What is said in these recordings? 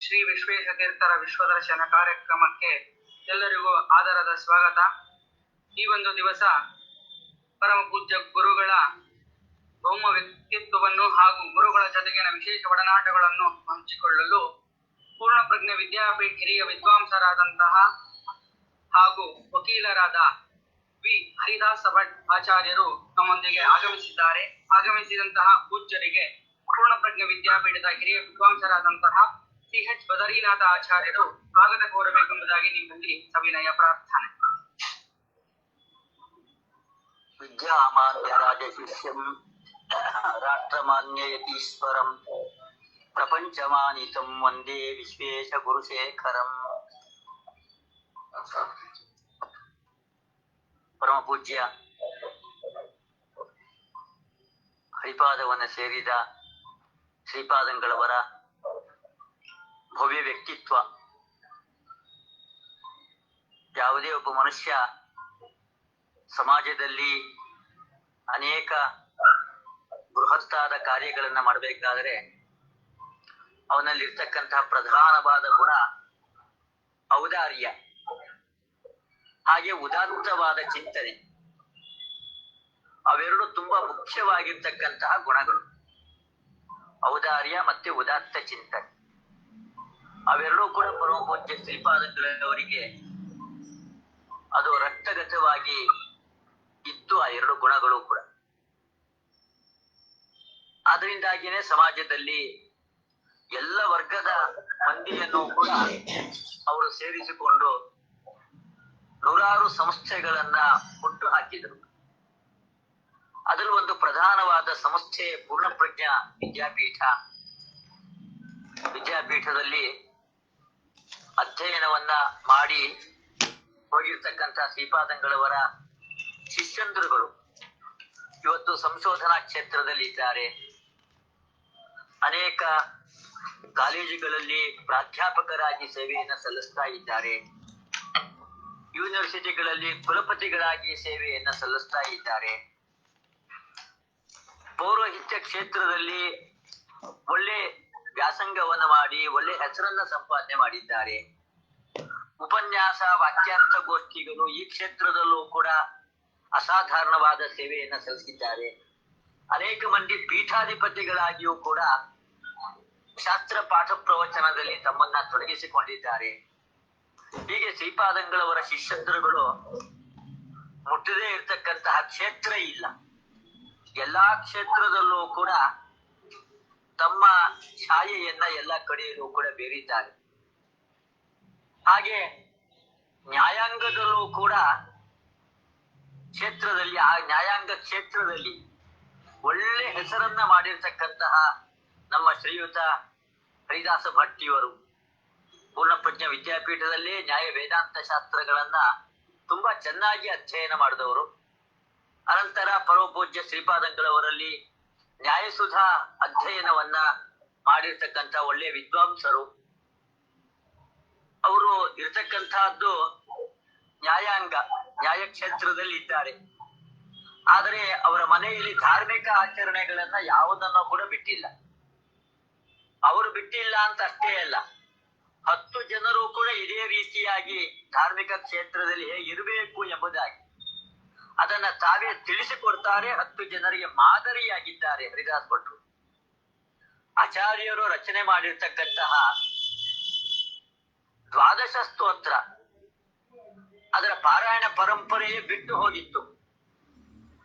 ಶ್ರೀ ವಿಶ್ವೇಶತೀರ್ಥರ ವಿಶ್ವದರ್ಶನ ಕಾರ್ಯಕ್ರಮಕ್ಕೆ ಎಲ್ಲರಿಗೂ ಆದರದ ಸ್ವಾಗತ. ಈ ಒಂದು ದಿವಸ ಪರಮ ಪೂಜ್ಯ ಗುರುಗಳ ಭೌಮ ವ್ಯಕ್ತಿತ್ವವನ್ನು ಹಾಗೂ ಗುರುಗಳ ಜೊತೆಗಿನ ವಿಶೇಷ ಒಡನಾಟಗಳನ್ನು ಹಂಚಿಕೊಳ್ಳಲು ಪೂರ್ಣಪ್ರಜ್ಞೆ ವಿದ್ಯಾಪೀಠ ಹಿರಿಯ ವಿದ್ವಾಂಸರಾದಂತಹ ಹಾಗೂ ವಕೀಲರಾದ ವಿ ಹರಿದಾಸ ಭಟ್ ಆಚಾರ್ಯರು ನಮ್ಮೊಂದಿಗೆ ಆಗಮಿಸಿದ್ದಾರೆ. ಆಗಮಿಸಿದಂತಹ ಪೂಜ್ಯರಿಗೆ ಪೂರ್ಣಪ್ರಜ್ಞೆ ವಿದ್ಯಾಪೀಠದ ಹಿರಿಯ ವಿದ್ವಾಂಸರಾದಂತಹ ಸಿ.ಎಚ್. ಬದರೀನಾಥ ಆಚಾರ್ಯರು ಸ್ವಾಗತ ಕೋರಬೇಕೆಂಬುದಾಗಿ ನಿಮ್ಮಲ್ಲಿ ಸವಿನಯ ಪ್ರಾರ್ಥನೆ. ವಿದ್ಯಾಮಾನ್ಯ ರಾಜಶಿಷ್ಯಂ ರಾಷ್ಟ್ರಮಾನ್ಯಯತೀಶ್ವರಂ ಪ್ರಪಂಚಮಾನಿತಂ ವಂದೇ ವಿಶ್ವೇಶ ಗುರುಶೇಖರಂ. ಪರಮ ಪೂಜ್ಯ ಹರಿಪಾದವನ್ನು ಸೇರಿದ ಶ್ರೀಪಾದಂಗಳವರ ಭವ್ಯ ವ್ಯಕ್ತಿತ್ವ. ಯಾವುದೇ ಒಬ್ಬ ಮನುಷ್ಯ ಸಮಾಜದಲ್ಲಿ ಅನೇಕ ಬೃಹತ್ತಾದ ಕಾರ್ಯಗಳನ್ನ ಮಾಡಬೇಕಾದರೆ ಅವನಲ್ಲಿರ್ತಕ್ಕಂತಹ ಪ್ರಧಾನವಾದ ಗುಣ ಔದಾರ್ಯ, ಹಾಗೆ ಉದಾತ್ತವಾದ ಚಿಂತನೆ. ಅವೆರಡು ತುಂಬಾ ಮುಖ್ಯವಾಗಿರ್ತಕ್ಕಂತಹ ಗುಣಗಳು, ಔದಾರ್ಯ ಮತ್ತೆ ಉದಾತ್ತ ಚಿಂತನೆ. ಅವೆರಡೂ ಕೂಡ ಪರಮ ಪೂಜ್ಯ ಶ್ರೀಪಾದಂಗಳವರಿಗೆ ಅದು ರಕ್ತಗತವಾಗಿ ಇತ್ತು, ಆ ಎರಡು ಗುಣಗಳು ಕೂಡ. ಅದರಿಂದಾಗಿಯೇ ಸಮಾಜದಲ್ಲಿ ಎಲ್ಲ ವರ್ಗದ ಮಂದಿಯನ್ನು ಕೂಡ ಅವರು ಸೇರಿಸಿಕೊಂಡು ನೂರಾರು ಸಂಸ್ಥೆಗಳನ್ನ ಹುಟ್ಟು ಹಾಕಿದರು. ಅದರಲ್ಲಿ ಒಂದು ಪ್ರಧಾನವಾದ ಸಂಸ್ಥೆ ಪೂರ್ಣಪ್ರಜ್ಞಾ ವಿದ್ಯಾಪೀಠ. ವಿದ್ಯಾಪೀಠದಲ್ಲಿ ಅಧ್ಯಯನವನ್ನ ಮಾಡಿ ಹೋಗಿರ್ತಕ್ಕಂಥ ಶ್ರೀಪಾದಂಗಳವರ ಶಿಷ್ಯಂದ್ರುಗಳು ಇವತ್ತು ಸಂಶೋಧನಾ ಕ್ಷೇತ್ರದಲ್ಲಿ ಇದ್ದಾರೆ. ಅನೇಕ ಕಾಲೇಜುಗಳಲ್ಲಿ ಪ್ರಾಧ್ಯಾಪಕರಾಗಿ ಸೇವೆಯನ್ನು ಸಲ್ಲಿಸ್ತಾ ಇದ್ದಾರೆ. ಯೂನಿವರ್ಸಿಟಿಗಳಲ್ಲಿ ಕುಲಪತಿಗಳಾಗಿ ಸೇವೆಯನ್ನು ಸಲ್ಲಿಸ್ತಾ ಇದ್ದಾರೆ. ಪೌರೋಹಿತ್ಯ ಕ್ಷೇತ್ರದಲ್ಲಿ ಒಳ್ಳೆ ವ್ಯಾಸಂಗವನ್ನು ಮಾಡಿ ಒಳ್ಳೆ ಹೆಸರನ್ನ ಸಂಪಾದನೆ ಮಾಡಿದ್ದಾರೆ. ಉಪನ್ಯಾಸ ವಾಕ್ಯಾರ್ಥ ಗೋಷ್ಠಿಗಳು ಈ ಕ್ಷೇತ್ರದಲ್ಲೂ ಕೂಡ ಅಸಾಧಾರಣವಾದ ಸೇವೆಯನ್ನ ಸಲ್ಲಿಸಿದ್ದಾರೆ. ಅನೇಕ ಮಂದಿ ಪೀಠಾಧಿಪತಿಗಳಾಗಿಯೂ ಕೂಡ ಶಾಸ್ತ್ರ ಪಾಠ ಪ್ರವಚನದಲ್ಲಿ ತಮ್ಮನ್ನ ತೊಡಗಿಸಿಕೊಂಡಿದ್ದಾರೆ. ಹೀಗೆ ಶ್ರೀಪಾದಂಗಳವರ ಶಿಷ್ಯಂದ್ರುಗಳು ಮುಟ್ಟದೇ ಇರತಕ್ಕಂತಹ ಕ್ಷೇತ್ರ ಇಲ್ಲ. ಎಲ್ಲಾ ಕ್ಷೇತ್ರದಲ್ಲೂ ಕೂಡ ತಮ್ಮ ಛಾಯೆಯನ್ನ ಎಲ್ಲ ಕಡೆಯಲ್ಲೂ ಕೂಡ ಬೀರಿದ್ದಾರೆ. ಹಾಗೆ ನ್ಯಾಯಾಂಗದಲ್ಲೂ ಕೂಡ ಕ್ಷೇತ್ರದಲ್ಲಿ, ಆ ನ್ಯಾಯಾಂಗ ಕ್ಷೇತ್ರದಲ್ಲಿ ಒಳ್ಳೆ ಹೆಸರನ್ನ ಮಾಡಿರ್ತಕ್ಕಂತಹ ನಮ್ಮ ಶ್ರೀಯುತ ಹರಿದಾಸ ಭಟ್ ಇವರು ಪೂರ್ಣಪ್ರಜ್ಞಾ ವಿದ್ಯಾಪೀಠದಲ್ಲಿ ನ್ಯಾಯ ವೇದಾಂತ ಶಾಸ್ತ್ರಗಳನ್ನ ತುಂಬಾ ಚೆನ್ನಾಗಿ ಅಧ್ಯಯನ ಮಾಡಿದವರು. ಅನಂತರ ಪರಮ ಪೂಜ್ಯ ಶ್ರೀಪಾದಂಗಳವರಲ್ಲಿ ನ್ಯಾಯಸುಧಾ ಅಧ್ಯಯನವನ್ನ ಮಾಡಿರ್ತಕ್ಕಂಥ ಒಳ್ಳೆಯ ವಿದ್ವಾಂಸರು. ಅವರು ಇರ್ತಕ್ಕಂತಹದ್ದು ನ್ಯಾಯ ಕ್ಷೇತ್ರದಲ್ಲಿ ಇದ್ದಾರೆ. ಆದರೆ ಅವರ ಮನೆಯಲ್ಲಿ ಧಾರ್ಮಿಕ ಆಚರಣೆಗಳನ್ನ ಯಾವುದನ್ನು ಕೂಡ ಬಿಟ್ಟಿಲ್ಲ. ಅವರು ಬಿಟ್ಟಿಲ್ಲ ಅಂತ ಅಷ್ಟೇ ಅಲ್ಲ, 10 ಜನರು ಕೂಡ ಇದೇ ರೀತಿಯಾಗಿ ಧಾರ್ಮಿಕ ಕ್ಷೇತ್ರದಲ್ಲಿ ಹೇಗಿರಬೇಕು ಎಂಬುದಾಗಿ ಅದನ್ನ ತಾವೇ ತಿಳಿಸಿಕೊಡ್ತಾರೆ. 10 ಜನರಿಗೆ ಮಾದರಿಯಾಗಿದ್ದಾರೆ ಹರಿದಾಸ್ ಭಟ್ರು. ಆಚಾರ್ಯರು ರಚನೆ ಮಾಡಿರ್ತಕ್ಕಂತಹ ದ್ವಾದಶ ಸ್ತೋತ್ರ, ಅದರ ಪಾರಾಯಣ ಪರಂಪರೆಯೇ ಬಿಟ್ಟು ಹೋಗಿತ್ತು.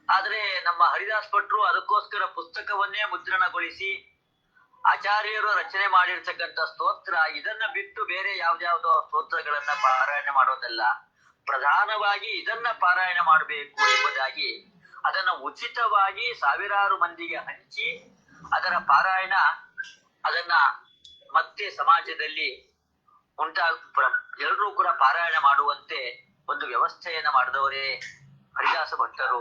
ಆದ್ರೆ ನಮ್ಮ ಹರಿದಾಸ್ ಭಟ್ರು ಅದಕ್ಕೋಸ್ಕರ ಪುಸ್ತಕವನ್ನೇ ಮುದ್ರಣಗೊಳಿಸಿ ಆಚಾರ್ಯರು ರಚನೆ ಮಾಡಿರ್ತಕ್ಕಂಥ ಸ್ತೋತ್ರ, ಇದನ್ನ ಬಿಟ್ಟು ಬೇರೆ ಯಾವ್ದಾವುದೋ ಸ್ತೋತ್ರಗಳನ್ನ ಪಾರಾಯಣ ಮಾಡೋದಲ್ಲ, ಪ್ರಧಾನವಾಗಿ ಇದನ್ನ ಪಾರಾಯಣ ಮಾಡಬೇಕು ಎಂಬುದಾಗಿ ಅದನ್ನ ಉಚಿತವಾಗಿ ಸಾವಿರಾರು ಮಂದಿಗೆ ಹಂಚಿ ಅದರ ಪಾರಾಯಣ ಅದನ್ನ ಮತ್ತೆ ಸಮಾಜದಲ್ಲಿ ಎಲ್ಲರೂ ಕೂಡ ಪಾರಾಯಣ ಮಾಡುವಂತೆ ಒಂದು ವ್ಯವಸ್ಥೆಯನ್ನ ಮಾಡಿದವರೇ ಹರಿದಾಸ ಭಟ್ಟರು.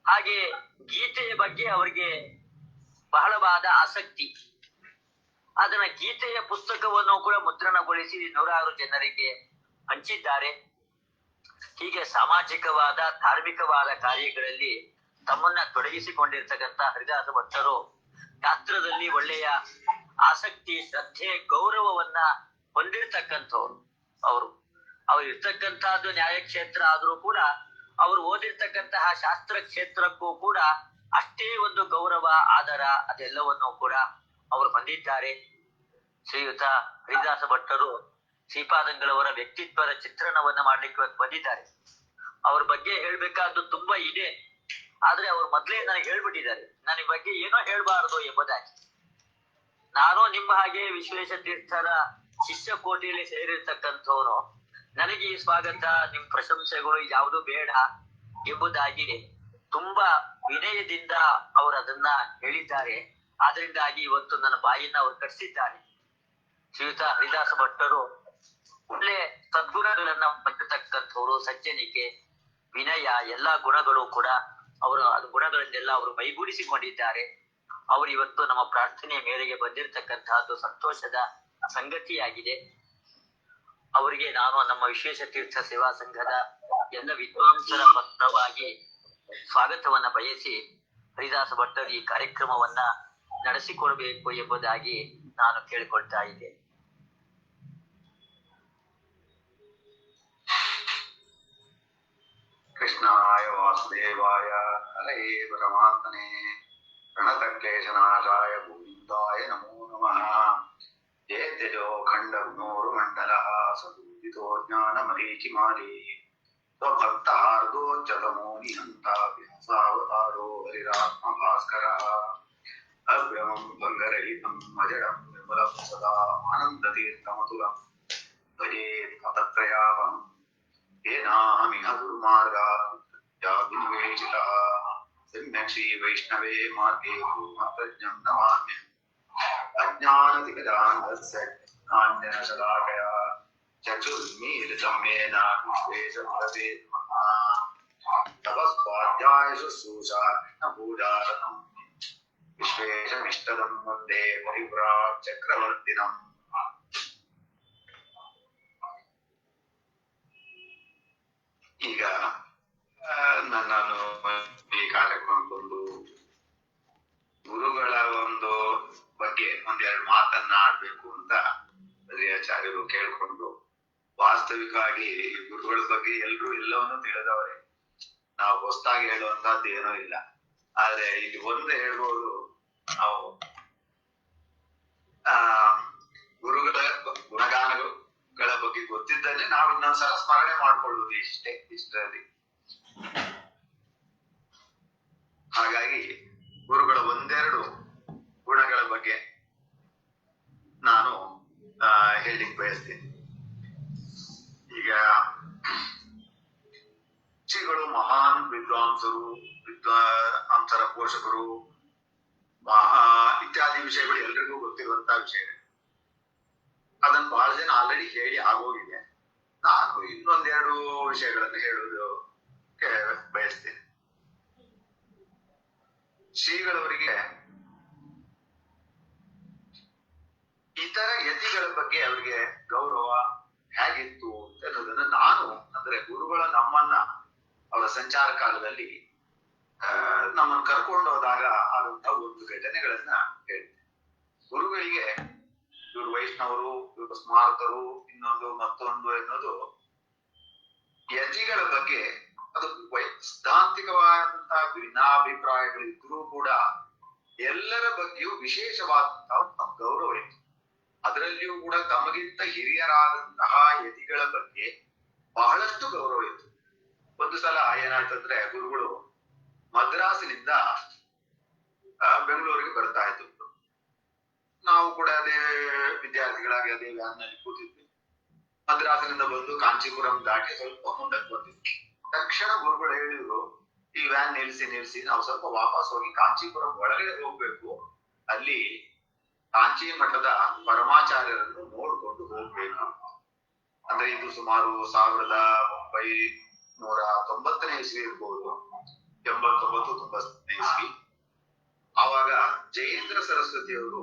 ಹಾಗೆ ಗೀತೆಯ ಬಗ್ಗೆ ಅವರಿಗೆ ಬಹಳವಾದ ಆಸಕ್ತಿ. ಅದನ್ನ ಗೀತೆಯ ಪುಸ್ತಕವನ್ನು ಕೂಡ ಮುದ್ರಣಗೊಳಿಸಿ ನೂರಾರು ಜನರಿಗೆ ಹಂಚಿದ್ದಾರೆ. ಹೀಗೆ ಸಾಮಾಜಿಕವಾದ ಧಾರ್ಮಿಕವಾದ ಕಾರ್ಯಗಳಲ್ಲಿ ತಮ್ಮನ್ನ ತೊಡಗಿಸಿಕೊಂಡಿರ್ತಕ್ಕಂಥ ಹರಿದಾಸ ಭಟ್ಟರು ಶಾಸ್ತ್ರದಲ್ಲಿ ಒಳ್ಳೆಯ ಆಸಕ್ತಿ, ಶ್ರದ್ಧೆ, ಗೌರವವನ್ನ ಹೊಂದಿರ್ತಕ್ಕಂಥವ್ರು ಅವರು. ಅವ್ರು ಇರ್ತಕ್ಕಂತಹದ್ದು ನ್ಯಾಯಕ್ಷೇತ್ರ ಆದ್ರೂ ಕೂಡ ಅವರು ಓದಿರ್ತಕ್ಕಂತಹ ಶಾಸ್ತ್ರ ಕ್ಷೇತ್ರಕ್ಕೂ ಕೂಡ ಅಷ್ಟೇ ಒಂದು ಗೌರವ, ಆದರ ಅದೆಲ್ಲವನ್ನೂ ಕೂಡ ಅವರು ಹೊಂದಿದ್ದಾರೆ. ಶ್ರೀಯುತ ಹರಿದಾಸ ಭಟ್ಟರು ಶ್ರೀಪಾದಂಗಳವರ ವ್ಯಕ್ತಿತ್ವದ ಚಿತ್ರಣವನ್ನ ಮಾಡ್ಲಿಕ್ಕೆ ಇವತ್ತು ಬಂದಿದ್ದಾರೆ. ಅವ್ರ ಬಗ್ಗೆ ಹೇಳ್ಬೇಕಾದ್ದು ತುಂಬಾ ಇದೆ, ಆದ್ರೆ ಅವ್ರು ಮೊದ್ಲೇ ನನಗೆ ಹೇಳ್ಬಿಟ್ಟಿದ್ದಾರೆ, ನನ್ನ ಬಗ್ಗೆ ಏನೋ ಹೇಳ್ಬಾರದು ಎಂಬುದಾಗಿ. ನಾನು ನಿಮ್ಮ ಹಾಗೆ ವಿಶ್ವೇಶ ತೀರ್ಥರ ಶಿಷ್ಯ ಕೋಟಿಯಲ್ಲಿ ಸೇರಿರ್ತಕ್ಕಂಥವ್ರು. ನನಗೆ ಈ ಸ್ವಾಗತ, ನಿಮ್ ಪ್ರಶಂಸೆಗಳು ಯಾವುದು ಬೇಡ ಎಂಬುದಾಗಿ ತುಂಬಾ ವಿನಯದಿಂದ ಅವರು ಅದನ್ನ ಹೇಳಿದ್ದಾರೆ. ಆದ್ರಿಂದಾಗಿ ಇವತ್ತು ನನ್ನ ಬಾಯಿನ ಅವರು ಕಟ್ಟಿಸಿದ್ದಾರೆ. ಶ್ರೀಯುತ ಹರಿದಾಸ ಭಟ್ಟರು ಒಳ್ಳೆ ಸದ್ಗುಣಗಳನ್ನ ಹೊಂದಿರತಕ್ಕಂಥವ್ರು. ಸಜ್ಜನಿಕೆ, ವಿನಯ, ಎಲ್ಲಾ ಗುಣಗಳು ಕೂಡ ಅವರು ಗುಣಗಳನ್ನೆಲ್ಲ ಅವರು ಮೈಗೂಡಿಸಿಕೊಂಡಿದ್ದಾರೆ. ಅವರು ಇವತ್ತು ನಮ್ಮ ಪ್ರಾರ್ಥನೆಯ ಮೇರೆಗೆ ಬಂದಿರತಕ್ಕಂತಹದ್ದು ಸಂತೋಷದ ಸಂಗತಿಯಾಗಿದೆ. ಅವರಿಗೆ ನಾನು ನಮ್ಮ ವಿಶ್ವೇಶ ತೀರ್ಥ ಸೇವಾ ಸಂಘದ ಎಲ್ಲ ವಿದ್ವಾಂಸರ ಪರವಾಗಿ ಸ್ವಾಗತವನ್ನ ಬಯಸಿ ಹರಿದಾಸ ಭಟ್ಟರು ಈ ಕಾರ್ಯಕ್ರಮವನ್ನ ನಡೆಸಿಕೊಡ್ಬೇಕು ಎಂಬುದಾಗಿ ನಾನು ಕೇಳಿಕೊಳ್ತಾ ಇದ್ದೆ. ಕೃಷ್ಣಾಯ ವಾಸುದೇವಾಯ ಹರಯೇ ಪರಮಾತ್ಮನೇ ಪ್ರಣತಕ್ಲೇಶನಾಶಾಯ ಗೋವಿಂದಾಯ ನಮೋ ನಮಃ. ಜಯ ತೇಜೋ ಖಂಡ ಗುಣೋರ್ಮಂಡಲ ಸದೂದಿತೋ ಜ್ಞಾನ ಮರೀಚಿಮಾಲಿ ಸ್ವಭಕ್ತಾರ್ದೋಚ್ಚತಮೋ ನಿಹಂತ ವ್ಯಾಸಾವತಾರೋ ಹರಿರಾತ್ಮ ಭಾಸ್ಕರ. ಅಭ್ರಮಂ ಭಂಗರಹಿತಂ ಅಜಡಂ ನಿರ್ಮಲಂ ಸದಾ ಆನಂದತೀರ್ಥಮತುಲಂ ಭಜೇತ್ ಅತತ್ರಯಾವಹಂ ಏನಾಹಮಿಹ ದುರ್ಮಾರ್ಗಾನ್ವೇಷಿತಃ ಸಮ್ಯಕ್ ಶ್ರೀ ವೈಷ್ಣವೇ ಮಾರ್ಗೇ ಪ್ರಜ್ಞಂ ನಮಾಮ್ಯಹಂ. ಅಜ್ಞಾನತಿಮಿರಾಂಧಸ್ಯ ಜ್ಞಾನಾಂಜನಶಲಾಕಯ ಚಕ್ಷುರ್ಮೀಲಿತಂ ಯೇನ ವಿಶ್ವೇಶಗುರವೇ ನಮಃ. ತಪಸ್ವಾಧ್ಯಾಯ ಶುಶ್ರೂಷಾ ಕೃಷ್ಣಪೂಜಾರತಂ ವಿಶ್ವೇಶಮಿಷ್ಟದಂ ವಂದೇ ಪರಿವ್ರಾಟ್ ಚಕ್ರವರ್ತಿನಂ. ಈಗ ನಾನು ಈ ಕಾರ್ಯಕ್ರಮಕ್ಕೊಂದು ಗುರುಗಳ ಒಂದು ಬಗ್ಗೆ ಒಂದೆರಡು ಮಾತನ್ನ ಆಡ್ಬೇಕು ಅಂತ ಆಚಾರ್ಯರು ಕೇಳ್ಕೊಂಡು, ವಾಸ್ತವಿಕವಾಗಿ ಗುರುಗಳ ಬಗ್ಗೆ ಎಲ್ರು ಎಲ್ಲವನ್ನೂ ತಿಳಿದವರೇ, ನಾವು ಹೊಸದಾಗಿ ಹೇಳುವಂತದ್ದು ಏನೂ ಇಲ್ಲ. ಆದ್ರೆ ಇಲ್ಲಿ ಒಂದು ಹೇಳ್ಬೋದು, ನಾವು ಗುರುಗಳ ಗುಣಗಾನಗಳ ಬಗ್ಗೆ ಗೊತ್ತಿದ್ದನ್ನೇ ನಾವು ಇನ್ನೊಂದ್ಸಲ ಸ್ಮರಣೆ ಮಾಡ್ಕೊಳ್ಳುವುದು ಇಷ್ಟರಲ್ಲಿ. ಹಾಗಾಗಿ ಗುರುಗಳ ಒಂದೆರಡು ಗುಣಗಳ ಬಗ್ಗೆ ನಾನು ಹೇಳಿಕ್ ಬಯಸ್ತೇನೆ. ಈಗ ಶ್ರೀಗಳು ಮಹಾನ್ ವಿದ್ವಾಂಸರು, ವಿದ್ವಾಂಸರ ಪೋಷಕರು ಇತ್ಯಾದಿ ವಿಷಯಗಳು ಎಲ್ರಿಗೂ ಗೊತ್ತಿರುವಂತಹ ವಿಷಯಗಳು. ಅದನ್ನ ಬಹಳ ಜನ ಆಲ್ರೆಡಿ ಹೇಳಿ ಆಗೋಗಿದೆ. ನಾನು ಇನ್ನೊಂದೆರಡು ವಿಷಯಗಳನ್ನು ಹೇಳುವುದಕ್ಕೆ ಬಯಸ್ತೇನೆ. ಶ್ರೀಗಳವರಿಗೆ ಇತರ ಯತಿಗಳ ಬಗ್ಗೆ ಅವರಿಗೆ ಗೌರವ ಹೇಗಿತ್ತು ಅನ್ನೋದನ್ನ ನಾನು, ಅಂದ್ರೆ ಗುರುಗಳ ನಮ್ಮನ್ನ ಅವರ ಸಂಚಾರ ಕಾಲದಲ್ಲಿ ನಮ್ಮನ್ನು ಕರ್ಕೊಂಡು ಹೋದಾಗ ಆದಂತ ಒಂದು ಘಟನೆಗಳನ್ನ ಹೇಳ್ತೇನೆ. ಗುರುಗಳಿಗೆ ಇವರು ವೈಷ್ಣವರು, ಇವರು ಸ್ಮಾರಕರು, ಇನ್ನೊಂದು ಮತ್ತೊಂದು ಎನ್ನುವುದು ಯತಿಗಳ ಬಗ್ಗೆ ಅದು ಸಿದ್ಧಾಂತಿಕವಾದಂತಹ ಭಿನ್ನಾಭಿಪ್ರಾಯಗಳಿದ್ರೂ ಕೂಡ ಎಲ್ಲರ ಬಗ್ಗೆಯೂ ವಿಶೇಷವಾದಂತಹ ಗೌರವ ಇತ್ತು. ಅದರಲ್ಲಿಯೂ ಕೂಡ ತಮಗಿಂತ ಹಿರಿಯರಾದಂತಹ ಯತಿಗಳ ಬಗ್ಗೆ ಬಹಳಷ್ಟು ಗೌರವ ಇತ್ತು. ಒಂದು ಸಲ ಏನಾಯ್ತಂದ್ರೆ, ಗುರುಗಳು ಮದ್ರಾಸಿನಿಂದ ಬೆಂಗಳೂರಿಗೆ ಬರ್ತಾ ಇದ್ರು. ನಾವು ಕೂಡ ಅದೇ ವಿದ್ಯಾರ್ಥಿಗಳಾಗಿ ಅದೇ ವ್ಯಾನ್ ನಲ್ಲಿ ಕೂತಿದ್ವಿ. ಮದ್ರಾಸಿನಿಂದ ಬಂದು ಕಾಂಚೀಪುರಂ ದಾಟಿ ಸ್ವಲ್ಪ ಮುಂದಕ್ಕೆ ಬಂದಿದ್ವಿ. ತಕ್ಷಣ ಗುರುಗಳು ಹೇಳಿದ್ರು, ಈ ವ್ಯಾನ್ ನಿಲ್ಸಿ ನಾವು ಸ್ವಲ್ಪ ವಾಪಸ್ ಹೋಗಿ ಕಾಂಚೀಪುರಂ ಒಳಗಡೆ ಹೋಗ್ಬೇಕು, ಅಲ್ಲಿ ಕಾಂಚಿ ಮಠದ ಪರಮಾಚಾರ್ಯರನ್ನು ನೋಡ್ಕೊಂಡು ಹೋಗ್ಬೇಕು. ಅಂದ್ರೆ ಇದು ಸುಮಾರು 1990 ಇಸ್ವಿ ಇರ್ಬೋದು, 89-90 ಇಸ್ವಿ. ಆವಾಗ ಜಯೇಂದ್ರ ಸರಸ್ವತಿಯವರು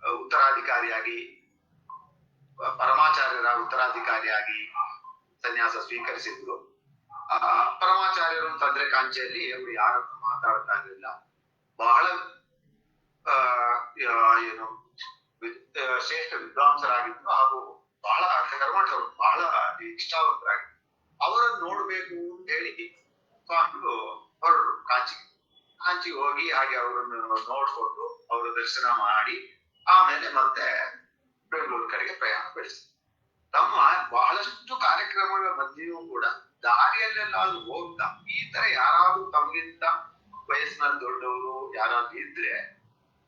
ಉತ್ತರಾಧಿಕಾರಿಯಾಗಿ, ಪರಮಾಚಾರ್ಯರ ಉತ್ತರಾಧಿಕಾರಿಯಾಗಿ ಸನ್ಯಾಸ ಸ್ವೀಕರಿಸಿದ್ರು. ಪರಮಾಚಾರ್ಯರು ಅಂತಂದ್ರೆ ಕಾಂಚಿಯಲ್ಲಿ ಅವರು ಯಾರನ್ನು ಮಾತಾಡ್ತಾ ಇರಲಿಲ್ಲ. ಬಹಳ ಏನು ಶ್ರೇಷ್ಠ ವಿದ್ವಾಂಸರಾಗಿದ್ರು ಹಾಗೂ ಬಹಳ ಕರ್ಮಠರು, ಬಹಳ ನಿಷ್ಠಾವಂತರಾಗಿದ್ರು. ಅವರನ್ನು ನೋಡ್ಬೇಕು ಅಂತ ಹೇಳಿ ಸ್ವಾಮಿಗಳು ಹೊರಟರು ಕಾಂಚಿಗೆ ಹೋಗಿ ಹಾಗೆ ಅವರನ್ನು ನೋಡ್ಕೊಂಡು ಅವರ ದರ್ಶನ ಮಾಡಿ ಆಮೇಲೆ ಮತ್ತೆ ಬೆಂಗಳೂರು ಕಡೆಗೆ ಪ್ರಯಾಣ ಬೆಳೆಸಿ ತಮ್ಮ ಬಹಳಷ್ಟು ಕಾರ್ಯಕ್ರಮಗಳ ಮಧ್ಯೆಯೂ ಕೂಡ ದಾರಿಯಲ್ಲೆಲ್ಲಾದ್ರೂ ಹೋಗ್ತಾ ಈ ತರ ಯಾರಾದ್ರೂ ತಮಗಿಂತ ವಯಸ್ಸಿನಲ್ಲಿ ದೊಡ್ಡವರು ಯಾರಾದ್ರೂ ಇದ್ರೆ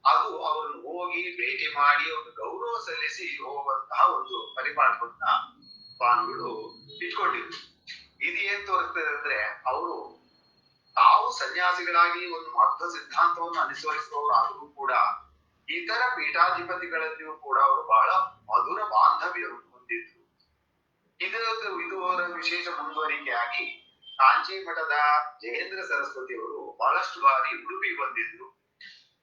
ಅದು ಅವರನ್ನು ಹೋಗಿ ಭೇಟಿ ಮಾಡಿ ಒಂದು ಗೌರವ ಸಲ್ಲಿಸಿ ಹೋಗುವಂತಹ ಒಂದು ಪರಿಪಾಠವನ್ನ ಸ್ವಾಮಿಗಳು ಇಟ್ಕೊಂಡಿದ್ರು. ಇದು ಏನ್ ತೋರಿಸ್ತದೆ ಅಂದ್ರೆ ಅವರು ತಾವು ಸನ್ಯಾಸಿಗಳಾಗಿ ಒಂದು ಮಧ್ವ ಸಿದ್ಧಾಂತವನ್ನು ಅನುಸರಿಸುವವರಾದರೂ ಕೂಡ ಇತರ ಪೀಠಾಧಿಪತಿಗಳಲ್ಲಿಯೂ ಕೂಡ ಅವರು ಬಹಳ ಮಧುರ ಬಾಂಧವ್ಯವನ್ನು ಹೊಂದಿದ್ರು. ಇದು ಅವರ ವಿಶೇಷ ಮುಂದುವರಿಕೆಯಾಗಿ ಕಾಂಚಿ ಮಠದ ಜಯೇಂದ್ರ ಸರಸ್ವತಿ ಅವರು ಬಹಳಷ್ಟು ಬಾರಿ ಉಡುಪಿ ಬಂದಿದ್ರು.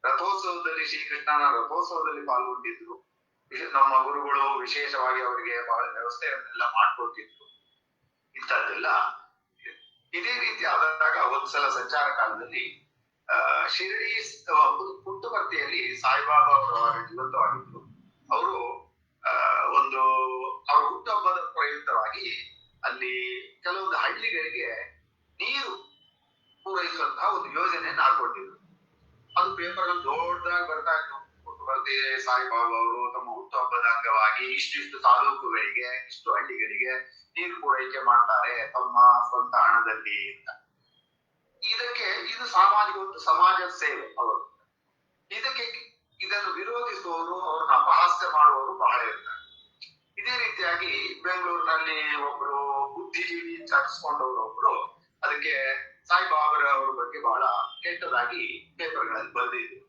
ರಥೋತ್ಸವದಲ್ಲಿ ಶ್ರೀಕೃಷ್ಣನ ರಥೋತ್ಸವದಲ್ಲಿ ಪಾಲ್ಗೊಂಡಿದ್ರು. ನಮ್ಮ ಗುರುಗಳು ವಿಶೇಷವಾಗಿ ಅವರಿಗೆ ಬಹಳ ವ್ಯವಸ್ಥೆಯನ್ನೆಲ್ಲ ಮಾಡ್ಕೊಟ್ಟಿದ್ರು. ಇಂಥದ್ದೆಲ್ಲ ಇದೇ ರೀತಿ ಆದಾಗ ಒಂದ್ಸಲ ಸಂಚಾರ ಕಾಲದಲ್ಲಿ ಶಿರಡಿ ಪುಟ್ಟಪರ್ತಿಯಲ್ಲಿ ಸಾಯಿಬಾಬಾ ಅವರ ಜೀವಂತವಾಗಿದ್ರು. ಅವರು ಒಂದು ಅವರ ಹುಟ್ಟುಹಬ್ಬದ ಪ್ರಯುಕ್ತವಾಗಿ ಅಲ್ಲಿ ಕೆಲವೊಂದು ಹಳ್ಳಿಗಳಿಗೆ ನೀರು ಪೂರೈಸುವಂತಹ ಒಂದು ಯೋಜನೆಯನ್ನು ಹಾಕೊಂಡಿದ್ರು. ಅದು ಪೇಪರ್ ದೊಡ್ಡದಾಗಿ ಬರ್ತಾ ಇತ್ತು. ಪುಟ್ಟಪರ್ತಿ ಸಾಯಿಬಾಬಾ ಅವರು ತಮ್ಮ ಹುಟ್ಟುಹಬ್ಬದ ಅಂಗವಾಗಿ ಇಷ್ಟಿಷ್ಟು ತಾಲೂಕುಗಳಿಗೆ, ಇಷ್ಟು ಹಳ್ಳಿಗಳಿಗೆ ನೀರು ಪೂರೈಕೆ ಮಾಡ್ತಾರೆ ತಮ್ಮ ಸ್ವಂತ ಹಣದಲ್ಲಿ ಅಂತ. ಇದು ಸಾಮಾಜಿಕ ಒಂದು ಸಮಾಜ ಸೇವೆ ಅವರು. ಇದನ್ನು ವಿರೋಧಿಸುವವರು, ಅವ್ರನ್ನ ಅಪಹಾಸ್ಯ ಮಾಡುವವರು ಬಹಳ ಇರ್ತಾರೆ. ಇದೇ ರೀತಿಯಾಗಿ ಬೆಂಗಳೂರಿನಲ್ಲಿ ಒಬ್ರು ಬುದ್ಧಿಜೀವಿ ಚಾಟಿಸ್ಕೊಂಡವರು ಒಬ್ರು ಅದಕ್ಕೆ ಸಾಯಿಬಾಬರ ಅವ್ರ ಬಗ್ಗೆ ಬಹಳ ಕೆಟ್ಟದಾಗಿ ಪೇಪರ್ಗಳಲ್ಲಿ ಬರೆದಿದ್ರು.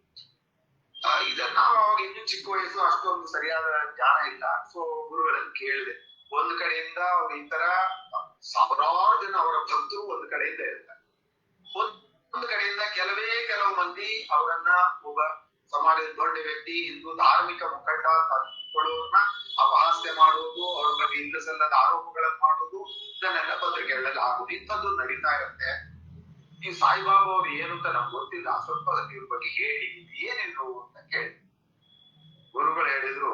ಇದನ್ನ ನಾವು ಅವಾಗ ಇನ್ನೂ ಚಿಕ್ಕ ವಯಸ್ಸು, ಅಷ್ಟೊಂದು ಸರಿಯಾದ ಜ್ಞಾನ ಇಲ್ಲ. ಸೊ ಗುರುಗಳನ್ನು ಕೇಳಿದೆ. ಒಂದು ಕಡೆಯಿಂದ ಅವ್ರು ಈ ತರ ಸಾವಿರಾರು ಜನ ಅವರ ಭಕ್ತರು ಒಂದು ಕಡೆಯಿಂದ ಇರ್ತಾರೆ, ಒಂದು ಕಡೆಯಿಂದ ಕೆಲವು ಮಂದಿ ಅವರನ್ನ ಒಬ್ಬ ಸಮಾಜದ ದೊಡ್ಡ ವ್ಯಕ್ತಿ, ಹಿಂದೂ ಧಾರ್ಮಿಕ ಮುಖಂಡ ಅಂದ್ಕೊಳ್ಳೋರ್ನ ಅಪಹಾಸ್ಯ ಮಾಡುವುದು, ಅವ್ರ ಬಗ್ಗೆ ಇಲ್ಲ ಸಲ್ಲದ ಆರೋಪಗಳನ್ನು ಮಾಡುವುದು, ಇದನ್ನೆಲ್ಲ ಪತ್ರಿಕೆಗಳಲ್ಲಿ ಆಗುದು, ಇಂಥದ್ದು ನಡೀತಾ ಇರುತ್ತೆ. ಈ ಸಾಯಿಬಾಬಾ ಅವ್ರು ಏನು ಅಂತ ನಮ್ಗೆ ಗೊತ್ತಿಲ್ಲ, ಸ್ವಲ್ಪ ಇವ್ರ ಬಗ್ಗೆ ಹೇಳಿ ಏನಿದ್ರು ಅಂತ ಕೇಳಿ ಗುರುಗಳು ಹೇಳಿದ್ರು,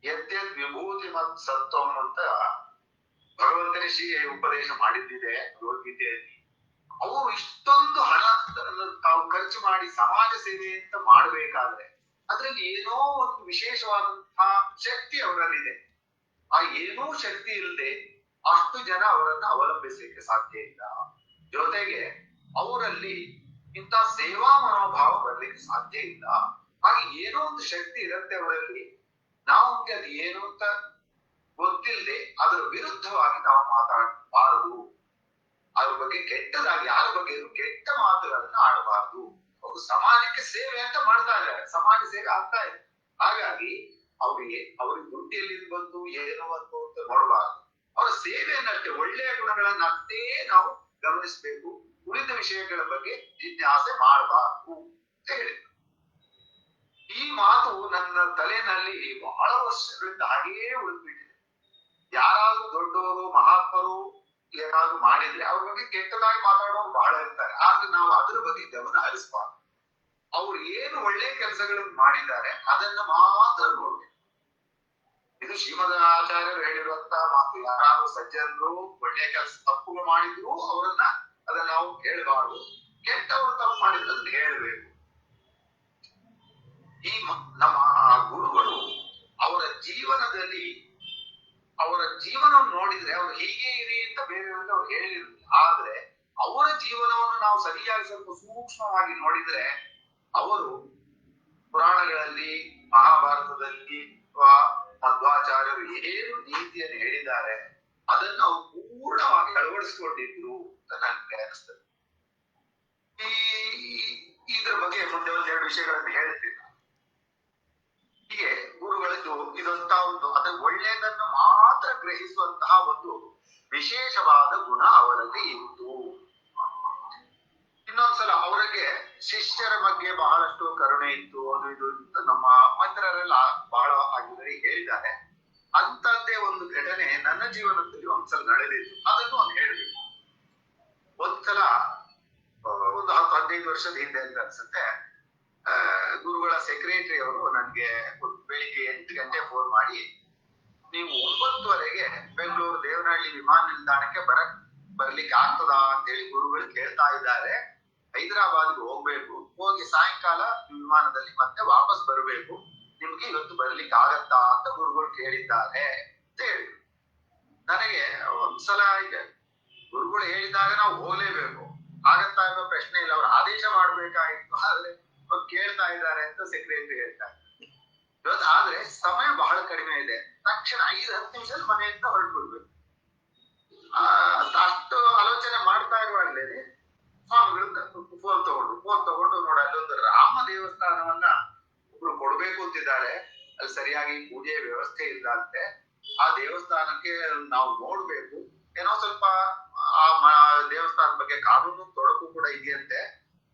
ಯದ್ಯದ್ ವಿಭೂತಿ ಮತ್ ಸತ್ವಂ ಅಂತ ಭಗವಂತನೇ ಶ್ರೀ ಉಪದೇಶ ಮಾಡಿದ್ದಿದೆ ಭಗವದ್ಗೀತೆಯಲ್ಲಿ. ಅವರು ಇಷ್ಟೊಂದು ಹಣ ತಾವು ಖರ್ಚು ಮಾಡಿ ಸಮಾಜ ಸೇವೆ ಅಂತ ಮಾಡಬೇಕಾದ್ರೆ ಅದ್ರಲ್ಲಿ ಏನೋ ಒಂದು ವಿಶೇಷವಾದಂತಹ ಶಕ್ತಿ ಅವರಲ್ಲಿದೆ. ಆ ಏನೋ ಶಕ್ತಿ ಇಲ್ಲದೆ ಅಷ್ಟು ಜನ ಅವರನ್ನ ಅವಲಂಬಿಸಲಿಕ್ಕೆ ಸಾಧ್ಯ ಇಲ್ಲ. ಜೊತೆಗೆ ಅವರಲ್ಲಿ ಇಂಥ ಸೇವಾ ಮನೋಭಾವ ಬರ್ಲಿಕ್ಕೆ ಸಾಧ್ಯ ಇಲ್ಲ. ಹಾಗೆ ಏನೋ ಒಂದು ಶಕ್ತಿ ಇರುತ್ತೆ ಅವರಲ್ಲಿ. ನಾವು ಅದು ಏನು ಅಂತ ಗೊತ್ತಿಲ್ಲದೆ ಅದರ ವಿರುದ್ಧವಾಗಿ ನಾವು ಮಾತಾಡಬಾರದು. ಅದ್ರ ಬಗ್ಗೆ ಕೆಟ್ಟದಾಗಿ ಯಾರ ಬಗ್ಗೆ ಕೆಟ್ಟ ಮಾತುಗಳನ್ನ ಆಡಬಾರದು. ಅವರು ಸಮಾಜಕ್ಕೆ ಸೇವೆ ಅಂತ ಮಾಡ್ತಾ ಇದ್ದಾರೆ, ಸಮಾಜ ಸೇವೆ ಆಗ್ತಾ ಇದೆ. ಹಾಗಾಗಿ ಅವ್ರಿಗೆ ದುಡ್ಡಿಯಲ್ಲಿ ಬಂದು ಏನೋ ಅಂತ ನೋಡಬಾರದು. ಅವರ ಸೇವೆಯನ್ನಷ್ಟೇ, ಒಳ್ಳೆಯ ಗುಣಗಳನ್ನಷ್ಟೇ ನಾವು ಗಮನಿಸಬೇಕು. ಉಳಿದ ವಿಷಯಗಳ ಬಗ್ಗೆ ಜಿಜ್ಞಾಸೆ ಮಾಡಬಾರದು ಅಂತ ಹೇಳಿದ್ರು. ಈ ಮಾತು ನನ್ನ ತಲೆನಲ್ಲಿ ಬಹಳ ವರ್ಷಗಳಿಂದ ಹಾಗೆಯೇ ಉಳಿದ್ಬಿಟ್ಟಿದೆ. ಯಾರಾದ್ರೂ ದೊಡ್ಡವರು ಮಹಾತ್ಮರು ಏನಾದ್ರು ಮಾಡಿದ್ರೆ ಅವ್ರ ಬಗ್ಗೆ ಕೆಟ್ಟದಾಗಿ ಮಾತಾಡೋರು ಬಹಳ ಇರ್ತಾರೆ. ಆಗ ನಾವು ಅದ್ರ ಬಗ್ಗೆ ಗಮನ ಹರಿಸಬಾರ್ದು. ಅವ್ರು ಏನು ಒಳ್ಳೆ ಕೆಲಸಗಳನ್ನು ಮಾಡಿದ್ದಾರೆ ಅದನ್ನ ಮಾತ್ರ ನೋಡ್ಬೇಕು. ಇದು ಶ್ರೀಮದ್ ಆಚಾರ್ಯರು ಹೇಳಿರುವಂತಹ ಮಾತು. ಯಾರಾದ್ರೂ ಸಜ್ಜನರು ಒಳ್ಳೆ ಕೆಲಸ ತಪ್ಪುಗಳು ಮಾಡಿದ್ರು ಅದನ್ನ ನಾವು ಕೇಳಬಾರ್ದು. ಕೆಟ್ಟವರು ತಪ್ಪು ಮಾಡಿದ್ರೆ ಅದನ್ನ ಹೇಳ್ಬೇಕು. ಈ ನಮ್ಮ ಗುರುಗಳು ಅವರ ಜೀವನದಲ್ಲಿ ಅವರ ಜೀವನವನ್ನು ನೋಡಿದ್ರೆ ಅವ್ರು ಹೀಗೆ ಇರಿ ಅಂತ ಬೇರೆಯವರಿಗೆ ಅವ್ರು ಹೇಳಿರಲಿಲ್ಲ. ಆದ್ರೆ ಅವರ ಜೀವನವನ್ನು ನಾವು ಸರಿಯಾಗಿ ಸ್ವಲ್ಪ ಸೂಕ್ಷ್ಮವಾಗಿ ನೋಡಿದ್ರೆ ಅವರು ಪುರಾಣಗಳಲ್ಲಿ, ಮಹಾಭಾರತದಲ್ಲಿ ಮಧ್ವಾಚಾರ್ಯರು ಏನು ನೀತಿಯನ್ನು ಹೇಳಿದ್ದಾರೆ ಅದನ್ನು ನಾವು ಪೂರ್ಣವಾಗಿ ಅಳವಡಿಸಿಕೊಂಡಿದ್ರು ಅಂತ ನನಗೆ ಅನಿಸ್ತದೆ. ಇದ್ರ ಬಗ್ಗೆ ಮುಂದೆ ಒಂದೆರಡು ವಿಷಯಗಳನ್ನು ಹೇಳ್ತೀನಿ. ಹೀಗೆ ಗುರುಗಳದ್ದು ಇದಂತಹ ಒಂದು ಅದರ ಒಳ್ಳೆಯದನ್ನು ಮಾತ್ರ ಗ್ರಹಿಸುವಂತಹ ಒಂದು ವಿಶೇಷವಾದ ಗುಣ ಅವರಲ್ಲಿ ಇತ್ತು. ಇನ್ನೊಂದ್ಸಲ ಅವರಿಗೆ ಶಿಷ್ಯರ ಬಗ್ಗೆ ಬಹಳಷ್ಟು ಕರುಣೆ ಇತ್ತು. ಅದು ಇದು ಅಂತ ನಮ್ಮ ಮಂತ್ರರೆಲ್ಲ ಬಹಳ ಆಗಿದ್ದಾರೆ ಹೇಳಿದ್ದಾರೆ. ಅಂತದ್ದೇ ಒಂದು ಘಟನೆ ನನ್ನ ಜೀವನದಲ್ಲಿ ಒಂದ್ಸಲ ನಡೆದಿತ್ತು. ಅದನ್ನು ಒಂದು ಹೇಳ್ಬೇಕು. ಒಂದ್ಸಲ ಒಂದು 10-15 ವರ್ಷದ ಹಿಂದೆ ಅಂತ ಅನ್ಸುತ್ತೆ, ಗುರುಗಳ ಸೆಕ್ರೆಟರಿ ಅವರು ನನ್ಗೆ ಬೆಳಿಗ್ಗೆ 8 ಗಂಟೆ ಫೋನ್ ಮಾಡಿ ನೀವು 9:30ಗೆ ಬೆಂಗಳೂರು ದೇವನಹಳ್ಳಿ ವಿಮಾನ ನಿಲ್ದಾಣಕ್ಕೆ ಬರ್ಲಿಕ್ಕೆ ಆಗ್ತದಾ ಅಂತೇಳಿ ಗುರುಗಳು ಕೇಳ್ತಾ ಇದ್ದಾರೆ. ಹೈದರಾಬಾದ್ಗೆ ಹೋಗ್ಬೇಕು, ಹೋಗಿ ಸಾಯಂಕಾಲ ವಿಮಾನದಲ್ಲಿ ಮತ್ತೆ ವಾಪಸ್ ಬರಬೇಕು. ನಿಮ್ಗೆ ಇವತ್ತು ಬರ್ಲಿಕ್ಕೆ ಆಗತ್ತಾ ಅಂತ ಗುರುಗಳು ಕೇಳಿದ್ದಾರೆ ಅಂತ ಹೇಳಿದ್ರು. ನನಗೆ ಒಂದ್ಸಲ ಈಗ ಗುರುಗಳು ಹೇಳಿದಾಗ ನಾವು ಹೋಗ್ಲೇಬೇಕು, ಆಗತ್ತಾ ಅನ್ನೋ ಪ್ರಶ್ನೆ ಇಲ್ಲ. ಅವ್ರು ಆದೇಶ ಮಾಡ್ಬೇಕಾಗಿತ್ತು, ಆದ್ರೆ ಅವ್ರು ಕೇಳ್ತಾ ಇದ್ದಾರೆ ಅಂತ ಸೆಕ್ರೆಟರಿ ಹೇಳ್ತಾರೆ. ಇವತ್ತು ಆದ್ರೆ ಸಮಯ ಬಹಳ ಕಡಿಮೆ ಇದೆ. ತಕ್ಷಣ 5-10 ನಿಮಿಷದಲ್ಲಿ ಮನೆಯಿಂದ ಹೊರಟ್ಬಿಡ್ಬೇಕು. ಅಷ್ಟು ಆಲೋಚನೆ ಮಾಡ್ತಾ ಇರುವಾಗಲೇ ಸ್ವಾಮಿಗಳು ಫೋನ್ ತಗೊಂಡು ನೋಡ, ಅಲ್ಲೊಂದು ರಾಮ ದೇವಸ್ಥಾನವನ್ನ ಒಬ್ರು ಕೊಡ್ಬೇಕು ಅಂತಿದ್ದಾರೆ, ಅಲ್ಲಿ ಸರಿಯಾಗಿ ಪೂಜೆ ವ್ಯವಸ್ಥೆ ಇಲ್ಲ ಅಂತೆ. ಆ ದೇವಸ್ಥಾನಕ್ಕೆ ನಾವು ನೋಡ್ಬೇಕು, ಏನೋ ಸ್ವಲ್ಪ ಆ ದೇವಸ್ಥಾನದ ಬಗ್ಗೆ ಕಾನೂನು ತೊಡಕು ಕೂಡ ಇದೆಯಂತೆ.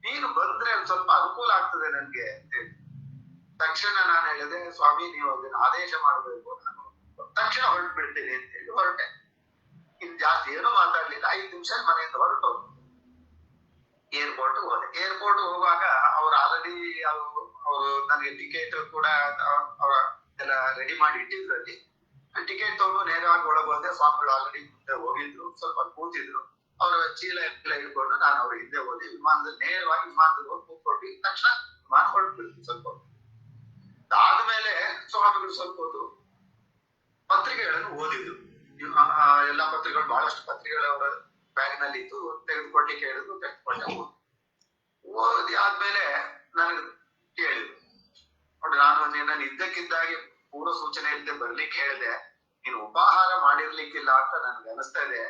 ನೀನು ಬಂದ್ರೆ ಒಂದ್ ಸ್ವಲ್ಪ ಅನುಕೂಲ ಆಗ್ತದೆ ನನ್ಗೆ ಅಂತ ಹೇಳಿ ತಕ್ಷಣ ನಾನು ಹೇಳಿದೆ, ಸ್ವಾಮಿ ನೀವು ಅದನ್ನ ಆದೇಶ ಮಾಡ್ಬೇಕು, ನಾನು ತಕ್ಷಣ ಹೊರಟು ಬಿಡ್ತೀನಿ ಅಂತ ಹೇಳಿ ಹೊರಟೆ. ಇನ್ ಜಾಸ್ತಿ ಏನೂ ಮಾತಾಡ್ಲಿಲ್ಲ. 5 ನಿಮಿಷ ಮನೆಯಿಂದ ಹೊರಟು ಏರ್ಪೋರ್ಟ್ ಹೋದೆ. ಏರ್ಪೋರ್ಟ್ ಹೋಗುವಾಗ ಅವ್ರು ಆಲ್ರೆಡಿ ಅವರು ನನಗೆ ಟಿಕೆಟ್ ಕೂಡ ಅವ್ರ ಎಲ್ಲ ರೆಡಿ ಮಾಡಿ ಇಟ್ಟಿದ್ರಲ್ಲಿ. ಟಿಕೆಟ್ ತಗೊಂಡು ನೇರವಾಗಿ ಒಳಗೆ ಹೋದೆ. ಸ್ವಾಮಿಗಳು ಆಲ್ರೆಡಿ ಮುಂದೆ ಹೋಗಿದ್ರು, ಸ್ವಲ್ಪ ಕೂತಿದ್ರು. ಅವರ ಚೀಲ ಎಲ್ಲ ಇಟ್ಕೊಂಡು ನಾನು ಅವ್ರ ಹಿಂದೆ ಹೋಗಿ ನೇರವಾಗಿ ವಿಮಾನದಲ್ಲಿ ಹೋಗಿ ಕೂತ್ಕೊಂಡು ತಕ್ಷಣ ವಿಮಾನ ಹೊರಟ್ಬಿಡ್ತೀನಿ. ಸ್ವಲ್ಪ ಆದ್ಮೇಲೆ ಸ್ವಾಮಿಗಳು ಸ್ವಲ್ಪ ಹೊತ್ತು ಪತ್ರಿಕೆಗಳನ್ನು ಓದಿದ್ರು. ಎಲ್ಲಾ ಪತ್ರಿಕೆಗಳು, ಬಹಳಷ್ಟು ಪತ್ರಿಕೆಗಳು ಅವರ ಬ್ಯಾಗ್ ನಲ್ಲಿ ಇತ್ತು, ತೆಗೆದುಕೊಡ್ಲಿಕ್ಕೆ ಹೇಳಿದ್ರು, ತೆಗೆದುಕೊಂಡೆ. ಓದಿ ಆದ್ಮೇಲೆ ನನಗೆ ಕೇಳಿದ್ರು, ನೋಡಿ ನಾನು ನಿನ್ನ ಇದ್ದಕ್ಕಿದ್ದಾಗಿ ಪೂರ್ವ ಸೂಚನೆ ಇಲ್ಲದೆ ಬರ್ಲಿಕ್ಕೆ ಹೇಳಿದೆ, ನೀನು ಉಪಾಹಾರ ಮಾಡಿರ್ಲಿಕ್ಕಿಲ್ಲ ಅಂತ ನನ್ಗೆ ಅನಿಸ್ತಾ ಇದೆ.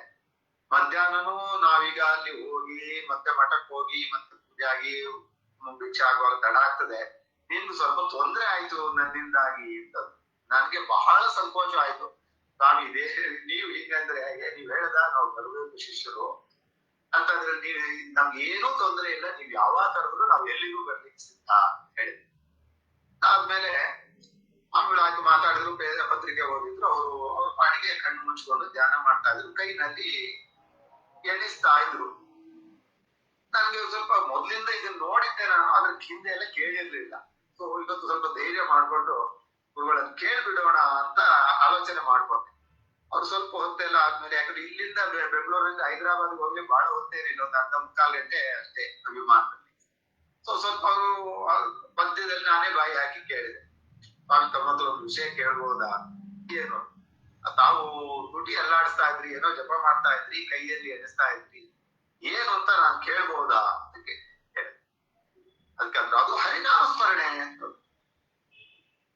ಮಧ್ಯಾಹ್ನನೂ ನಾವೀಗ ಅಲ್ಲಿ ಹೋಗಿ ಮತ್ತೆ ಮಠಕ್ಕೆ ಹೋಗಿ ಮತ್ತೆ ಪೂಜೆ ಆಗಿ ಭಿಕ್ಷೆ ಆಗುವಾಗ ತಡ ಆಗ್ತದೆ, ನಿನ್ಗೆ ಸ್ವಲ್ಪ ತೊಂದರೆ ಆಯ್ತು ನನ್ನಿಂದಾಗಿ ಅಂತ. ನನ್ಗೆ ಬಹಳ ಸಂಕೋಚ ಆಯ್ತು. ಸ್ವಾಮಿ ನೀವು ಹೀಗಂದ್ರೆ ನೀವ್ ಹೇಳ್ದ ನಾವು ಬರಬೇಕು ಶಿಷ್ಯರು ಅಂತಂದ್ರೆ ನೀವು ನಮ್ಗೆ ಏನೂ ತೊಂದರೆ ಇಲ್ಲ, ನೀವ್ ಯಾವಾಗ ಕರೆದ್ರು ನಾವ್ ಎಲ್ಲಿಗೂ ಬರ್ಲಿಕ್ಕೆ ಸಿದ್ಧ ಅಂತ ಹೇಳಿದ್ವಿ. ಆದ್ಮೇಲೆ ಆಮೇಲೆ ಆಯ್ತು ಮಾತಾಡಿದ್ರು, ಬೇರೆ ಪತ್ರಿಕೆ ಓದಿದ್ರು. ಅವ್ರ ಪಾಡಿಗೆ ಕಣ್ಣು ಮುಚ್ಕೊಂಡು ಧ್ಯಾನ ಮಾಡ್ತಾ ಇದ್ರು, ಕೈನಲ್ಲಿ ಎಣಿಸ್ತಾ ಇದ್ರು. ನನ್ಗೆ ಸ್ವಲ್ಪ ಮೊದ್ಲಿಂದ ಇದನ್ನ ನೋಡಿದ್ದೆ ನಾನು, ಅದ್ರ ಹಿಂದೆ ಎಲ್ಲ ಕೇಳಿರ್ಲಿಲ್ಲ. ಸೊ ಇವತ್ತು ಸ್ವಲ್ಪ ಧೈರ್ಯ ಮಾಡ್ಕೊಂಡು ಗುರುಗಳನ್ನು ಕೇಳ್ಬಿಡೋಣ ಅಂತ ಆಲೋಚನೆ ಮಾಡ್ಕೊಂಡೆ. ಅವ್ರು ಸ್ವಲ್ಪ ಹೊತ್ತೆಲ್ಲ ಆದ್ಮೇಲೆ, ಯಾಕಂದ್ರೆ ಇಲ್ಲಿಂದ ಬೆಂಗಳೂರಿಂದ ಹೈದರಾಬಾದ್ ಹೋಗ್ಲಿ ಬಹಳ ಹೊತ್ತೇನಿಲ್ಲ, ಒಂದು 1/2-3 ಗಂಟೆ ಅಷ್ಟೇ ವಿಮಾನದಲ್ಲಿ. ಸೊ ಸ್ವಲ್ಪ ಅವರು ಮಧ್ಯದಲ್ಲಿ ನಾನೇ ಬಾಯಿ ಹಾಕಿ ಕೇಳಿದೆ, ಸ್ವಾಮಿ ತಮ್ಮ ಹತ್ರ ಒಂದು ವಿಷಯ ಕೇಳ್ಬೋದಾ? ಏನು? ತಾವು ತುಟಿ ಅಲ್ಲಾಡಿಸ್ತಾ ಇದ್ರಿ, ಏನೋ ಜಪ ಮಾಡ್ತಾ ಇದ್ರಿ, ಕೈಯಲ್ಲಿ ಎಣಿಸ್ತಾ ಇದ್ರಿ, ಏನು ಅಂತ ನಾನು ಕೇಳ್ಬೋದಾ ಅಂತ ಕೇಳಿದೆ. ಅದಕ್ಕಂದ್ರೆ ಅದು ಹರಿನಾಮ ಸ್ಮರಣೆ ಅಂತ.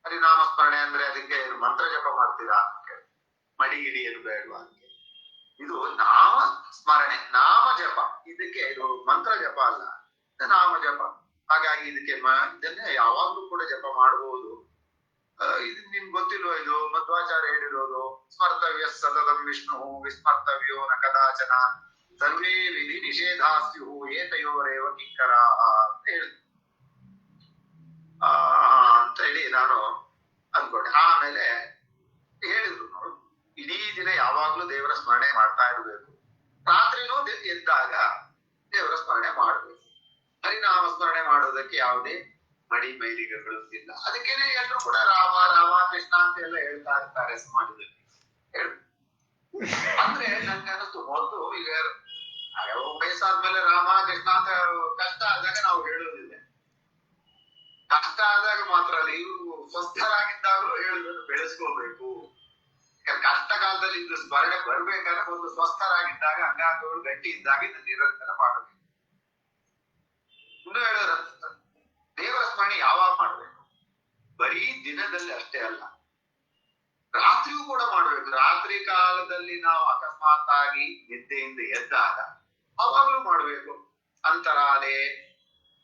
ಹರಿನಾಮ ಸ್ಮರಣೆ ಅಂದ್ರೆ ಅದಕ್ಕೆ ಮಂತ್ರ ಜಪ ಮಾಡ್ತೀರಾ ಅಂತ ಕೇಳಿ, ಮಡಿಗಿಡಿ ಏನು ಬೇಡವಾ ಅಂತ. ಇದು ನಾಮ ಸ್ಮರಣೆ, ನಾಮ ಜಪ. ಇದಕ್ಕೆ ಇದು ಮಂತ್ರ ಜಪ ಅಲ್ಲ, ನಾಮ ಜಪ. ಹಾಗಾಗಿ ಇದಕ್ಕೆ ಇದನ್ನೇ ಯಾವಾಗ್ಲೂ ಕೂಡ ಜಪ ಮಾಡಬಹುದು. ಇದು ನಿಮ್ಗೆ ಗೊತ್ತಿಲ್ವ? ಇದು ಮಧ್ವಾಚಾರ್ಯ ಹೇಳಿರೋದು, ಸ್ಮರ್ತವ್ಯ ಸತತಂ ವಿಷ್ಣು ವಿಸ್ಮರ್ತವ್ಯೋ ನ ಕದಾಚನ ಸರ್ವೇ ವಿಧಿ ನಿಷೇಧಾಸ್ಯು ಏತಯೋರೇವ ಕಿಂಕರ ಅಂತ ಹೇಳಿದ್ರು ಅಂತ ಹೇಳಿ ನಾನು ಅಂದ್ಕೊಂಡೆ. ಆಮೇಲೆ ಹೇಳಿದ್ರು, ಇಡೀ ದಿನ ಯಾವಾಗ್ಲೂ ದೇವರ ಸ್ಮರಣೆ ಮಾಡ್ತಾ ಇರ್ಬೇಕು, ರಾತ್ರಿನೂ ಎದ್ದಾಗ ದೇವರ ಸ್ಮರಣೆ ಮಾಡ್ಬೇಕು. ಹರಿನಾಮ ಸ್ಮರಣೆ ಮಾಡೋದಕ್ಕೆ ಯಾವುದೇ ಮಡಿ ಮೈಲಿಗೆಗಳು ಇಲ್ಲ. ಅದಕ್ಕೇನೆ ಎಲ್ಲರೂ ಕೂಡ ರಾಮ ರಾಮ ಕೃಷ್ಣ ಅಂತ ಎಲ್ಲ ಹೇಳ್ತಾ ಇರ್ತಾರೆ ಸಮಾಜದಲ್ಲಿ. ಅಂದ್ರೆ ನನ್ಗೆ ಅನಿಸ್ತು, ಮೊದಲು ಈಗ ವಯಸ್ಸಾದ್ಮೇಲೆ ರಾಮ ಕೃಷ್ಣ ಅಂತ ಕಷ್ಟ ಆದಾಗ ನಾವು ಹೇಳೋದಿಲ್ಲ, ಕಷ್ಟ ಆದಾಗ ಮಾತ್ರ ಅಲ್ಲ, ಇವರು ಸ್ವಸ್ಥರಾಗಿದ್ದಾಗಲೂ ಹೇಳೋದನ್ನು ಬೆಳೆಸ್ಕೋಬೇಕು. ಕಷ್ಟ ಕಾಲದಲ್ಲಿ ಇದು ಸ್ಮರಣೆ ಬರ್ಬೇಕಾದ್ರೆ ಒಂದು ಸ್ವಸ್ಥರಾಗಿದ್ದಾಗ, ಅಂಗಾಂಗಗಳು ಗಟ್ಟಿ ಇದ್ದಾಗ ಇದನ್ನು ನಿರಂತರ ಮಾಡಬೇಕು. ಇನ್ನು ಹೇಳಿದ್ರ ದೇವರ ಸ್ಮರಣೆ ಯಾವಾಗ ಮಾಡ್ಬೇಕು? ಬರೀ ದಿನದಲ್ಲಿ ಅಷ್ಟೇ ಅಲ್ಲ, ರಾತ್ರಿಯೂ ಕೂಡ ಮಾಡ್ಬೇಕು. ರಾತ್ರಿ ಕಾಲದಲ್ಲಿ ನಾವು ಅಕಸ್ಮಾತ್ ಆಗಿ ನಿದ್ದೆಯಿಂದ ಎದ್ದಾಗ ಅವಾಗ್ಲೂ ಮಾಡ್ಬೇಕು. ಅಂತರಾಲೇ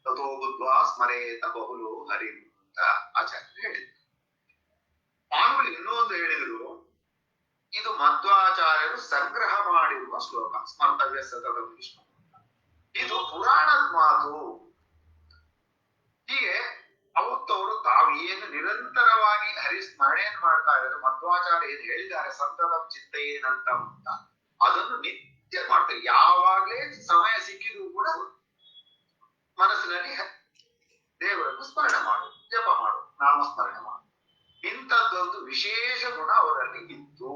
ತಥೋ ಬುದ್ಧ್ವಾ ಸ್ಮರೇತ ಬಹುಲು ಹರಿ ಅಂತ ಆಚಾರ್ಯರು ಹೇಳಿದ್ರು. ಆಮೇಲೆ ಇನ್ನೊಂದು ಹೇಳಿದ್ರು, ಇದು ಮಧ್ವಾಚಾರ್ಯರು ಸಂಗ್ರಹ ಮಾಡಿರುವ ಶ್ಲೋಕ, ಸ್ಮರ್ತವ್ಯ ಸತತಂ ವಿಷ್ಣು. ಇದು ಪುರಾಣದ ಮಾತು. ಹೀಗೆ ಅವತ್ತವರು ತಾವೇನು ನಿರಂತರವಾಗಿ ಹರಿಸ್ಮರಣೆಯನ್ನು ಮಾಡ್ತಾ ಇದ್ದಾರೆ, ಮಧ್ವಾಚಾರ್ಯ ಏನ್ ಹೇಳಿದ್ದಾರೆ ಸಂತತಂ ಚಿಂತೆಯೇನಂತ ಅಂತ, ಅದನ್ನು ನಿತ್ಯ ಮಾಡ್ತಾರೆ. ಯಾವಾಗ್ಲೇ ಸಮಯ ಸಿಕ್ಕಿದ್ರು ಕೂಡ ಮನಸ್ಸಿನಲ್ಲಿ ದೇವರನ್ನು ಸ್ಮರಣೆ ಮಾಡು, ಜಪ ಮಾಡು, ನಾಮಸ್ಮರಣೆ ಮಾಡು. ಇಂಥದ್ದೊಂದು ವಿಶೇಷ ಗುಣ ಅವರಲ್ಲಿ ಇತ್ತು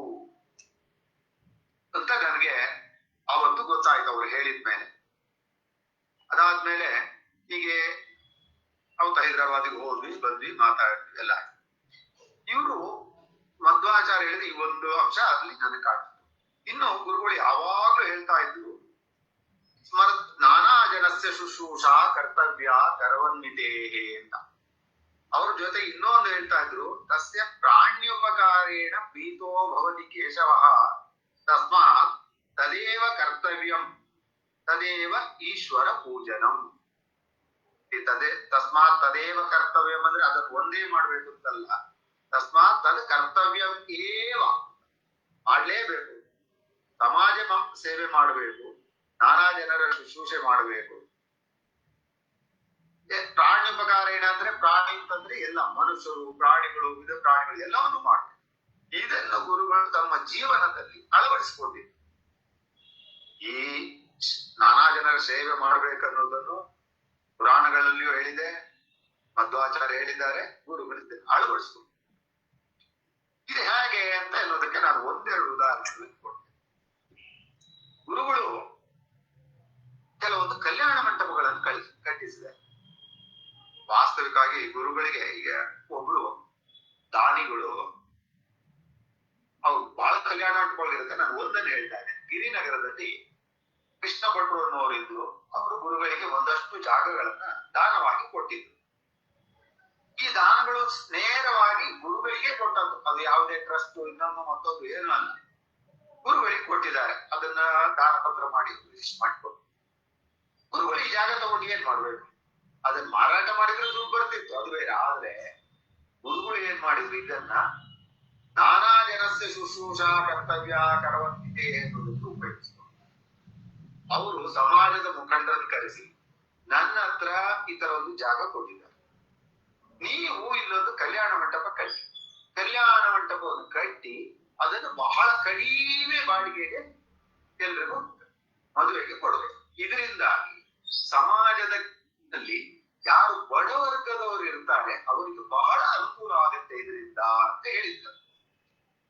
ಅಂತ ನನಗೆ ಅವತ್ತು ಗೊತ್ತಾಯ್ತು ಅವ್ರು ಹೇಳಿದ್ಮೇಲೆ. ಅದಾದ್ಮೇಲೆ ಹೀಗೆ ಅವತ್ತು ಹೈದರಾಬಾದಿಗೆ ಹೋದ್ವಿ, ಬಂದ್ವಿ, ಮಾತಾಡಿದ್ವಿ ಎಲ್ಲ. ಇವರು ಮಧ್ವಾಚಾರ್ಯ ಹೇಳಿದ ಈ ಒಂದು ಅಂಶ ಅಲ್ಲಿ ನನಗೆ ಕಾಣಿಸ್ತು. ಇನ್ನು ಗುರುಗಳು ಯಾವಾಗ್ಲೂ ಹೇಳ್ತಾ ಇದ್ರು, ನಾನಾ ಜನಸ್ಯ ಶುಶ್ರೂಷಾ ಕರ್ತವ್ಯ ಕರವನ್ವಿತೇಹೇ ಅಂತ. ಅವ್ರ ಜೊತೆ ಇನ್ನೊಂದು ಹೇಳ್ತಾ ಇದ್ರು, ತಸ್ಯ ಪ್ರಾಣ್ಯುಪಕಾರೇಣ ಪ್ರೀತೋ ಭವತಿ ಕೇಶವಃ ತಸ್ಮಾತ್ ತದೇವ ಕರ್ತವ್ಯಂ ತದೇವ ಈಶ್ವರ ಪೂಜನಂ. ತಸ್ಮಾತ್ ತದೇವ ಕರ್ತವ್ಯಂ ಅಂದ್ರೆ ಅದನ್ನು ಒಂದೇ ಮಾಡ್ಬೇಕು ಅಂತಲ್ಲ, ತಸ್ಮಾತ್ ತದ್ ಕರ್ತವ್ಯಂ ಏವ, ಮಾಡ್ಲೇಬೇಕು. ಸಮಾಜ ಸೇವೆ ಮಾಡಬೇಕು, ನಾನಾ ಜನರ ಶುಶ್ರೂಷೆ ಮಾಡಬೇಕು. ಪ್ರಾಣ್ಯುಪಕಾರ ಏನಂದ್ರೆ ಪ್ರಾಣಿ ಅಂತಂದ್ರೆ ಎಲ್ಲ ಮನುಷ್ಯರು, ಪ್ರಾಣಿಗಳು, ವಿಧ ಪ್ರಾಣಿಗಳು ಎಲ್ಲವನ್ನು ಮಾಡ್ಬೇಕು. ಇದೆಲ್ಲ ಗುರುಗಳು ತಮ್ಮ ಜೀವನದಲ್ಲಿ ಅಳವಡಿಸಿಕೊಂಡಿದ್ರು. ಈ ನಾನಾ ಜನರ ಸೇವೆ ಮಾಡ್ಬೇಕನ್ನೋದನ್ನು ಪುರಾಣಗಳಲ್ಲಿಯೂ ಹೇಳಿದೆ, ಮಧ್ವಾಚಾರ್ಯ ಹೇಳಿದ್ದಾರೆ, ಗುರುಗಳಿಂದ ಅಳವಡಿಸ್ಕೊಂಡು. ಇದು ಹೇಗೆ ಅಂತ ಅನ್ನೋದಕ್ಕೆ ನಾನು ಒಂದೆರಡು ಉದಾಹರಣೆ ಕೊಡ್ತೇನೆ. ಗುರುಗಳು ಕೆಲವೊಂದು ಕಲ್ಯಾಣ ಮಂಟಪಗಳನ್ನು ಕಟ್ಟಿಸಿದ್ದಾರೆ. ವಾಸ್ತವಿಕವಾಗಿ ಗುರುಗಳಿಗೆ ಈಗ ಒಬ್ರು ದಾನಿಗಳು ಅವ್ರು ಬಹಳ ಕಲ್ಯಾಣ ಮಂಟಪಗಳಿರುತ್ತೆ. ನಾನು ಒಂದನ್ನು ಹೇಳ್ತಾ ಇದ್ದೇನೆ. ಗಿರಿನಗರದಲ್ಲಿ ಕೃಷ್ಣ ಭಟ್ರು ಅನ್ನೋರು ಇದ್ರು. ಅವರು ಗುರುಗಳಿಗೆ ಒಂದಷ್ಟು ಜಾಗಗಳನ್ನ ದಾನವಾಗಿ ಕೊಟ್ಟಿದ್ರು. ಈ ದಾನಗಳು ನೇರವಾಗಿ ಗುರುಗಳಿಗೆ ಕೊಟ್ಟದ್ದು, ಅದು ಯಾವುದೇ ಟ್ರಸ್ಟ್ ಇನ್ನೊಂದು ಮತ್ತೊಂದು ಏನೂ ಅಲ್ಲ, ಗುರುಗಳಿಗೆ ಕೊಟ್ಟಿದ್ದಾರೆ. ಅದನ್ನ ದಾನ ಪತ್ರ ಮಾಡಿ ರಿಜಿಸ್ಟರ್ ಮಾಡಿಕೊಟ್ಟು. ಗುರುಗಳು ಈ ಜಾಗ ತಗೊಂಡು ಏನ್ ಮಾಡ್ಬೇಕು? ಅದನ್ನ ಮಾರಾಟ ಮಾಡಿದ್ರೆ ದುಡ್ಡು ಬರ್ತಿತ್ತು, ಅದು ಬೇರೆ. ಆದ್ರೆ ಗುರುಗಳು ಏನ್ ಮಾಡಿದ್ರು, ಇದನ್ನ ನಾನಾ ಜನಸ್ಯ ಶುಶ್ರೂಷಾ ಕರ್ತವ್ಯ ಕರವಂತಿದೆ ಅನ್ನೋದಕ್ಕೆ ಉಪಯೋಗಿಸಿದ್ರು. ಅವರು ಸಮಾಜದ ಮುಖಂಡರನ್ನು ಕರೆಸಿ ನನ್ನ ಹತ್ರ ಈ ತರ ಒಂದು ಜಾಗ ಕೊಟ್ಟಿದ್ದಾರೆ, ನೀವು ಇಲ್ಲೊಂದು ಕಲ್ಯಾಣ ಮಂಟಪ ಕಟ್ಟಿ, ಕಲ್ಯಾಣ ಮಂಟಪವನ್ನು ಕಟ್ಟಿ ಅದನ್ನು ಬಹಳ ಕಡಿಮೆ ಬಾಡಿಗೆಗೆ ಎಲ್ರಿಗೂ ಮದುವೆಗೆ ಕೊಡಬೇಕು. ಇದರಿಂದಾಗಿ ಸಮಾಜದಲ್ಲಿ ಯಾರು ಬಡವರ್ಗದವರು ಇರ್ತಾರೆ ಅವರಿಗೆ ಬಹಳ ಅನುಕೂಲ ಆಗುತ್ತೆ ಇದರಿಂದ ಅಂತ ಹೇಳಿದ್ದಾರೆ.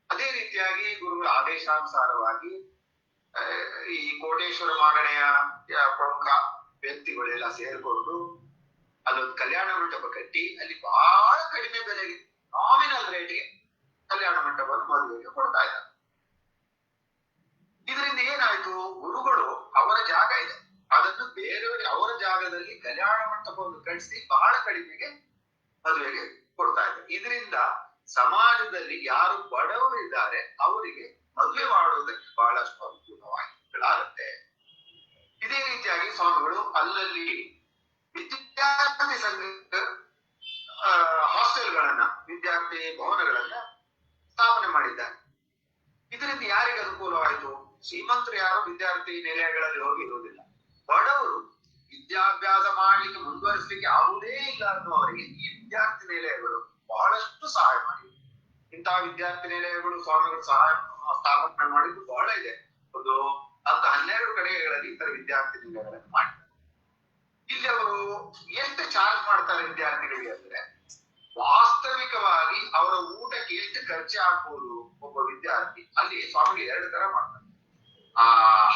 ಅದೇ ರೀತಿಯಾಗಿ ಗುರುಗಳ ಆದೇಶಾನುಸಾರವಾಗಿ ಈ ಕೋಟೇಶ್ವರ ಮಾಗಣೆಯ ಪ್ರಮುಖ ವ್ಯಕ್ತಿಗಳೆಲ್ಲ ಸೇರ್ಕೊಂಡು ಅಲ್ಲೊಂದು ಕಲ್ಯಾಣ ಮಂಟಪ ಕಟ್ಟಿ ಅಲ್ಲಿ ಬಹಳ ಕಡಿಮೆ ಬೆಲೆಗೆ, ನಾಮಿನಲ್ ರೇಟ್ಗೆ ಕಲ್ಯಾಣ ಮಂಟಪವನ್ನು ಮದುವೆಗೆ ಕೊಡ್ತಾ ಇದ್ದಾರೆ. ಇದರಿಂದ ಏನಾಯ್ತು, ಗುರುಗಳು ಅವರ ಜಾಗ ಇದೆ, ಅದನ್ನು ಬೇರೆಯವರಿಗೆ ಅವರ ಜಾಗದಲ್ಲಿ ಕಲ್ಯಾಣ ಮಂಟಪವನ್ನು ಕಟ್ಟಿಸಿ ಬಹಳ ಕಡಿಮೆಗೆ ಮದುವೆಗೆ ಕೊಡ್ತಾ ಇದ್ದಾರೆ. ಇದರಿಂದ ಸಮಾಜದಲ್ಲಿ ಯಾರು ಬಡವರು ಇದ್ದಾರೆ ಅವರಿಗೆ ಮದುವೆ ಮಾಡುವುದಕ್ಕೆ ಬಹಳಷ್ಟು ಅನುಕೂಲವಾಗುತ್ತೆ. ಇದೇ ರೀತಿಯಾಗಿ ಸ್ವಾಮಿಗಳು ಅಲ್ಲಲ್ಲಿ ವಿದ್ಯಾರ್ಥಿ ಸಂಘ ಹಾಸ್ಟೆಲ್ಗಳನ್ನ, ವಿದ್ಯಾರ್ಥಿ ಭವನಗಳನ್ನ ಸ್ಥಾಪನೆ ಮಾಡಿದ್ದಾರೆ. ಇದರಿಂದ ಯಾರಿಗೆ ಅನುಕೂಲವಾಯಿತು? ಶ್ರೀಮಂತರು ಯಾರು ವಿದ್ಯಾರ್ಥಿ ನಿಲಯಗಳಲ್ಲಿ ಹೋಗಿ ಇರುವುದಿಲ್ಲ. ಬಡವರು ವಿದ್ಯಾಭ್ಯಾಸ ಮಾಡ್ಲಿಕ್ಕೆ ಮುಂದುವರಿಸಲಿಕ್ಕೆ ಯಾವುದೇ ಇಲ್ಲ ಅನ್ನುವರಿಗೆ ಈ ವಿದ್ಯಾರ್ಥಿ ನಿಲಯಗಳು ಬಹಳಷ್ಟು ಸಹಾಯ ಮಾಡಿವೆ. ಇಂತಹ ವಿದ್ಯಾರ್ಥಿ ನಿಲಯಗಳು ಸ್ವಾಮಿಗಳು ಸಹಾಯ ಸ್ಥಾಪನೆ ಮಾಡಿದ್ದು ಬಹಳ ಇದೆ. ಒಂದು 12 ಕಡೆಗಳಲ್ಲಿ ಈ ತರ ವಿದ್ಯಾರ್ಥಿ ನಿಲಯಗಳನ್ನು ಮಾಡಿದ್ದಾರೆ. ಇಲ್ಲಿ ಅವರು ಎಷ್ಟು ಚಾರ್ಜ್ ಮಾಡ್ತಾರೆ ವಿದ್ಯಾರ್ಥಿಗಳಿಗೆ ಅಂದ್ರೆ, ವಾಸ್ತವಿಕವಾಗಿ ಅವರ ಊಟಕ್ಕೆ ಎಷ್ಟು ಖರ್ಚು ಆಗ್ಬೋದು ಒಬ್ಬ ವಿದ್ಯಾರ್ಥಿ, ಅಲ್ಲಿ ಸ್ವಾಮಿಗಳು 2 ತರ ಮಾಡ್ತಾರೆ. ಆ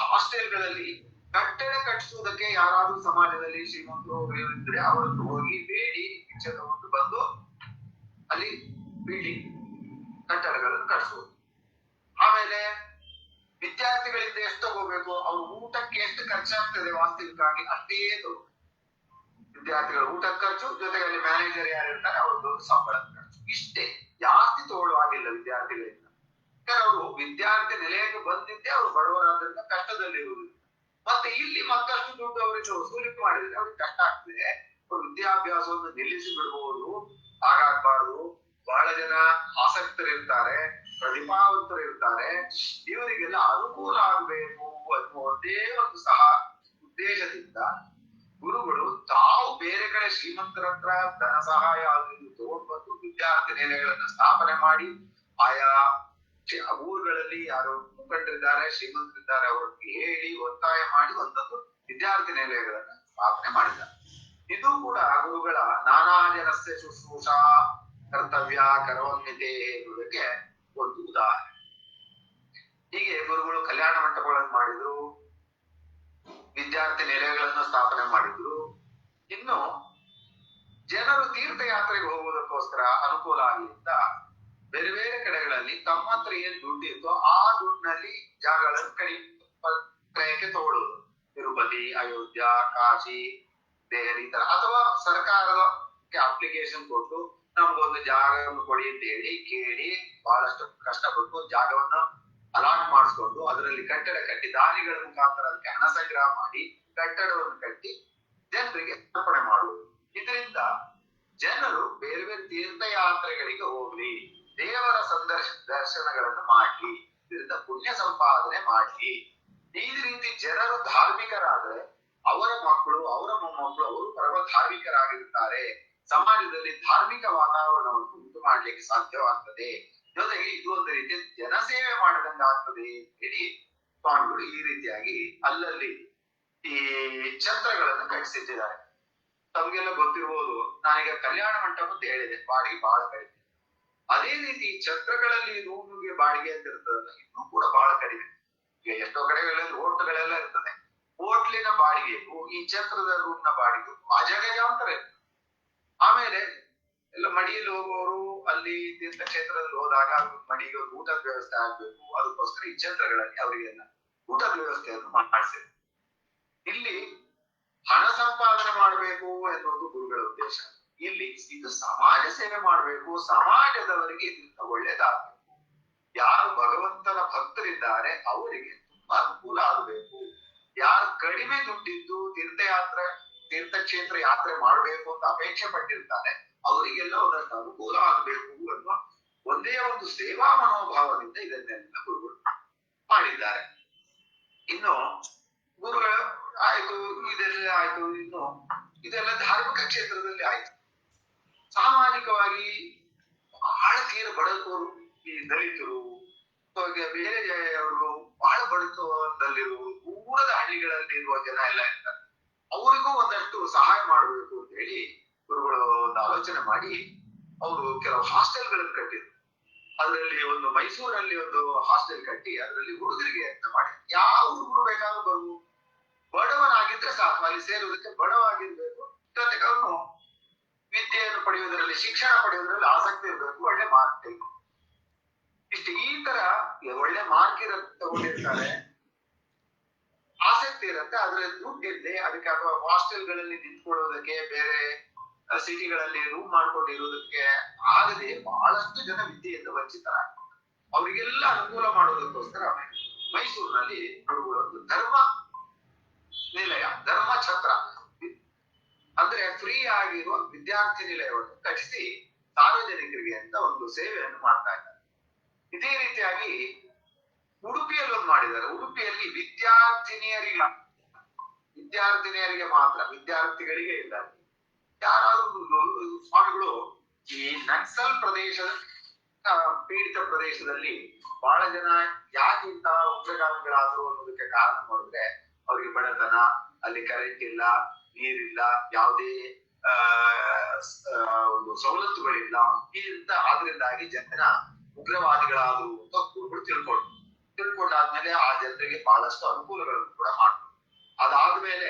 ಹಾಸ್ಟೆಲ್ಗಳಲ್ಲಿ ಕಟ್ಟಡ ಕಟ್ಟಿಸುವುದಕ್ಕೆ ಯಾರಾದ್ರೂ ಸಮಾಜದಲ್ಲಿ ಶ್ರೀಮಂತರು ಇದ್ರೆ ಅವರನ್ನು ಹೋಗಿ ಬೇಡಿ ಭಿಕ್ಷೆ ತಗೊಂಡು ಬಂದು ಅಲ್ಲಿ ಬಿಲ್ಡಿಂಗ್ ಕಟ್ಟಡಗಳನ್ನು ಕಟ್ಟಿಸುವುದು. ಆಮೇಲೆ ವಿದ್ಯಾರ್ಥಿಗಳಿಂದ ಎಷ್ಟು ತಗೋಬೇಕು, ಅವ್ರ ಊಟಕ್ಕೆ ಎಷ್ಟು ಖರ್ಚಾಗ್ತದೆ ವಾಸ್ತವಿಕವಾಗಿ ಅಷ್ಟೇ ತಗೋ. ವಿದ್ಯಾರ್ಥಿಗಳ ಊಟದ ಖರ್ಚು ಜೊತೆಗೆ ಅಲ್ಲಿ ಮ್ಯಾನೇಜರ್ ಯಾರು ಇರ್ತಾರೆ ಅವ್ರದ್ದೊಂದು ಸಂಬಳದ ಖರ್ಚು, ಇಷ್ಟೇ. ಜಾಸ್ತಿ ತಗೊಳ್ಳುವಾಗಿಲ್ಲ ವಿದ್ಯಾರ್ಥಿಗಳಿಂದ. ಅವರು ವಿದ್ಯಾರ್ಥಿ ನಿಲಯಕ್ಕೆ ಬಂದಿದ್ದೇ ಅವ್ರು ಬಡವರಾದ್ರಿಂದ ಕಷ್ಟದಲ್ಲಿರುವುದಿಲ್ಲ. ಮತ್ತೆ ಇಲ್ಲಿ ಮತ್ತಷ್ಟು ದುಡ್ಡು ಅವರಿಗೆ ವಸೂಲಿ ಮಾಡಿದ್ರೆ ಅವ್ರಿಗೆ ಕಷ್ಟ ಆಗ್ತದೆ. ಅವ್ರು ವಿದ್ಯಾಭ್ಯಾಸವನ್ನು ನಿಲ್ಲಿಸಿ ಬಿಡಬಹುದು, ಹಾಗಾಗಬಾರ್ದು. ಬಹಳ ಜನ ಆಸಕ್ತರಿರ್ತಾರೆ, ಪ್ರತಿಭಾವಂತರು ಇರ್ತಾರೆ, ಇವರಿಗೆಲ್ಲ ಅನುಕೂಲ ಆಗಬೇಕು ಅನ್ನುವ ಒಂದೇ ಒಂದು ಸಹ ಉದ್ದೇಶದಿಂದ ಗುರುಗಳು ತಾವು ಬೇರೆ ಕಡೆ ಶ್ರೀಮಂತರ ಹತ್ರ ಧನ ಸಹಾಯ ಆಗೋದು ತಗೊಂಡು ಬಂದು ವಿದ್ಯಾರ್ಥಿ ನಿಲಯಗಳನ್ನ ಸ್ಥಾಪನೆ ಮಾಡಿ, ಆಯಾ ಊರುಗಳಲ್ಲಿ ಯಾರು ಮುಖಂಡರಿದ್ದಾರೆ, ಶ್ರೀಮಂತರಿದ್ದಾರೆ, ಅವ್ರಿಗೆ ಹೇಳಿ ಒತ್ತಾಯ ಮಾಡಿ ಒಂದೊಂದು ವಿದ್ಯಾರ್ಥಿ ನಿಲಯಗಳನ್ನ ಸ್ಥಾಪನೆ ಮಾಡಿದ್ದಾರೆ. ಇದು ಕೂಡ ಗುರುಗಳ ನಾನಾ ಜನಸ್ಯ ಶುಶ್ರೂಷಾ ಕರ್ತವ್ಯ ಕರ್ಮನ್ವಿತೆ ಎನ್ನುವುದಕ್ಕೆ ಒಂದು ಉದಾಹರಣೆ. ಹೀಗೆ ಗುರುಗಳು ಕಲ್ಯಾಣ ಮಂಟಪಗಳನ್ನು ಮಾಡಿದ್ರು, ವಿದ್ಯಾರ್ಥಿ ನಿಲಯಗಳನ್ನು ಸ್ಥಾಪನೆ ಮಾಡಿದ್ರು. ಇನ್ನು ಜನರು ತೀರ್ಥಯಾತ್ರೆಗೆ ಹೋಗುವುದಕ್ಕೋಸ್ಕರ ಅನುಕೂಲ ಆಗಲಿಂದ ಬೇರೆ ಬೇರೆ ಕಡೆಗಳಲ್ಲಿ ತಮ್ಮ ಹತ್ರ ಏನ್ ದುಡ್ಡು ಇತ್ತೋ ಆ ದುಡ್ಡಿನಲ್ಲಿ ಜಾಗಗಳನ್ನು ಕ್ರಯಕ್ಕೆ ತಗೊಳ್ಳೋದು. ತಿರುಪತಿ, ಅಯೋಧ್ಯ, ಕಾಶಿ, ದೆಹಲಿ ತರ, ಅಥವಾ ಸರ್ಕಾರಕ್ಕೆ ಅಪ್ಲಿಕೇಶನ್ ಕೊಟ್ಟು ನಮ್ಗೊಂದು ಜಾಗವನ್ನು ಕೊಡಿ ಅಂತ ಹೇಳಿ ಕೇಳಿ ಬಹಳಷ್ಟು ಕಷ್ಟಪಟ್ಟು ಜಾಗವನ್ನು ಅಲಾಟ್ ಮಾಡಿಸ್ಕೊಂಡು ಅದರಲ್ಲಿ ಕಟ್ಟಡ ಕಟ್ಟಿ ದಾನಿಗಳ ಮುಖಾಂತರ ಅದಕ್ಕೆ ಹಣ ಸಂಗ್ರಹ ಮಾಡಿ ಕಟ್ಟಡವನ್ನು ಕಟ್ಟಿ ಜನರಿಗೆ ಅರ್ಪಣೆ ಮಾಡುವುದು. ಇದರಿಂದ ಜನರು ಬೇರೆ ಬೇರೆ ತೀರ್ಥಯಾತ್ರೆಗಳಿಗೆ ಹೋಗ್ಲಿ, ದೇವರ ದರ್ಶನಗಳನ್ನು ಮಾಡ್ಲಿ, ಇದರಿಂದ ಪುಣ್ಯ ಸಂಪಾದನೆ ಮಾಡ್ಲಿ. ಈ ರೀತಿ ಜನರು ಧಾರ್ಮಿಕರಾದ್ರೆ ಅವರ ಮಕ್ಕಳು, ಅವರ ಮೊಮ್ಮಕ್ಕಳು ಅವರು ಪರಮ ಧಾರ್ಮಿಕರಾಗಿರುತ್ತಾರೆ. ಸಮಾಜದಲ್ಲಿ ಧಾರ್ಮಿಕ ವಾತಾವರಣವನ್ನು ಉಂಟು ಮಾಡ್ಲಿಕ್ಕೆ ಸಾಧ್ಯವಾಗ್ತದೆ. ಜೊತೆಗೆ ಇದು ಒಂದು ರೀತಿ ಜನಸೇವೆ ಮಾಡಿದಂಗಾಗ್ತದೆ ಹೇಳಿ ಸ್ವಾಮಿಗಳು ಈ ರೀತಿಯಾಗಿ ಅಲ್ಲಲ್ಲಿ ಈ ಛತ್ರಗಳನ್ನು ಕಟ್ಟಿಸಿಟ್ಟಿದ್ದಾರೆ. ತಮ್ಗೆಲ್ಲ ಗೊತ್ತಿರ್ಬೋದು, ನಾನೀಗ ಕಲ್ಯಾಣ ಮಂಟಪ ಅಂತ ಹೇಳಿದೆ, ಬಾಡಿಗೆ ಬಹಳ ಕಡಿಮೆ. ಅದೇ ರೀತಿ ಛತ್ರಗಳಲ್ಲಿ ರೂಮ್ಗೆ ಬಾಡಿಗೆ ಅಂತ ಇರ್ತದಲ್ಲ, ಇನ್ನೂ ಕೂಡ ಬಹಳ ಕಡಿಮೆ. ಈಗ ಎಷ್ಟೋ ಕಡೆಗಳಲ್ಲಿ ಹೋಟ್ಲುಗಳೆಲ್ಲ ಇರ್ತದೆ, ಹೋಟ್ಲಿನ ಬಾಡಿಗೆಗೂ ಈ ಛತ್ರದ ರೂಮ್ನ ಬಾಡಿಗೆ ಅಜಗಜಾಂತರ. ಆಮೇಲೆ ಎಲ್ಲ ಮಡಿಯಲ್ಲಿ ಹೋಗುವವರು ಅಲ್ಲಿ ತೀರ್ಥಕ್ಷೇತ್ರದಲ್ಲಿ ಹೋದಾಗ ಮಡಿಗೆ ಊಟದ ವ್ಯವಸ್ಥೆ ಆಗ್ಬೇಕು. ಅದಕ್ಕೋಸ್ಕರ ಈ ಛತ್ರಗಳಲ್ಲಿ ಅವರಿಗೆಲ್ಲ ಊಟದ ವ್ಯವಸ್ಥೆಯನ್ನು ಮಾಡಿಸಿದೆ. ಇಲ್ಲಿ ಹಣ ಸಂಪಾದನೆ ಮಾಡಬೇಕು ಎನ್ನುವುದು ಗುರುಗಳ ಉದ್ದೇಶ. ಇಲ್ಲಿ ಇದು ಸಮಾಜ ಸೇವೆ ಮಾಡಬೇಕು, ಸಮಾಜದವರಿಗೆ ಇದರಿಂದ ಒಳ್ಳೇದಾಗಬೇಕು. ಯಾರು ಭಗವಂತನ ಭಕ್ತರಿದ್ದಾರೆ ಅವರಿಗೆ ತುಂಬಾ ಅನುಕೂಲ ಆಗಬೇಕು. ಯಾರು ಕಡಿಮೆ ದುಡ್ಡಿದ್ದು ತೀರ್ಥಕ್ಷೇತ್ರ ಯಾತ್ರೆ ಮಾಡಬೇಕು ಅಂತ ಅಪೇಕ್ಷೆ ಪಟ್ಟಿರ್ತಾರೆ ಅವರಿಗೆಲ್ಲ ಒಂದಷ್ಟು ಅನುಕೂಲ ಆಗಬೇಕು ಅನ್ನುವ ಒಂದೇ ಒಂದು ಸೇವಾ ಮನೋಭಾವದಿಂದ ಇದನ್ನೆಲ್ಲ ಗುರುಗಳು ಮಾಡಿದ್ದಾರೆ. ಇನ್ನು ಗುರುಗಳು ಆಯ್ತು, ಇದೆಲ್ಲ ಆಯ್ತು. ಇನ್ನು ಇದೆಲ್ಲ ಧಾರ್ಮಿಕ ಕ್ಷೇತ್ರದಲ್ಲಿ ಆಯ್ತು. ಸಾಮಾಜಿಕವಾಗಿ ಬಹಳ ತೀರ ಬಡವರು, ಈ ದಲಿತರು, ಬೇರೆ ಅವರು ಬಹಳ ಬಡತನದಲ್ಲಿರುವ ದೂರದ ಹಳ್ಳಿಗಳಲ್ಲಿ ಇರುವ ಜನ ಎಲ್ಲ ಇರ್ತಾರೆ. ಅವರಿಗೂ ಒಂದಷ್ಟು ಸಹಾಯ ಮಾಡಬೇಕು ಅಂತ ಹೇಳಿ ಗುರುಗಳು ಒಂದು ಆಲೋಚನೆ ಮಾಡಿ ಅವರು ಕೆಲವು ಹಾಸ್ಟೆಲ್ಗಳನ್ನು ಕಟ್ಟಿದ್ರು. ಅದರಲ್ಲಿ ಒಂದು ಮೈಸೂರಲ್ಲಿ ಒಂದು ಹಾಸ್ಟೆಲ್ ಕಟ್ಟಿ ಅದರಲ್ಲಿ ಹುಡುಗರಿಗೆ ಅಂತ ಮಾಡಿ ಯಾವ ಹುಡುಗರು ಬೇಕಾದ್ರೂ ಬರ್ಬೋದು. ಬಡವನಾಗಿದ್ರೆ ಸಾಕು, ಅಲ್ಲಿ ಸೇರುವುದಕ್ಕೆ ಬಡವಾಗಿರ್ಬೇಕು. ಜೊತೆಗೆ ಅವನು ವಿದ್ಯೆಯನ್ನು ಪಡೆಯುವುದರಲ್ಲಿ, ಶಿಕ್ಷಣ ಪಡೆಯುವುದರಲ್ಲಿ ಆಸಕ್ತಿ ಇರಬೇಕು, ಒಳ್ಳೆ ಮಾರ್ಕ್ ಬೇಕು. ಇಷ್ಟು ಈ ತರ ಒಳ್ಳೆ ಮಾರ್ಕ್ ತಗೊಂಡಿರ್ತಾರೆ, ಆಸಕ್ತಿ ಇರುತ್ತೆ, ಆದ್ರೆ ದುಡ್ಡಿಲ್ಲದೆ ಅದಕ್ಕೆ ಅಥವಾ ಹಾಸ್ಟೆಲ್ಗಳಲ್ಲಿ ನಿಂತ್ಕೊಳ್ಳೋದಕ್ಕೆ, ಬೇರೆ ಸಿಟಿಗಳಲ್ಲಿ ರೂಮ್ ಮಾಡ್ಕೊಂಡು ಇರೋದಕ್ಕೆ ಆಗದೆ ಬಹಳಷ್ಟು ಜನ ವಿದ್ಯೆಯಿಂದ ವಂಚಿತರಾಗ್ತಾರೆ. ಅವರಿಗೆಲ್ಲ ಅನುಕೂಲ ಮಾಡೋದಕ್ಕೋಸ್ಕರ ಮೈಸೂರಿನಲ್ಲಿ ಒಂದು ಧರ್ಮ ನಿಲಯ, ಧರ್ಮ ಛತ್ರ ಅಂದ್ರೆ ಫ್ರೀ ಆಗಿರುವ ವಿದ್ಯಾರ್ಥಿ ನಿಲಯವನ್ನು ಕಟ್ಟಿಸಿ ಸಾರ್ವಜನಿಕರಿಗೆ ಅಂತ ಒಂದು ಸೇವೆಯನ್ನು ಮಾಡ್ತಾ ಇದ್ದಾರೆ. ಇದೇ ರೀತಿಯಾಗಿ ಉಡುಪಿಯಲ್ಲಿ ಒಂದು ಮಾಡಿದ್ದಾರೆ. ಉಡುಪಿಯಲ್ಲಿ ವಿದ್ಯಾರ್ಥಿನಿಯರಿಗೆ ಮಾತ್ರ, ವಿದ್ಯಾರ್ಥಿಗಳಿಗೆ ಇಲ್ಲ. ಯಾರಾದ್ರೂ ಸ್ವಾಮಿಗಳು ಈ ನಕ್ಸಲ್ ಪೀಡಿತ ಪ್ರದೇಶದಲ್ಲಿ ಬಹಳ ಜನ ಯಾಕೆ ಇಂತ ಉಗ್ರಗಾಮಿಗಳಾದ್ರು ಅನ್ನೋದಕ್ಕೆ ಕಾರಣ ನೋಡಿದ್ರೆ ಅವ್ರಿಗೆ ಬಡತನ, ಅಲ್ಲಿ ಕರೆಂಟ್ ಇಲ್ಲ, ನೀರಿಲ್ಲ, ಯಾವುದೇ ಒಂದು ಸವಲತ್ತುಗಳಿಲ್ಲ. ಆದ್ರಿಂದಾಗಿ ಜನ ಉಗ್ರವಾದಿಗಳಾದ್ರು ಅಂತ ಗುರುಗಳು ತಿಳ್ಕೊಂಡಾದ್ಮೇಲೆ ಆ ಜನರಿಗೆ ಬಹಳಷ್ಟು ಅನುಕೂಲಗಳನ್ನು ಕೂಡ ಮಾಡಿದ್ರು. ಅದಾದ್ಮೇಲೆ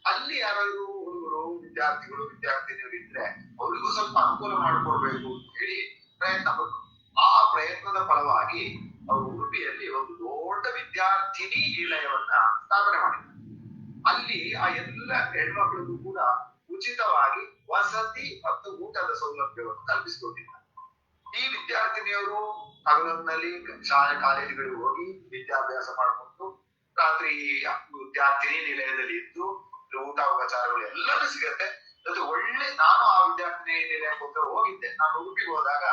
ಅಲ್ಲಿ ಯಾರಾದ್ರೂ ಹುಡುಗರು, ವಿದ್ಯಾರ್ಥಿನಿಯರು ಇದ್ರೆ ಅವ್ರಿಗೂ ಸ್ವಲ್ಪ ಅನುಕೂಲ ಮಾಡಿಕೊಡ್ಬೇಕು ಅಂತ ಹೇಳಿ ಪ್ರಯತ್ನ ಪಟ್ಟರು. ಆ ಪ್ರಯತ್ನದ ಫಲವಾಗಿ ಅವರು ಉಡುಪಿಯಲ್ಲಿ ಒಂದು ದೊಡ್ಡ ವಿದ್ಯಾರ್ಥಿನಿ ನಿಲಯವನ್ನ ಸ್ಥಾಪನೆ ಮಾಡಿದ್ದಾರೆ. ಅಲ್ಲಿ ಆ ಎಲ್ಲ ಹೆಣ್ಮಕ್ಳಿಗೂ ಕೂಡ ಉಚಿತವಾಗಿ ವಸತಿ ಮತ್ತು ಊಟದ ಸೌಲಭ್ಯವನ್ನು ಕಲ್ಪಿಸಿಕೊಟ್ಟಿದ್ದಾರೆ. ಈ ವಿದ್ಯಾರ್ಥಿನಿಯರು ಹಗಲಿನಲ್ಲಿ ಶಾಲೆ ಕಾಲೇಜುಗಳಿಗೆ ಹೋಗಿ ವಿದ್ಯಾಭ್ಯಾಸ ಮಾಡಿಕೊಂಡು ರಾತ್ರಿ ವಿದ್ಯಾರ್ಥಿನಿ ನಿಲಯದಲ್ಲಿ ಇದ್ದು ಊಟ ಉಪಚಾರಗಳು ಎಲ್ಲರೂ ಸಿಗತ್ತೆ. ಅದು ಒಳ್ಳೆ, ನಾನು ಆ ವಿದ್ಯಾರ್ಥಿನಿ ನಿಲಯಕ್ಕೋಸ್ಕರ ಹೋಗಿದ್ದೆ. ನಾನು ಉಡುಪಿಗೆ ಹೋದಾಗ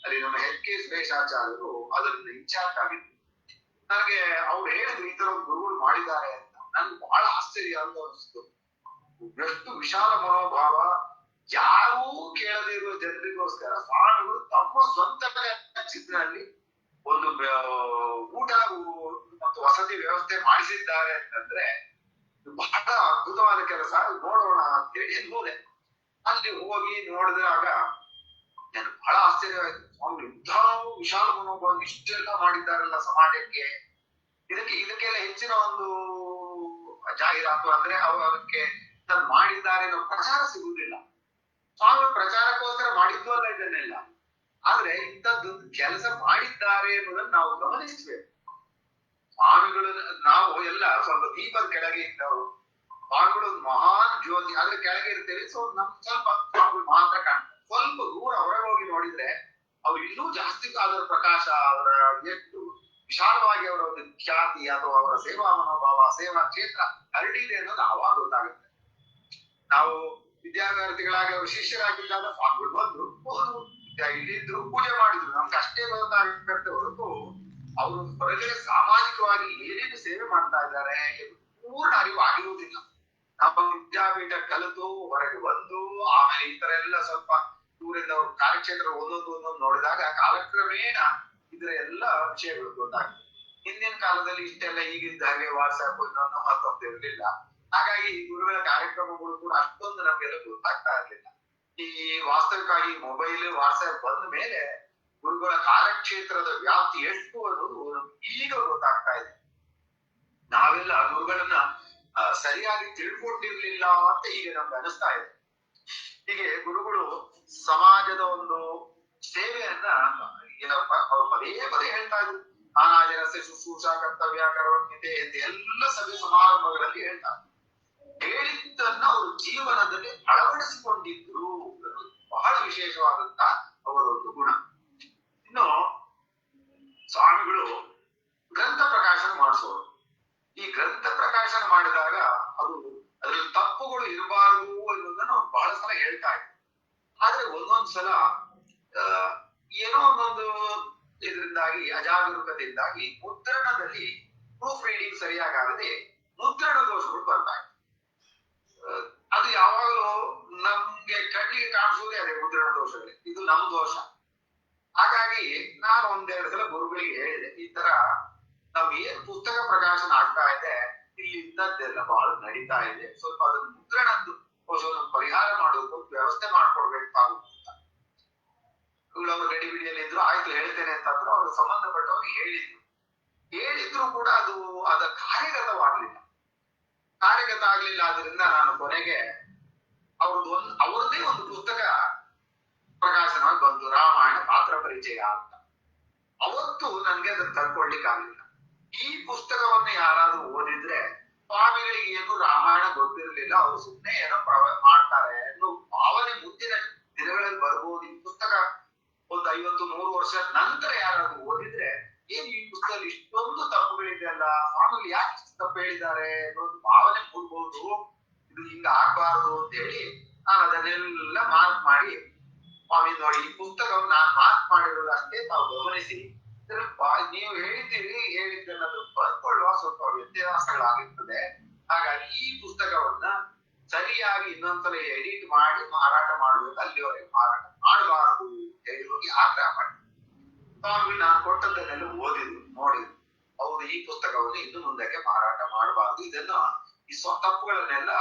ಅಲ್ಲಿ ನಮ್ಮ HK ಸುರೇಶಾಚಾರ್ಯರು ಅದರಿಂದ ಇನ್ಚಾರ್ಜ್ ಆಗಿದ್ರು. ನನಗೆ ಅವ್ರು ಹೇಳಿದ್ರು ಈ ತರ ಗುರುಗಳು ಮಾಡಿದ್ದಾರೆ ಅಂತ. ನನ್ಗೆ ಬಹಳ ಆಶ್ಚರ್ಯ ಅಂತ ಅನಿಸ್ತು. ಎಷ್ಟು ವಿಶಾಲ ಮನೋಭಾವ, ಯಾರೂ ಕೇಳದೇ ಇರುವ ಜನರಿಗೋಸ್ಕರ ಸ್ವಾಮಿಗಳು ತಮ್ಮ ಸ್ವಂತ ಚಿತ್ರದಲ್ಲಿ ಒಂದು ಊಟ ಮತ್ತು ವಸತಿ ವ್ಯವಸ್ಥೆ ಮಾಡಿಸಿದ್ದಾರೆ ಅಂತಂದ್ರೆ ಬಹಳ ಅದ್ಭುತವಾದ ಕೆಲಸ. ನೋಡೋಣ ಅಂತ ಹೇಳಿ ಹೋದೆ. ಅಲ್ಲಿ ಹೋಗಿ ನೋಡಿದಾಗ ನನಗೆ ಬಹಳ ಆಶ್ಚರ್ಯವಾಯ್ತು. ಸ್ವಾಮಿ ಇಂಥ ವಿಶಾಲ ಮನೋಭಾವ ಇಷ್ಟೆಲ್ಲ ಮಾಡಿದ್ದಾರಲ್ಲ ಸಮಾಜಕ್ಕೆ. ಇದಕ್ಕೆಲ್ಲ ಹೆಚ್ಚಿನ ಒಂದು ಜಾಹೀರಾತು ಅಂದ್ರೆ ಅದಕ್ಕೆ ಮಾಡಿದ್ದಾರೆ ಅನ್ನೋ ಪ್ರಚಾರ ಸಿಗುವುದಿಲ್ಲ. ಸ್ವಾಮಿ ಪ್ರಚಾರಕ್ಕೋಸ್ಕರ ಮಾಡಿದ್ದು ಅಲ್ಲ ಇದನ್ನೆಲ್ಲ, ಆದ್ರೆ ಇಂಥದ್ದು ಕೆಲಸ ಮಾಡಿದ್ದಾರೆ ಎನ್ನುವುದನ್ನು ನಾವು ಗಮನಿಸಬೇಕು. ಸ್ವಾಮಿಗಳು ನಾವು ಎಲ್ಲ ಸ್ವಲ್ಪ ದೀಪದ ಕೆಳಗೆ ಇದ್ದವರು, ಸ್ವಾಮಿಗಳು ಮಹಾನ್ ಜ್ಯೋತಿ ಅದ್ರ ಕೆಳಗೆ ಇರ್ತೇವೆ. ಸೊ ನಮ್ಗೆ ಸ್ವಲ್ಪ ಸ್ವಾಮಿಗಳು ಮಾತ್ರ ಕಾಣ್ತಾರೆ. ಸ್ವಲ್ಪ ದೂರ ಹೊರಗೆ ಹೋಗಿ ನೋಡಿದ್ರೆ ಅವ್ರು ಇನ್ನೂ ಜಾಸ್ತಿ ಅದರ ಪ್ರಕಾಶ, ಅವರ ಎಷ್ಟು ವಿಶಾಲವಾಗಿ ಅವರ ಒಂದು ಖ್ಯಾತಿ ಅಥವಾ ಅವರ ಸೇವಾ ಮನೋಭಾವ, ಸೇವಾ ಕ್ಷೇತ್ರ ಹರಡಿದೆ ಅನ್ನೋದು ಆವಾಗ ಗೊತ್ತಾಗುತ್ತೆ. ನಾವು ವಿದ್ಯಾರ್ಥಿಗಳಾಗಿ ಅವರು ಶಿಷ್ಯರಾಗಿದ್ದಾಗ ಸ್ವಾಮಿಗಳು ಬಂದ್ರು, ಇಲ್ಲಿದ್ರು, ಪೂಜೆ ಮಾಡಿದ್ರು, ನಮ್ಗೆ ಅಷ್ಟೇ ಗೊತ್ತಾಗುತ್ತೆ ಹೊರತು ಅವರು ಹೊರಗಡೆ ಸಾಮಾಜಿಕವಾಗಿ ಏನೇನು ಸೇವೆ ಮಾಡ್ತಾ ಇದ್ದಾರೆ ಪೂರ್ಣ ಅರಿವು ಆಗಿರುವುದಿಲ್ಲ. ನಮ್ಮ ವಿದ್ಯಾಪೀಠ ಕಲಿತು ಹೊರಗೆ ಬಂದು ಆಮೇಲೆ ಈ ತರ ಎಲ್ಲ ಸ್ವಲ್ಪ ದೂರಿಂದ ಅವ್ರ ಕಾರ್ಯಕ್ಷೇತ್ರ ಒಂದೊಂದು ನೋಡಿದಾಗ ಕಾಲಕ್ರಮೇಣ ಇದರ ಎಲ್ಲ ವಿಷಯಗಳು ಗೊತ್ತಾಗ್ತದೆ. ಹಿಂದಿನ ಕಾಲದಲ್ಲಿ ಇಷ್ಟೆಲ್ಲ ಈಗಿದ್ದ ಹಾಗೆ ವಾಟ್ಸ್ಆಪ್ ಇನ್ನೊಂದು ಮತ್ತೊಂದು ಇರಲಿಲ್ಲ. ಹಾಗಾಗಿ ಗುರುಗಳ ಕಾರ್ಯಕ್ರಮಗಳು ಕೂಡ ಅಷ್ಟೊಂದು ನಮ್ಗೆಲ್ಲ ಗೊತ್ತಾಗ್ತಾ ಇರ್ಲಿಲ್ಲ. ಈ ವಾಸ್ತವಿಕವಾಗಿ ಮೊಬೈಲ್ ವಾಟ್ಸ್ಆಪ್ ಬಂದ ಮೇಲೆ ಗುರುಗಳ ಕಾರ್ಯಕ್ಷೇತ್ರದ ವ್ಯಾಪ್ತಿ ಎಷ್ಟು ಅನ್ನೋದು ಈಗ ಗೊತ್ತಾಗ್ತಾ ಇದೆ. ನಾವೆಲ್ಲ ಗುರುಗಳನ್ನ ಸರಿಯಾಗಿ ತಿಳ್ಕೊಂಡಿರ್ಲಿಲ್ಲ ಅಂತ ಈಗ ನಮ್ಗೆ ಅನಿಸ್ತಾ ಇದೆ. ಹೀಗೆ ಗುರುಗಳು ಸಮಾಜದ ಒಂದು ಸೇವೆಯನ್ನ ಅವ್ರು ಪದೇ ಪದೇ ಹೇಳ್ತಾ ಇದ್ರು. ನಾನಾಜನಸ್ಯ ಶುಶ್ರೂಷಾ ಕರ್ತವ್ಯ ಕರ್ಮಣ್ಯತೆ ಅಂತ ಎಲ್ಲ ಸಭೆ ಸಮಾರಂಭಗಳಲ್ಲಿ ಹೇಳ್ತಾರೆ. ಹೇಳಿದ್ದನ್ನ ಅವರು ಜೀವನದಲ್ಲಿ ಅಳವಡಿಸಿಕೊಂಡಿದ್ರು. ಬಹಳ ವಿಶೇಷವಾದಂತ ಅವರೊಂದು ಗುಣ. ಇನ್ನು ಸ್ವಾಮಿಗಳು ಗ್ರಂಥ ಪ್ರಕಾಶನ ಮಾಡಿಸೋರು. ಈ ಗ್ರಂಥ ಪ್ರಕಾಶನ ಮಾಡಿದಾಗ ಅದ್ರಲ್ಲಿ ತಪ್ಪುಗಳು ಇರಬಾರದು ಅನ್ನೋದನ್ನ ಅವ್ರು ಬಹಳ ಸಲ ಹೇಳ್ತಾ ಇದ್ರು. ಆದ್ರೆ ಒಂದೊಂದ್ಸಲ ಏನೋ ಒಂದೊಂದು ಇದರಿಂದಾಗಿ ಅಜಾಗರೂಕತೆಯಿಂದಾಗಿ ಮುದ್ರಣದಲ್ಲಿ ಪ್ರೂಫ್ ರೀಡಿಂಗ್ ಸರಿಯಾಗದೆ ಮುದ್ರಣ ದೋಷಗಳು ಬರ್ತಾ ಇತ್ತು. ಅದು ಯಾವಾಗಲೂ ನಮ್ಗೆ ಕಣ್ಣಿಗೆ ಕಾಣಿಸುವುದೇ ಅದೇ ಮುದ್ರಣ ದೋಷಗಳೇ, ಇದು ನಮ್ ದೋಷ. ಹಾಗಾಗಿ ನಾನು ಒಂದೆರಡು ಸಲ ಗುರುಗಳಿಗೆ ಹೇಳಿದೆ, ಈ ತರ ನಮ್ ಏನ್ ಪುಸ್ತಕ ಪ್ರಕಾಶನ ಆಗ್ತಾ ಇದೆ ಇಲ್ಲಿ ಇದ್ದದ್ದೆಲ್ಲ ಬಹಳ ನಡೀತಾ ಇದೆ, ಸ್ವಲ್ಪ ಅದನ್ನ ಮುದ್ರಣದ್ದು ಪರಿಹಾರ ಮಾಡೋದಕ್ಕೆ ವ್ಯವಸ್ಥೆ ಮಾಡ್ಕೊಡ್ಬೇಕಾಗುತ್ತೆ ಅಂತ. ಇವ್ರವ್ರ ಗಡಿಬಿಡಿಯಲ್ಲಿ ಇದ್ರು, ಆಯ್ತು ಹೇಳ್ತೇನೆ ಅಂತಂದ್ರು. ಅವ್ರ ಸಂಬಂಧಪಟ್ಟವ್ರಿಗೆ ಹೇಳಿದ್ರು ಕೂಡ ಅದ ಕಾರ್ಯಗತ ಆಗ್ಲಿಲ್ಲ. ಆದ್ರಿಂದ ನಾನು ಕೊನೆಗೆ ಅವ್ರದ್ದೇ ಒಂದು ಪುಸ್ತಕ ಪ್ರಕಾಶನವಾಗಿ ಬಂತು, ರಾಮಾಯಣ ಪಾತ್ರ ಪರಿಚಯ ಅಂತ. ಅವತ್ತು ನನ್ಗೆ ಅದನ್ನ ತಡ್ಕೊಳ್ಲಿಕ್ಕಾಗ್ಲಿಲ್ಲ. ಈ ಪುಸ್ತಕವನ್ನು ಯಾರಾದ್ರೂ ಓದಿದ್ರೆ ಸ್ವಾಮಿಗಳಿಗೆ ಏನು ರಾಮಾಯಣ ಗೊತ್ತಿರ್ಲಿಲ್ಲ, ಅವ್ರು ಸುಮ್ಮನೆ ಏನೋ ಮಾಡ್ತಾರೆ ಅನ್ನೋ ಭಾವನೆ ಮುಂದಿನ ದಿನಗಳಲ್ಲಿ ಬರ್ಬೋದು. ಈ ಪುಸ್ತಕ ಒಂದು 50-100 ವರ್ಷ ನಂತರ ಯಾರಾದ್ರೂ ಓದಿದ್ರೆ ಏನ್ ಈ ಪುಸ್ತಕದಲ್ಲಿ ಇಷ್ಟೊಂದು ತಪ್ಪುಗಳಿದೆಯಲ್ಲ, ಸ್ವಾಮಿಗಳು ಯಾಕೆ ತಪ್ಪು ಹೇಳಿದ್ದಾರೆ ಅನ್ನೋದು ಭಾವನೆ ಮೂಡ್ಬೋದು, ಇದು ಹಿಂಗ ಆಗ್ಬಾರ್ದು ಅಂತ ಹೇಳಿ ನಾನು ಅದನ್ನೆಲ್ಲ ಮಾರ್ಕ್ ಮಾಡಿ, ಸ್ವಾಮಿ ನೋಡಿ ಈ ಪುಸ್ತಕವನ್ನು ನಾನು ಮಾರ್ಕ್ ಮಾಡಿರೋದು ಅಷ್ಟೇ, ತಾವು ಗಮನಿಸಿ, ನೀವು ಹೇಳಿದ್ದನ್ನದು ಬರ್ಕೊಳ್ಳುವ ಸ್ವಲ್ಪ ವ್ಯತ್ಯಾಸಗಳಾಗಿರ್ತದೆ. ಹಾಗಾಗಿ ಈ ಪುಸ್ತಕವನ್ನ ಸರಿಯಾಗಿ ಇನ್ನೊಂದ್ಸಲ ಎಡಿಟ್ ಮಾಡಿ ಮಾರಾಟ ಮಾಡ್ಬೇಕು, ಅಲ್ಲಿವರೆಗೆ ಮಾರಾಟ ಮಾಡಬಾರದು ಹೇಳಿ ಹೋಗಿ ಆಗ್ರಹ ಮಾಡಿ. ಸ್ವಾಮಿ ನಾನು ಕೊಟ್ಟದ್ದನ್ನೆಲ್ಲ ನೋಡಿದ್ರು, ಹೌದು ಈ ಪುಸ್ತಕವನ್ನು ಇನ್ನು ಮುಂದಕ್ಕೆ ಮಾರಾಟ ಮಾಡಬಾರದು, ಇದನ್ನ ಈ ತಪ್ಪುಗಳನ್ನೆಲ್ಲ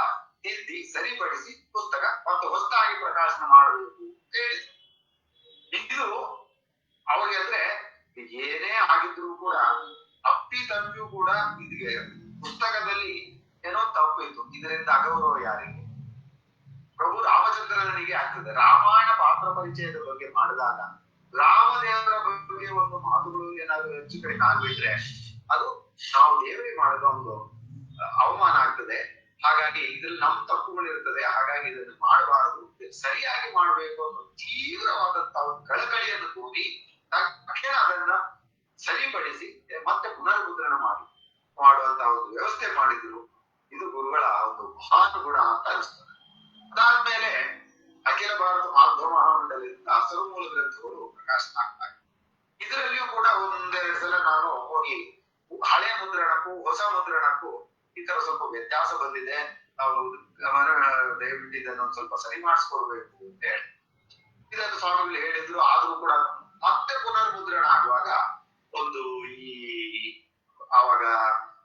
ತಿದ್ದಿ ಸರಿಪಡಿಸಿ ಪುಸ್ತಕ ಮತ್ತು ಹೊಸದಾಗಿ ಪ್ರಕಾಶನ ಮಾಡಬೇಕು ಹೇಳಿದ್ರು. ಇದು ಅವ್ರಿಗೆ ಅಂದ್ರೆ ಏನೇ ಆಗಿದ್ರು ಕೂಡ ಅಪ್ಪಿ ತಪ್ಪಿಯೂ ಕೂಡ ಇದಕ್ಕೆ ಪುಸ್ತಕದಲ್ಲಿ ಏನೋ ತಪ್ಪು ಇತ್ತು, ಇದರಿಂದ ಅಗೌರವ ಯಾರಿಗೆ? ಪ್ರಭು ರಾಮಚಂದ್ರನಿಗೆ ಆಗ್ತದೆ. ರಾಮಾಯಣ ಪಾತ್ರ ಪರಿಚಯದ ಬಗ್ಗೆ ಮಾಡಿದಾಗ ರಾಮದೇವರ ಬಗ್ಗೆ ಒಂದು ಮಾತುಗಳು ಏನಾದ್ರು ಹೆಚ್ಚು ಕಡಿಮೆ ಆಗ್ಬಿಟ್ರೆ ಅದು ನಾವು ದೇವರಿಗೆ ಮಾಡಿದ ಒಂದು ಅವಮಾನ ಆಗ್ತದೆ. ಹಾಗಾಗಿ ಇದ್ರಲ್ಲಿ ನಮ್ ತಪ್ಪುಗಳು ಇರ್ತದೆ. ಹಾಗಾಗಿ ಇದನ್ನು ಮಾಡಬಾರದು, ಸರಿಯಾಗಿ ಮಾಡ್ಬೇಕು ಅನ್ನೋ ತೀವ್ರವಾದಂತಹ ಒಂದು ಕಳಕಳಿಯನ್ನು ತೋರಿ ತಕ್ಷಣ ಅದನ್ನ ಸರಿಪಡಿಸಿ ಮತ್ತೆ ಪುನರ್ಮುದ್ರಣ ಮಾಡುವಂತಹ ಒಂದು ವ್ಯವಸ್ಥೆ ಮಾಡಿದ್ರು. ಇದು ಗುರುಗಳ ಒಂದು ಮಹಾನ್ ಗುಣ ಅಂತ ಅನಿಸ್ತದೆ. ಅದಾದ್ಮೇಲೆ ಅಖಿಲ ಭಾರತ ಮಾಧ್ಯಮ ಮಹಾಮಂಡಲದಿಂದ ಸರ್ವಮೂಲ ಗ್ರಂಥಗಳು ಪ್ರಕಾಶನ ಆಗ್ತಾರೆ. ಇದರಲ್ಲಿಯೂ ಕೂಡ ಒಂದೆರಡು ಸಲ ನಾನು ಹೋಗಿ ಹಳೆ ಮುದ್ರಣಕ್ಕೂ ಹೊಸ ಮುದ್ರಣಕ್ಕೂ ಈ ತರ ಸ್ವಲ್ಪ ವ್ಯತ್ಯಾಸ ಬಂದಿದೆ, ನಾವು ದಯವಿಟ್ಟು ಇದನ್ನು ಒಂದ್ ಸ್ವಲ್ಪ ಸರಿ ಮಾಡಿಸ್ಕೊಡ್ಬೇಕು ಅಂತ ಹೇಳಿ ಇದನ್ನು ಸ್ವಾಮಿಗಳು ಹೇಳಿದ್ರು. ಆದ್ರೂ ಕೂಡ ಮತ್ತೆ ಪುನರ್ಮುದ್ರಣ ಆಗುವಾಗ ಆವಾಗ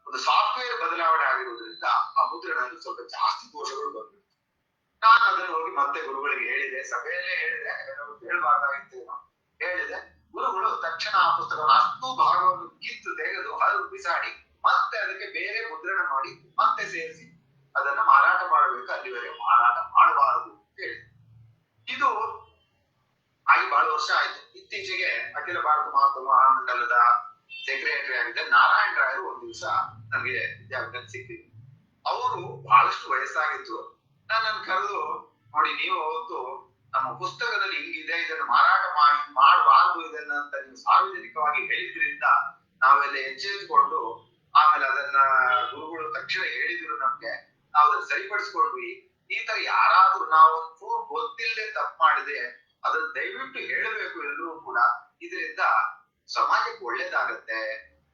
ಒಂದು ಸಾಫ್ಟ್ವೇರ್ ಬದಲಾವಣೆ ಆಗಿರುವುದರಿಂದ ಆ ಮುದ್ರಣದಲ್ಲಿ ಸ್ವಲ್ಪ ಜಾಸ್ತಿ ದೋಷಗಳು ಬಂದಿದೆ. ನಾನು ಅದನ್ನು ಹೋಗಿ ಮತ್ತೆ ಗುರುಗಳಿಗೆ ಹೇಳಿದೆ, ಸಭೆಯಲ್ಲೇ ಹೇಳಿದೆ, ಹೇಳ್ಬಾರ್ದಾಗಿತ್ತು ಹೇಳಿದೆ. ಗುರುಗಳು ತಕ್ಷಣ ಆ ಪುಸ್ತಕವನ್ನು ಅಷ್ಟು ಭಾಗವನ್ನು ಕಿತ್ತು ತೆಗೆದು ಹರಿದು ಬಿಸಾಡಿ ಮತ್ತೆ ಅದಕ್ಕೆ ಬೇರೆ ಮುದ್ರಣ ಮಾಡಿ ಮತ್ತೆ ಸೇರಿಸಿ ಅದನ್ನ ಮಾರಾಟ ಮಾಡಬೇಕು, ಅಲ್ಲಿವರೆಗೆ ಮಾರಾಟ ಮಾಡಬಾರದು ಅಂತ ಹೇಳಿ. ಇದು ಆಗಿ ಬಹಳ ವರ್ಷ ಆಯ್ತು. ಇತ್ತೀಚೆಗೆ ಅಖಿಲ ಭಾರತ ಮಹಾತ್ಮ ಮಹಾಮಂಡಲದ ಸೆಕ್ರೆಟರಿ ಆಗಿದ್ದ ನಾರಾಯಣ ರಾಯರು ಒಂದ್ ದಿವಸ ನನಗೆ ವಿದ್ಯಾರ್ಥಿ ಸಿಕ್ಕಿದ್ರು. ಅವರು ಬಹಳಷ್ಟು ವಯಸ್ಸಾಗಿತ್ತು. ನನ್ನನ್ನು ಕರೆದು, ನೋಡಿ ನೀವು ಅವತ್ತು ನಮ್ಮ ಪುಸ್ತಕದಲ್ಲಿ ಹಿಂಗಿದೆ, ಇದನ್ನು ಮಾರಾಟ ಮಾಡಬಾರದು ಇದನ್ನ ಅಂತ ನೀವು ಸಾರ್ವಜನಿಕವಾಗಿ ಹೇಳಿದ್ರಿಂದ ನಾವೆಲ್ಲ ಎಚ್ಚೆತ್ತುಕೊಂಡು ಆಮೇಲೆ ಅದನ್ನ ಗುರುಗಳು ತಕ್ಷಣ ಹೇಳಿದ್ರು ನಮ್ಗೆ, ನಾವು ಅದನ್ನ ಸರಿಪಡಿಸ್ಕೊಂಡ್ವಿ. ಈ ತರ ಯಾರಾದ್ರೂ ನಾವು ಒಂಚೂರು ಗೊತ್ತಿಲ್ಲದೆ ತಪ್ಪು ಮಾಡಿದೆ ಅದನ್ನ ದಯವಿಟ್ಟು ಹೇಳಬೇಕು ಎಲ್ಲರೂ ಕೂಡ. ಇದರಿಂದ ಸಮಾಜಕ್ಕೆ ಒಳ್ಳೇದಾಗತ್ತೆ.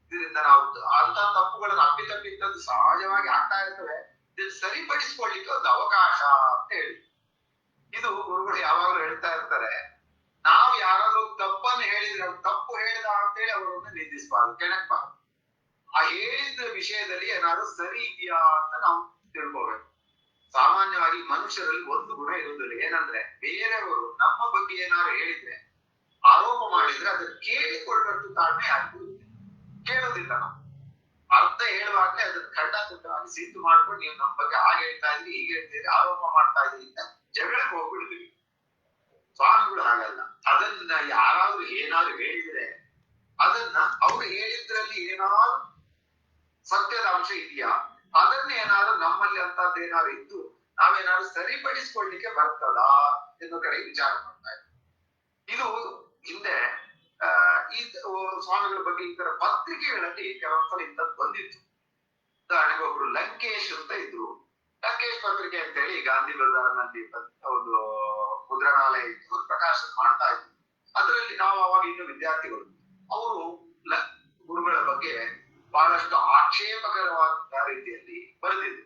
ಇದರಿಂದ ನಾವು ಅಂತ ತಪ್ಪುಗಳನ್ನು ಅಪ್ಪಿತಪ್ಪಿದ್ದದ್ದು ಸಹಜವಾಗಿ ಆಗ್ತಾ ಇರ್ತವೆ, ಇದನ್ನ ಸರಿಪಡಿಸ್ಕೊಳ್ಳಿಕ್ಕೆ ಒಂದು ಅವಕಾಶ ಅಂತ ಹೇಳಿ. ಇದು ಗುರುಗಳು ಯಾವಾಗಲೂ ಹೇಳ್ತಾ ಇರ್ತಾರೆ, ನಾವು ಯಾರಾದ್ರೂ ತಪ್ಪನ್ನು ಹೇಳಿದ್ರೆ ತಪ್ಪು ಹೇಳಿದ ಅಂತೇಳಿ ಅವರನ್ನು ನಿಂದಿಸಬಾರ್ದು, ಕೆಣಕ್ಬಾರ್ದು. ಆ ಹೇಳಿದ ವಿಷಯದಲ್ಲಿ ಏನಾದ್ರು ಸರಿ ಇದೆಯಾ ಅಂತ ನಾವು ತಿಳ್ಕೋಬೇಕು. ಸಾಮಾನ್ಯವಾಗಿ ಮನುಷ್ಯರಲ್ಲಿ ಒಂದು ಗುಣ ಇರುವುದಿಲ್ಲ, ಏನಂದ್ರೆ ಬೇರೆಯವರು ನಮ್ಮ ಬಗ್ಗೆ ಏನಾದ್ರು ಹೇಳಿದ್ರೆ, ಆರೋಪ ಮಾಡಿದ್ರೆ ಅದನ್ನ ಕೇಳಿಕೊಳ್ಳುವಷ್ಟು ತಾಳ್ಮೆ ಆಗ್ಬಿಡುತ್ತೆ. ಕೇಳೋದಿಲ್ಲ ನಾವು. ಅರ್ಥ ಹೇಳುವಾಗ್ಲೇ ಅದನ್ನ ಖಂಡಾಂತರವಾಗಿ ಸಿಟ್ಟು ಮಾಡ್ಕೊಂಡು ನೀವು ನಮ್ಮ ಬಗ್ಗೆ ಹಾಗೆ ಹೇಳ್ತಾ ಇದ್ರಿ, ಹೀಗೆ ಹೇಳ್ತೀರಿ, ಆರೋಪ ಮಾಡ್ತಾ ಇದ್ರಿ ಅಂತ ಜಗಳಕ್ಕೆ ಹೋಗ್ಬಿಡ್ತೀವಿ. ಸ್ವಾಮಿಗಳು ಹಾಗಲ್ಲ. ಅದನ್ನ ಯಾರಾದ್ರೂ ಏನಾದ್ರು ಹೇಳಿದ್ರೆ ಅದನ್ನ ಅವ್ರು ಹೇಳಿದ್ರಲ್ಲಿ ಏನಾದ್ರು ಸತ್ಯದ ಅಂಶ ಇದೆಯಾ, ಅದನ್ನ ಏನಾದ್ರು ನಮ್ಮಲ್ಲಿ ಅಂತದ್ದು ಏನಾದ್ರು ಇದ್ದು ನಾವೇನಾದ್ರು ಸರಿಪಡಿಸ್ಕೊಳ್ಳಿಕ್ಕೆ ಬರ್ತದಾ ಎನ್ನುವ ಕಡೆ ವಿಚಾರ ಮಾಡ್ತಾ ಇದ್ವಿ. ಇದು ಹಿಂದೆ ಈ ಸ್ವಾಮಿಗಳ ಬಗ್ಗೆ ಈ ತರ ಪತ್ರಿಕೆಗಳಲ್ಲಿ ಕೆಲವೊಂದ್ಸಲ ಇಂಥದ್ದು ಬಂದಿತ್ತು. ಉದಾಹರಣೆಗೆ ಒಬ್ರು ಲಂಕೇಶ್ ಅಂತ ಇದ್ರು. ಲಂಕೇಶ್ ಪತ್ರಿಕೆ ಅಂತ ಹೇಳಿ ಗಾಂಧಿ ಬಜಾರ್ನಲ್ಲಿ ಒಂದು ಮುದ್ರಣಾಲಯ ಇತ್ತು, ಪ್ರಕಾಶ ಮಾಡ್ತಾ ಇದ್ರು. ಅದರಲ್ಲಿ ನಾವು ಅವಾಗ ಇನ್ನು ವಿದ್ಯಾರ್ಥಿಗಳು, ಅವರು ಗುರುಗಳ ಬಗ್ಗೆ ಬಹಳಷ್ಟು ಆಕ್ಷೇಪಕರವಾದ ರೀತಿಯಲ್ಲಿ ಬರೆದಿದ್ರು.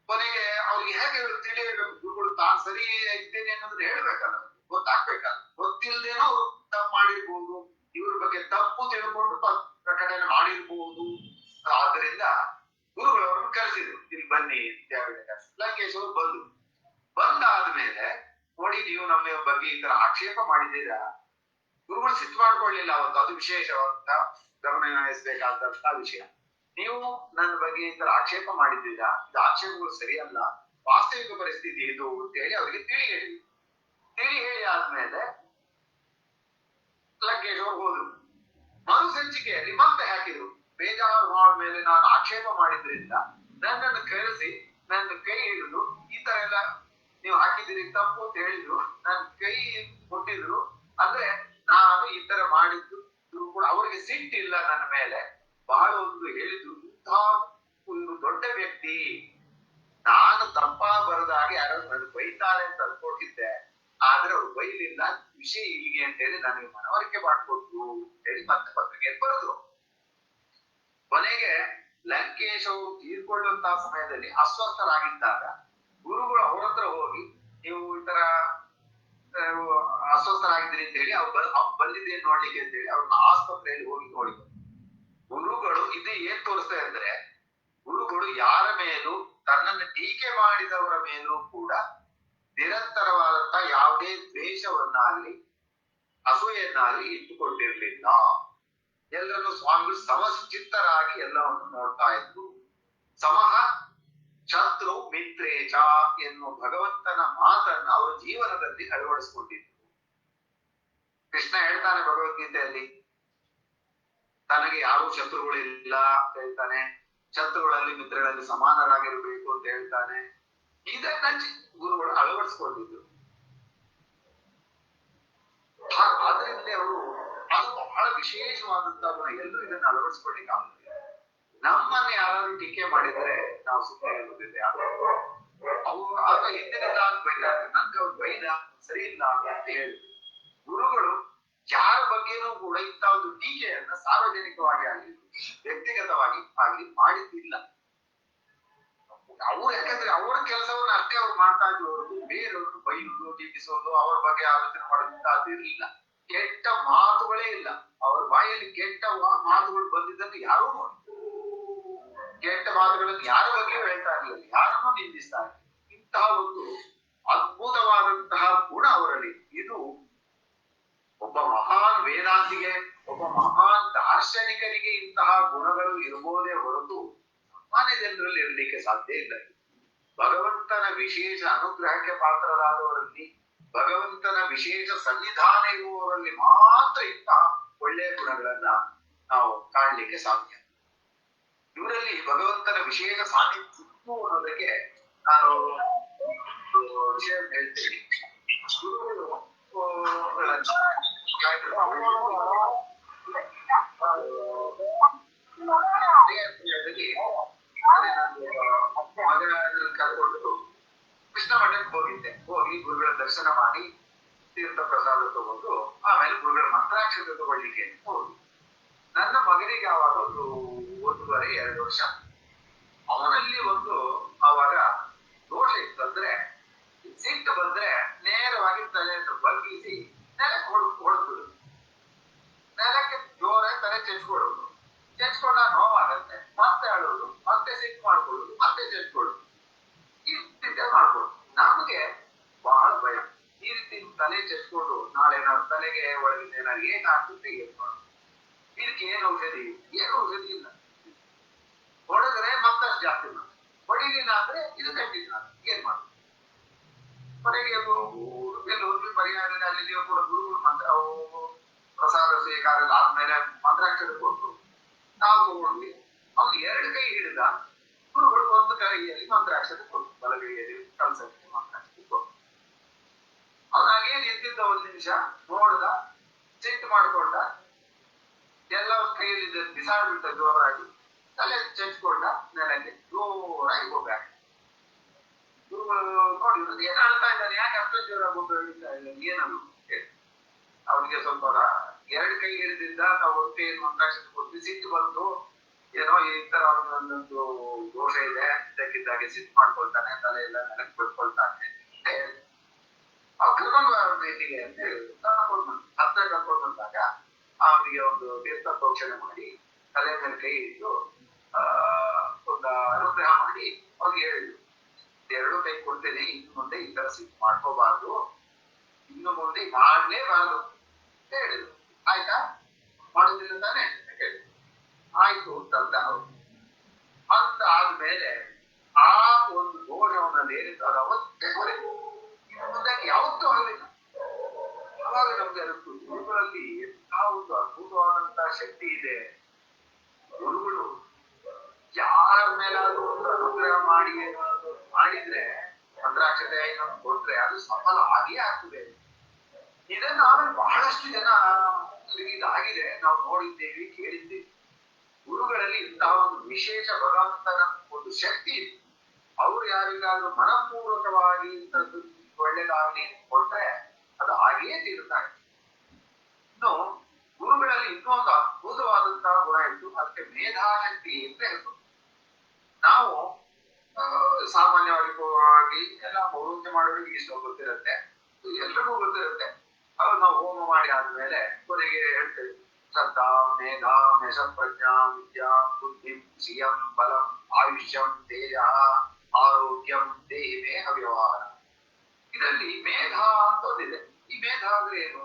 ಕೊನೆಗೆ ಅವ್ರಿಗೆ ಹೇಗೆ ತಿಳಿಯಬೇಕು, ಗುರುಗಳು ತಾನು ಸರಿ ಇದ್ದೇನೆ ಅನ್ನೋದನ್ನ ಹೇಳ್ಬೇಕಲ್ಲ, ಗೊತ್ತಾಗ್ಬೇಕಲ್ಲ. ಗೊತ್ತಿಲ್ಲದೇನೋ ಅವ್ರು ತಪ್ಪು ಮಾಡಿರ್ಬೋದು, ಇವ್ರ ಬಗ್ಗೆ ತಪ್ಪು ತಿಳ್ಕೊಂಡು ಪ್ರಕಟಣೆ ಮಾಡಿರ್ಬೋದು. ಆದ್ದರಿಂದ ಗುರುಗಳು ಅವ್ರನ್ನ ಕರೆಸಿದ್ರು, ಇಲ್ಲಿ ಬನ್ನಿ ವಿದ್ಯಾಪೀಠ. ಲಂಕೇಶ್ ಅವರು ಬಂದಾದ್ಮೇಲೆ ನೋಡಿ ನೀವು ನಮ್ಮ ಬಗ್ಗೆ ಈ ತರ ಆಕ್ಷೇಪ ಮಾಡಿದ್ದೀರಾ. ಗುರುಗಳು ಸಿಟ್ಟು ಮಾಡ್ಕೊಳ್ಳಿಲ್ಲ ಅವತ್ತು, ಅದು ವಿಶೇಷವಾದಂತ ಗಮನ ವಹಿಸಬೇಕಾದಂತ ವಿಷಯ. ನೀವು ನನ್ನ ಬಗ್ಗೆ ಈ ತರ ಆಕ್ಷೇಪ ಮಾಡಿದ್ದೀರಾ, ಇದು ಆಕ್ಷೇಪಗಳು ಸರಿಯಲ್ಲ, ವಾಸ್ತವಿಕ ಪರಿಸ್ಥಿತಿ ಇದು ಅಂತ ಹೇಳಿ ಅವರಿಗೆ ತಿಳಿ ಹೇಳಿ ಆದ್ಮೇಲೆ ಲಂಕೇಶ್ ಅವರು ಹೋದ್ರು. ಮರು ಸಂಚಿಕೆಯಲ್ಲಿ ಮತ್ತೆ ಹಾಕಿದ್ರು, ಬೇಜಾರು ಮೇಲೆ ನಾನು ಆಕ್ಷೇಪ ಮಾಡಿದ್ರಿಂದ ನನ್ನನ್ನು ಕರೆಸಿ ನನ್ನ ಕೈ ಹಿಡಿದು ಈ ತರ ಎಲ್ಲ ನೀವು ಹಾಕಿದ್ದೀರಿ ತಪ್ಪು ಅಂತ ಹೇಳಿದ್ರು, ನನ್ನ ಕೈ ಕೊಟ್ಟಿದ್ರು. ಅಂದ್ರೆ ನಾನು ಈ ತರ ಮಾಡಿದ್ದು ಕೂಡ ಅವರಿಗೆ ಸಿಟ್ಟಿಲ್ಲ ನನ್ನ ಮೇಲೆ, ಬಹಳ ಒಂದು ಹೇಳಿದ್ರು. ಇಂತಹ ಒಂದು ದೊಡ್ಡ ವ್ಯಕ್ತಿ, ನಾನು ತಪ್ಪಾ ಬರದಾಗೆ ಯಾರು ನನಗೆ ಬೈತಾರೆ ಅಂತ ಅನ್ಕೊಂಡಿದ್ದೆ, ಆದ್ರೆ ಅವ್ರು ಬೈಲಿಲ್ಲ, ವಿಷಯ ಇಲ್ಲಿಗೆ ಅಂತ ಹೇಳಿ ನನಗೆ ಮನವರಿಕೆ ಮಾಡಿಕೊಟ್ರು ಅಂತ ಹೇಳಿ ಮತ್ತೆ ಪತ್ರಿಕೆಯಲ್ಲಿ ಬರೆದ್ರು. ಕೊನೆಗೆ ಲಂಕೇಶ್ ಅವರು ತೀರ್ಕೊಳ್ಳುವಂತಹ ಸಮಯದಲ್ಲಿ ಅಸ್ವಸ್ಥರಾಗಿದ್ದಾಗ ಗುರುಗಳು ಅವ್ರ ಹತ್ರ ಹೋಗಿ, ನೀವು ಈ ತರ ಅಸ್ವಸ್ಥರಾಗಿದ್ದೀರಿ ಅಂತ ಹೇಳಿ ಅವ್ರು ಬಂದಿದ್ದೇನೆ ನೋಡ್ಲಿಕ್ಕೆ ಅಂತ ಹೇಳಿ ಅವ್ರನ್ನ ಆಸ್ಪತ್ರೆಯಲ್ಲಿ ಹೋಗಿ ನೋಡಿ. ಗುರುಗಳು ಇದು ಏನ್ ತೋರಿಸ್ತಾ ಇದ್ರೆ, ಗುರುಗಳು ಯಾರ ಮೇಲೂ ತನ್ನನ್ನು ಟೀಕೆ ಮಾಡಿದವರ ಮೇಲೂ ಕೂಡ ನಿರಂತರವಾದಂತ ಯಾವುದೇ ದ್ವೇಷವನ್ನಾಗ್ಲಿ ಅಸೂಯನ್ನಾಗ್ಲಿ ಇಟ್ಟುಕೊಂಡಿರ್ಲಿಲ್ಲ. ಎಲ್ಲರನ್ನು ಸ್ವಾಮಿಗಳು ಸಮಚಿತ್ತರಾಗಿ ಎಲ್ಲವನ್ನು ನೋಡ್ತಾ ಇದ್ರು. ಸಮಹ ಶತ್ರು ಮಿತ್ರೇಚ ಎನ್ನುವ ಭಗವಂತನ ಮಾತನ್ನ ಅವರ ಜೀವನದಲ್ಲಿ ಅಳವಡಿಸಿಕೊಂಡಿದ್ರು. ಕೃಷ್ಣ ಹೇಳ್ತಾನೆ ಭಗವದ್ಗೀತೆಯಲ್ಲಿ, ತನಗೆ ಯಾರು ಶತ್ರುಗಳಿಲ್ಲ ಅಂತ ಹೇಳ್ತಾನೆ, ಶತ್ರುಗಳಲ್ಲಿ ಮಿತ್ರಗಳಲ್ಲಿ ಸಮಾನರಾಗಿರ್ಬೇಕು ಅಂತ ಹೇಳ್ತಾನೆ. ಇದನ್ನ ಗುರುಗಳು ಅಳವಡಿಸ್ಕೊಂಡಿದ್ರು. ಅದರಿಂದ ಅವರು ಅದು ಬಹಳ ವಿಶೇಷವಾದಂತ ಗುಣ. ಎಲ್ಲರೂ ಇದನ್ನ ಅಳವಡಿಸ್ಕೊಳ್ಳಿಕ್ಕೆ ಆಗುತ್ತೆ. ನಮ್ಮನ್ನ ಯಾರಾದ್ರೂ ಟೀಕೆ ಮಾಡಿದ್ರೆ ನಾವು ಸುಮ್ಮನೆ ಇರುವುದಿಲ್ಲ. ಅವರು ಆಗ ಹಿಂದಿನಿಂದ ಬೈತಾರೆ, ನನ್ಗೆ ಅವ್ರು ಬೈದ ಸರಿ ಇಲ್ಲ ಅಂತ ಹೇಳಿ ಗುರುಗಳು ಯಾರ ಬಗ್ಗೆನೂ ಕೂಡ ಇಂಥ ಒಂದು ಟೀಕೆಯನ್ನ ಸಾರ್ವಜನಿಕವಾಗಿ ಆಗಲಿ ವ್ಯಕ್ತಿಗತವಾಗಿ ಆಗಲಿ ಮಾಡಿದ್ದಿಲ್ಲ. ಅವ್ರು ಯಾಕಂದ್ರೆ ಅವರ ಕೆಲಸವನ್ನ ಅಷ್ಟೇ ಅವ್ರು ಮಾಡ್ತಾ ಇದ್ರು ಹೊರತು ಬೇರೆಯವ್ರನ್ನು ಬೈಯುವುದು ಟೀಕಿಸೋದು ಅವರ ಬಗ್ಗೆ ಆಲೋಚನೆ ಮಾಡೋದು ಅದಿರಲಿಲ್ಲ. ಕೆಟ್ಟ ಮಾತುಗಳೇ ಇಲ್ಲ. ಅವ್ರ ಬಾಯಲ್ಲಿ ಕೆಟ್ಟ ಮಾತುಗಳು ಬಂದಿದ್ದನ್ನು ಯಾರೂ ನೋಡಿ, ಕೆಟ್ಟ ಮಾತುಗಳನ್ನು ಯಾರ ಬಗ್ಗೆ ಹೇಳ್ತಾ ಇರಲಿಲ್ಲ, ಯಾರನ್ನೂ ನಿಂದಿಸ್ತಾ ಇರಲಿಲ್ಲ. ಇಂತಹ ಒಂದು ಮಾತಿಗೆ ಒಬ್ಬ ಮಹಾನ್ ದಾರ್ಶನಿಕರಿಗೆ ಇಂತಹ ಗುಣಗಳು ಇರಬಹುದೇ ಹೊರತು ಸಾಮಾನ್ಯ ಜನರಲ್ಲಿ ಇರಲಿಕ್ಕೆ ಸಾಧ್ಯ ಇಲ್ಲ. ಭಗವಂತನ ವಿಶೇಷ ಅನುಗ್ರಹಕ್ಕೆ ಪಾತ್ರರಾದವರಲ್ಲಿ, ಭಗವಂತನ ವಿಶೇಷ ಸನ್ನಿಧಾನ ಇರುವವರಲ್ಲಿ ಮಾತ್ರ ಇಂತಹ ಒಳ್ಳೆಯ ಗುಣಗಳನ್ನ ನಾವು ಕಾಣಲಿಕ್ಕೆ ಸಾಧ್ಯ. ಇವರಲ್ಲಿ ಭಗವಂತನ ವಿಶೇಷ ಸಾನ್ನಿಧ್ಯ ಇತ್ತು ಅನ್ನೋದಕ್ಕೆ ನಾನು ವಿಷಯ ಹೇಳ್ತೀನಿ. ಗುರುಗಳು ಮಗನ ಕರ್ಕೊಂಡು ಕೃಷ್ಣ ಮಠಕ್ಕೆ ಹೋಗಿದ್ದೆ. ಹೋಗಿ ಗುರುಗಳ ದರ್ಶನ ಮಾಡಿ ತೀರ್ಥ ಪ್ರಸಾದ ತಗೊಂಡು ಆಮೇಲೆ ಗುರುಗಳ ಮಂತ್ರಾಕ್ಷತೆ ತಗೊಳ್ಳಿಕ್ಕೆ ಹೋಗಿ. ನನ್ನ ಮಗನಿಗೆ ಆವಾಗ ಒಂದು 1.5-2 ವರ್ಷ. ಅವನಲ್ಲಿ ಒಂದು ಆವಾಗ ದೋಷ ಇತ್ತು. ಅಂದ್ರೆ ಸಿಟ್ಟು ಬಂದ್ರೆ ನೇರವಾಗಿ ತಲೆಯನ್ನು ಬಗ್ಗಿಸಿ ನೆಲಕ್ಕೆ ಹೊಡೆದು ನೆಲಕ್ಕೆ ಜೋರ ತಲೆ ಚೆಚ್ಕೊಳ್ಳೋದು, ಚೆಚ್ಕೊಂಡ ನೋವಾಗತ್ತೆ, ಮತ್ತೆ ಅಳೋದು, ಮತ್ತೆ ಸಿಟ್ಟು ಮಾಡ್ಕೊಳ್ಳೋದು, ಮತ್ತೆ ಚೆಚ್ಕೊಳ್ಳೋದು, ಈ ರೀತಿ ಮಾಡ್ಕೊಳ್ಳೋದು. ನಮಗೆ ಬಹಳ ಭಯ. ಈ ರೀತಿ ತಲೆ ಚೆಚ್ಕೊಂಡು ನಾಳೆ ನಾವು ತಲೆಗೆ ಒಳಗಿನ ಏನಾದ್ರು ಏನಾಗುತ್ತೆ ಏನ್ ಮಾಡೋದು, ಇದಕ್ಕೆ ಏನು ಔಷಧಿ ಇಲ್ಲ. ಹೊಡೆದ್ರೆ ಮತ್ತಷ್ಟು ಜಾಸ್ತಿ ಮಾಡಿ, ಹೊಡಿಲಿಲ್ಲ ಅಂದ್ರೆ ಇದು ಕಂಟಿನ್ಯೂ ಏನ್ ಮಾಡೋದು. ಕೊನೆಗೆ ಎಲ್ಲ ಹೋಗಿ ಪರಿಹಾರದಲ್ಲಿ ಅಲ್ಲಿ ನೀವು ಕೂಡ ಗುರುಗಳು ಮಂತ್ರ ಪ್ರಸಾದ ಸ್ವೀಕಾರ ಆದ್ಮೇಲೆ ಮಂತ್ರಾಕ್ಷರ ಕೊಟ್ಟು ನಾವು ತಗೊಂಡ್ವಿ. ಅವ್ನು 2 ಕೈ ಹಿಡಿದ, ಗುರುಗಳು ಒಂದು ಕೈಯಲ್ಲಿ ಮಂತ್ರಾಕ್ಷತೆ ಕೊಟ್ಟು, ಬಲಗೈಯಲ್ಲಿ ಕಲ್ಸಕ್ಕೆ ಮಂತ್ರಾಕ್ಷತೆ ಕೊಟ್ಟು. ಅವನಾಗೇ ನಿಂತಿದ್ದ 1 ನಿಮಿಷ ನೋಡ್ದ, ಸಿಟ್ಟು ಮಾಡ್ಕೊಂಡ, ಎಲ್ಲ ಕೈಯಲ್ಲಿ ಬಿಸಾಡ್ಬಿಟ್ಟ ಜೋರಾಗಿ, ತಲೆ ಚೆಚ್ಕೊಂಡ, ನೆಲಕ್ಕೆ ಜೋರಾಗಿ ಹೋಗ್ಯಾಕ. ಗುರುಗಳು ನೋಡಿ ಏನ್ ಹೇಳ್ತಾ ಇದ್ದಾನೆ, ಯಾಕೆ ಅಷ್ಟು ಜೋರಾಗಿ ಒಬ್ಬ ಹೇಳ್ತಾ ಇದ್ದಾನೆ, ಏನದು ಹೇಳಿ. ಅವನಿಗೆ ಸ್ವಲ್ಪ 2 ಕೈ ಹಿಡಿದಿದ್ದ, ನಾವು 1 ಕೈ ಮಂತ್ರಾಕ್ಷತೆ ಕೊಟ್ಟು ಸಿಟ್ಟು ಬಂತು, ಏನೋ ಈ ತರ ಒಂದೊಂದು ದೋಷ ಇದೆ, ಇದಕ್ಕಿದ್ದಾಗೆ ಸಿಟ್ಟು ಮಾಡ್ಕೊಳ್ತಾನೆ, ತಲೆ ಎಲ್ಲ ನೆಲಕ್ಕೆ ಬಿಟ್ಕೊಳ್ತಾನೆ. ಅವ್ರು ಕರ್ಕೊಂಡು ಇಲ್ಲಿಗೆ ಅಂತ ಹೇಳಿದ್ರು. ಹತ್ರ ಕರ್ಕೊಂಡು ಬಂದಾಗ ಅವನಿಗೆ ಒಂದು ತೀರ್ಥ ಪ್ರೋಕ್ಷಣೆ ಮಾಡಿ ತಲೆ ಮೇಲೆ ಕೈ ಇಟ್ಟು ಒಂದು ಅನುಗ್ರಹ ಮಾಡಿ ಅವ್ನಿಗೆ ಹೇಳಿದ್ರು, 2 ಕೈ ಕೊಡ್ತೇನೆ, ಇನ್ನು ಮುಂದೆ ಈ ತರ ಸಿಟ್ಟು ಮಾಡ್ಕೋಬಾರ್ದು, ಇನ್ನು ಮುಂದೆ ಮಾಡ್ಲೇಬಾರ್ದು ಅಂತ ಹೇಳಿದ್ರು. ಆಯ್ತಾ, ಮಾಡೋದಿಲ್ಲ ತಾನೆ ಹೇಳಿದ್ರು. ಆಯ್ತು ತಂದ ಅವರು. ಅಂತ ಆದ್ಮೇಲೆ ಆ ಒಂದು ದೋಷವನ್ನ ಏನಿತ್ತು ಅದು ಅವತ್ತೇ ಹೊರಗೆ, ಇನ್ನು ಮುಂದಕ್ಕೆ ಯಾವತ್ತೂ ಆಗಲಿಲ್ಲ. ಅವಾಗ ನಮ್ಗೆ ಅನಿಸ್ತು, ಗುರುಗಳಲ್ಲಿ ಎಂತಹ ಒಂದು ಅದ್ಭುತವಾದಂತಹ ಶಕ್ತಿ ಇದೆ. ಗುರುಗಳು ಯಾರ ಮೇಲಾದ್ರೂ ಒಂದು ಅನುಗ್ರಹ ಮಾಡಿದ್ರೆ ಮಂತ್ರಾಕ್ಷತೆ ಕೊಟ್ರೆ ಅದು ಸಫಲ ಆಗಿಯೇ ಆಗ್ತದೆ. ಇದನ್ನ ಆಮೇಲೆ ಬಹಳಷ್ಟು ಜನ ಇದಾಗಿದೆ, ನಾವು ನೋಡಿದ್ದೇವೆ, ಕೇಳಿದ್ದೇವೆ. ಗುರುಗಳಲ್ಲಿ ಇಂತಹ ಒಂದು ವಿಶೇಷ ಭಗವಂತನ ಒಂದು ಶಕ್ತಿ ಇದೆ. ಅವ್ರು ಯಾರಿಗಾದ್ರೂ ಮನಪೂರ್ವಕವಾಗಿ ಇಂಥದ್ದು ಒಳ್ಳೇದಾಗ್ಲಿ ಕೊಟ್ರೆ ಅದು ಹಾಗೆಯೇ ತೀರುತ್ತಾರೆ. ಇನ್ನು ಗುರುಗಳಲ್ಲಿ ಇನ್ನೊಂದು ಅದ್ಭುತವಾದಂತಹ ಗುಣ ಇತ್ತು, ಅದಕ್ಕೆ ಮೇಧಾಶಕ್ತಿ ಅಂತ ಹೇಳ್ಬೋದು. ನಾವು ಸಾಮಾನ್ಯವಾಗಿ ಎಲ್ಲ ಪೌರೋಹಿತ್ಯ ಮಾಡೋರಿಗೆ ಇಷ್ಟ ಗೊತ್ತಿರುತ್ತೆ, ಎಲ್ರಿಗೂ ಗೊತ್ತಿರುತ್ತೆ. ಅವಾಗ ನಾವು ಹೋಮ ಮಾಡಿ ಆದ್ಮೇಲೆ ಕೊನೆಗೆ ಹೇಳ್ತೇವೆ, ಶ್ರದ್ಧಾ ಮೇಧಾ ಯಶ ಪ್ರಜ್ಞಾ ವಿದ್ಯಾ ಬುದ್ಧಿ ಶ್ರಿಯಂ ಬಲಂ ಆಯುಷ್ಯಂ ತೇಜ ಆರೋಗ್ಯಂ ದೇಹಿ ಮೇಹ ವ್ಯವಹಾರ. ಇದರಲ್ಲಿ ಮೇಧಾ ಅಂತ ಒಂದಿದೆ. ಈ ಮೇಧಾ ಅಂದ್ರೆ ಏನು?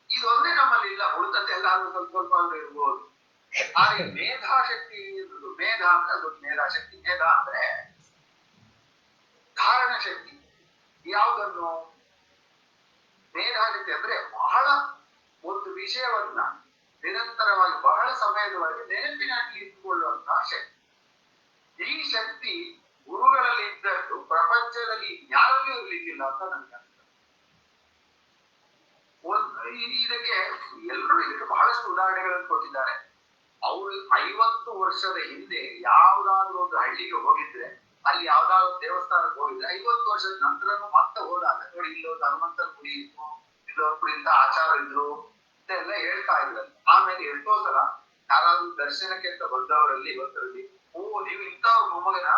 ಇದೊಂದೇ ನಮ್ಮಲ್ಲಿ ಇಲ್ಲ, ಉಳಿದತ್ತೆ ಎಲ್ಲಾದ್ರೂ ಸ್ವಲ್ಪ ಸ್ವಲ್ಪ ಅಂದ್ರೆ ಇರ್ಬೋದು. ಆದ್ರೆ ಮೇಧಾಶಕ್ತಿ ಇರುವುದು, ಮೇಧ ಅಂದ್ರೆ ಅದು ಮೇಧಾಶಕ್ತಿ. ಮೇಧ ಅಂದ್ರೆ ಧಾರಣ ಶಕ್ತಿ. ಯಾವುದನ್ನು ಮೇಧಾಶಕ್ತಿ ಅಂದ್ರೆ ಬಹಳ ಒಂದು ವಿಷಯವನ್ನ ನಿರಂತರವಾಗಿ ಬಹಳ ಸಮಯದವರೆಗೆ ನೆನಪಿನಲ್ಲಿ ಇಟ್ಟುಕೊಳ್ಳುವಂತಹ ಶಕ್ತಿ. ಈ ಶಕ್ತಿ ಗುರುಗಳಲ್ಲಿ ಇದ್ದದ್ದು ಪ್ರಪಂಚದಲ್ಲಿ ಯಾರಿಗೂ ಇರ್ಲಿಕ್ಕಿಲ್ಲ ಅಂತ ನನಗೆ ಅನ್ಸುತ್ತೆ. ಇದಕ್ಕೆ ಎಲ್ಲರೂ ಇದಕ್ಕೆ ಬಹಳಷ್ಟು ಉದಾಹರಣೆಗಳನ್ನು ಕೊಟ್ಟಿದ್ದಾರೆ. ಅವರು 50 ವರ್ಷದ ಹಿಂದೆ ಯಾವ್ದಾದ್ರು ಒಂದು ಹಳ್ಳಿಗೆ ಹೋಗಿದ್ರೆ, ಅಲ್ಲಿ ಯಾವ್ದಾದ್ರು ದೇವಸ್ಥಾನಕ್ಕೆ ಹೋಗಿದ್ರೆ 50 ವರ್ಷದ ನಂತರನು ಮತ್ತೆ ಹೋದಾಗ ನೋಡಿ, ಇಲ್ಲೊಂದು ಹನುಮಂತನ ಗುಡಿ ಇತ್ತು, ಇಲ್ಲೊಂದು ಗುಡಿಯಿಂದ ಆಚಾರ ಇದ್ರು ಅಂತೆಲ್ಲ ಹೇಳ್ತಾ ಇದ್ರು. ಆಮೇಲೆ ಎಷ್ಟೋ ಸಲ ಯಾರಾದ್ರೂ ದರ್ಶನಕ್ಕೆ ಅಂತ ಬಂದವರಲ್ಲಿ ಇವತ್ತರಲ್ಲಿ, ಓ ನೀವು ಇಂಥವ್ರ ಮೊಮ್ಮಗನ,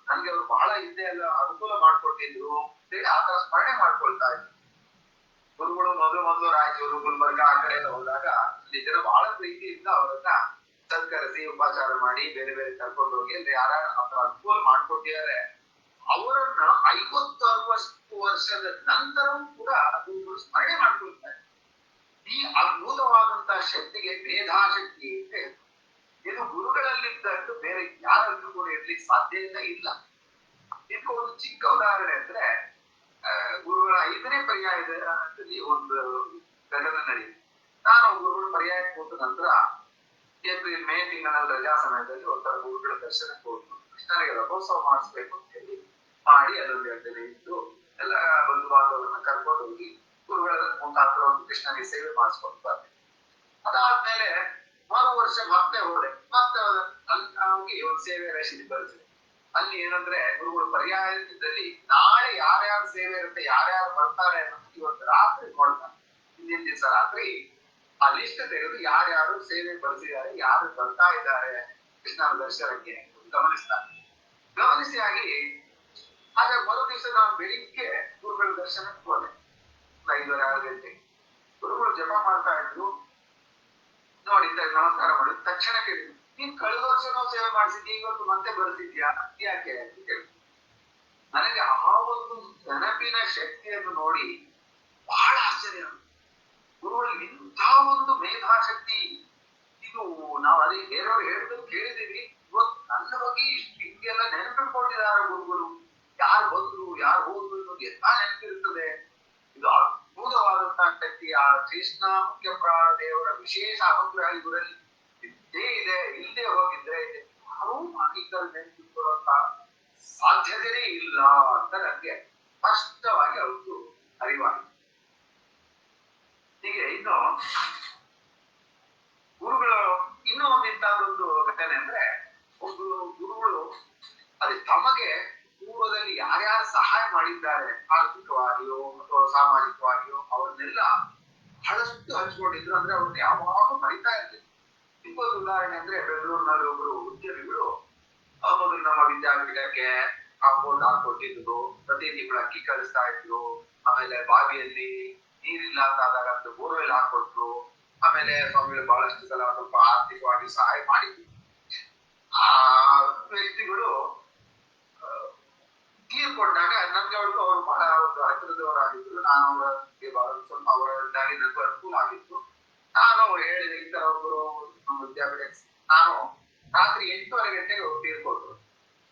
ನನ್ಗೆ ಅವ್ರು ಬಹಳ ಹಿಂದೆ ಎಲ್ಲ ಅನುಕೂಲ ಮಾಡ್ಕೊಟ್ಟಿದ್ರು ಅಂತೇಳಿ ಆತರ ಸ್ಮರಣೆ ಮಾಡ್ಕೊಳ್ತಾ ಇದ್ರು. ಗುರುಗಳು ಮೊದಲು ರಾಯಚೂರು, ಗುಲ್ಬರ್ಗ ಆ ಕಡೆ ಎಲ್ಲ ಹೋದಾಗ ಅಲ್ಲಿ ಜನ ಬಹಳ ಪ್ರೀತಿಯಿಂದ ಅವರನ್ನ ಸತ್ಕರಿಸಿ ಉಪಚಾರ ಮಾಡಿ ಬೇರೆ ಬೇರೆ ಕರ್ಕೊಂಡು ಹೋಗಿ ಅಂದ್ರೆ ಯಾರ ಅನುಕೂಲ ಮಾಡ್ಕೊಟ್ಟಿದ್ದಾರೆ. ಅವರನ್ನ 50-60 ವರ್ಷದ ನಂತರವೂ ಕೂಡ ಗುರುಗಳು ಸ್ಮರಣೆ ಮಾಡ್ಕೊಳ್ತಾರೆ. ಈ ಅದ್ಭುತವಾದಂತಹ ಶಕ್ತಿಗೆ ಮೇಧಾಶಕ್ತಿ ಅಂತ ಹೇಳ್ತಾರೆ. ಇದು ಗುರುಗಳಲ್ಲಿದ್ದಷ್ಟು ಬೇರೆ ಯಾರಲ್ಲೂ ಕೂಡ ಇರ್ಲಿಕ್ಕೆ ಸಾಧ್ಯತೆ ಇಲ್ಲ. ಇದಕ್ಕೆ ಒಂದು ಚಿಕ್ಕ ಉದಾಹರಣೆ ಅಂದ್ರೆ ಗುರುಗಳ 5ನೇ ಪರ್ಯಾಯದಲ್ಲಿ ಒಂದು ಘಟನೆ ನಡೆಯಿತು. ನಾನು ಗುರುಗಳ ಪರ್ಯಾಯ ಕೊಟ್ಟ ನಂತರ ಏಪ್ರಿಲ್ ಮೇ ತಿಂಗಳಲ್ಲಿ ರಜಾ ಸಮಯದಲ್ಲಿ ಒಂಥರ ಗುರುಗಳ ದರ್ಶನಕ್ಕೆ ಹೋಗಿ ಕೃಷ್ಣನಿಗೆ ರಥೋತ್ಸವ ಮಾಡಿಸ್ಬೇಕು ಅಂತ ಹೇಳಿ ಮಾಡಿ ಅದೊಂದು 2 ದಿನ ಇದ್ದು ಎಲ್ಲ ಬಂಧು ಬಾಂಧವರನ್ನ ಕರ್ಕೊಂಡು ಹೋಗಿ ಗುರುಗಳ ಮುಖಾಂತರ ಒಂದು ಕೃಷ್ಣನಿಗೆ ಸೇವೆ ಮಾಡಿಸ್ಕೊಂಡು ಬಂದೆ. ಅದಾದ್ಮೇಲೆ ಮರು ವರ್ಷ ಮತ್ತೆ ಹೋದೆ. ಮತ್ತೆ ಹೋಗಿ ಒಂದು ಸೇವೆ ರಶೀದಿ ಬರೆಸಿದೆ. ಅಲ್ಲಿ ಏನಂದ್ರೆ ಗುರುಗಳು ಪರ್ಯಾಯದಲ್ಲಿ ನಾಳೆ ಯಾರ್ಯಾರು ಸೇವೆ ಇರುತ್ತೆ, ಯಾರ್ಯಾರು ಬರ್ತಾರೆ ಅನ್ನೋದು ಇವತ್ತು ರಾತ್ರಿ ನೋಡ್ತಾರೆ. ಹಿಂದಿನ ದಿವಸ ರಾತ್ರಿ ಆ ಲಿಸ್ಟ್ ತೆಗೆದು ಯಾರ್ಯಾರು ಸೇವೆ ಬರೆಸಿದ್ದಾರೆ, ಯಾರು ಬರ್ತಾ ಇದ್ದಾರೆ ಕೃಷ್ಣನ ದರ್ಶನಕ್ಕೆ ಗಮನಿಸ್ತಾರೆ. ಗಮನಿಸಿ ಆಗಿ ಹಾಗೆ ಮರು ದಿವಸ ನಾನು ಬೆಳಿಗ್ಗೆ ಗುರುಗಳ ದರ್ಶನಕ್ಕೆ ಹೋದೆ. 5:30-6 ಗಂಟೆಗೆ ಗುರುಗಳು ಜಪ ಮಾಡ್ತಾ ಇದ್ರು. ನೋಡಿದ್ದ ನಮಸ್ಕಾರ ಮಾಡಿ ತಕ್ಷಣ ಕೇಳಿದ್ರು, ನೀನ್ ಕಳೆದ ವರ್ಷನೂ ಸೇವೆ ಮಾಡಿಸಿದ್ಯಾ, ಇವತ್ತು ಮತ್ತೆ ಬರ್ತಿದ್ಯಾ, ಯಾಕೆ ಅಂತ ಕೇಳಿದ್ರು. ನನಗೆ ಆ ಒಂದು ನೆನಪಿನ ಶಕ್ತಿಯನ್ನು ನೋಡಿ ಬಹಳ ಆಶ್ಚರ್ಯ. ಗುರುಗಳಲ್ಲಿ ಇಂಥ ಒಂದು ಮೇಧಾಶಕ್ತಿ, ಇದು ನಾವು ಅದೇ ಬೇರೆಯವರು ಹೇಳಿದ್ರು ಕೇಳಿದೀವಿ. ಇವತ್ತು ನನ್ನ ಬಗ್ಗೆ ಇಷ್ಟು ಹಿಂಗೆಲ್ಲ ನೆನಪಿಟ್ಕೊಂಡಿದ್ದಾರೆ ಗುರುಗಳು. ಯಾರು ಬಂದ್ರು ಯಾರು ಹೋದ್ರು ಅನ್ನೋದು ಎಲ್ಲ ನೆನಪಿರ್ತದೆ. ಇದು ಅದ್ಭುತವಾದಂತಹ ಶಕ್ತಿ. ಆ ಕೃಷ್ಣ ಮುಖ್ಯ ಪ್ರಾಣ ದೇವರ ವಿಶೇಷ ಅನುಗ್ರಹ ಇವರಲ್ಲಿ ಇದ್ದೇ ಇದೆ. ಇಲ್ಲದೆ ಹೋಗಿದ್ರೆ ಯಾರೂ ಇದರ ನೆನಪಿಟ್ಕೊಳ್ಳುವಂತ ಸಾಧ್ಯತೆನೇ ಇಲ್ಲ ಅಂತ ನನಗೆ ಸ್ಪಷ್ಟವಾಗಿ ಅವತ್ತು ಅರಿವಾಗಿದೆ. ಹೀಗೆ ಇನ್ನು ಗುರುಗಳು ಇನ್ನೂ ಒಂದಿಂತಾದೊಂದು ಘಟನೆ ಅಂದ್ರೆ, ಒಂದು ಗುರುಗಳು ಅದು ತಮಗೆ ಪೂರ್ವದಲ್ಲಿ ಯಾರ್ಯಾರು ಸಹಾಯ ಮಾಡಿದ್ದಾರೆ ಆರ್ಥಿಕವಾಗಿಯೋ ಅಥವಾ ಸಾಮಾಜಿಕವಾಗಿಯೋ ಅವನ್ನೆಲ್ಲ ಬಹಳಷ್ಟು ಹಂಚ್ಕೊಂಡಿದ್ರು. ಅಂದ್ರೆ ಅವ್ರನ್ನ ಯಾವಾಗಲೂ ಮರಿತಾ ಇರ್ತಿದ್ರು. ಇನ್ನೊಂದು ಉದಾಹರಣೆ ಅಂದ್ರೆ ಬೆಂಗಳೂರಿನಲ್ಲಿ ಒಬ್ಬರು ಉದ್ಯಮಿಗಳು ಮೊದಲು ನಮ್ಮ ವಿದ್ಯಾಪೀಠಕ್ಕೆ ಕಾಂಪೌಂಡ್ ಹಾಕೊಟ್ಟಿದ್ರು, ಪ್ರತಿ ತಿಂಗಳು ಅಕ್ಕಿ ಕಳಿಸ್ತಾ ಇದ್ರು. ಆಮೇಲೆ ಬಾವಿಯಲ್ಲಿ ನೀರಿಲ್ಲ ಅಂತಾದಾಗ ಬೋರ್ವೆಲ್ ಹಾಕೊಟ್ರು. ಆಮೇಲೆ ಸ್ವಾಮಿಗಳು ಬಹಳಷ್ಟು ಸಲ ಸ್ವಲ್ಪ ಆರ್ಥಿಕವಾಗಿ ಸಹಾಯ ಮಾಡಿದ್ರು. ಆ ವ್ಯಕ್ತಿಗಳು ತೀರ್ಕೊಂಡಾಗ ನನ್ಗೆ ಅವ್ರು ಬಹಳ ಒಂದು ಹತ್ತಿರದವರಾಗಿದ್ರು. ನಾನು ಅವರಿಗೆ ಬಹಳ ಸ್ವಲ್ಪ ಅವರಿಂದಾಗಿ ನನಗೂ ಅನುಕೂಲ ಆಗಿತ್ತು. ನಾನು ಹೇಳಿದೆ ಈ ತರ ಒಬ್ಬರು ನಮ್ಮ ವಿದ್ಯಾಪೀಠ, ನಾನು ರಾತ್ರಿ 8:30 ಗಂಟೆಗೆ ಅವ್ರು ತೀರ್ಕೊಂಡ್ರು.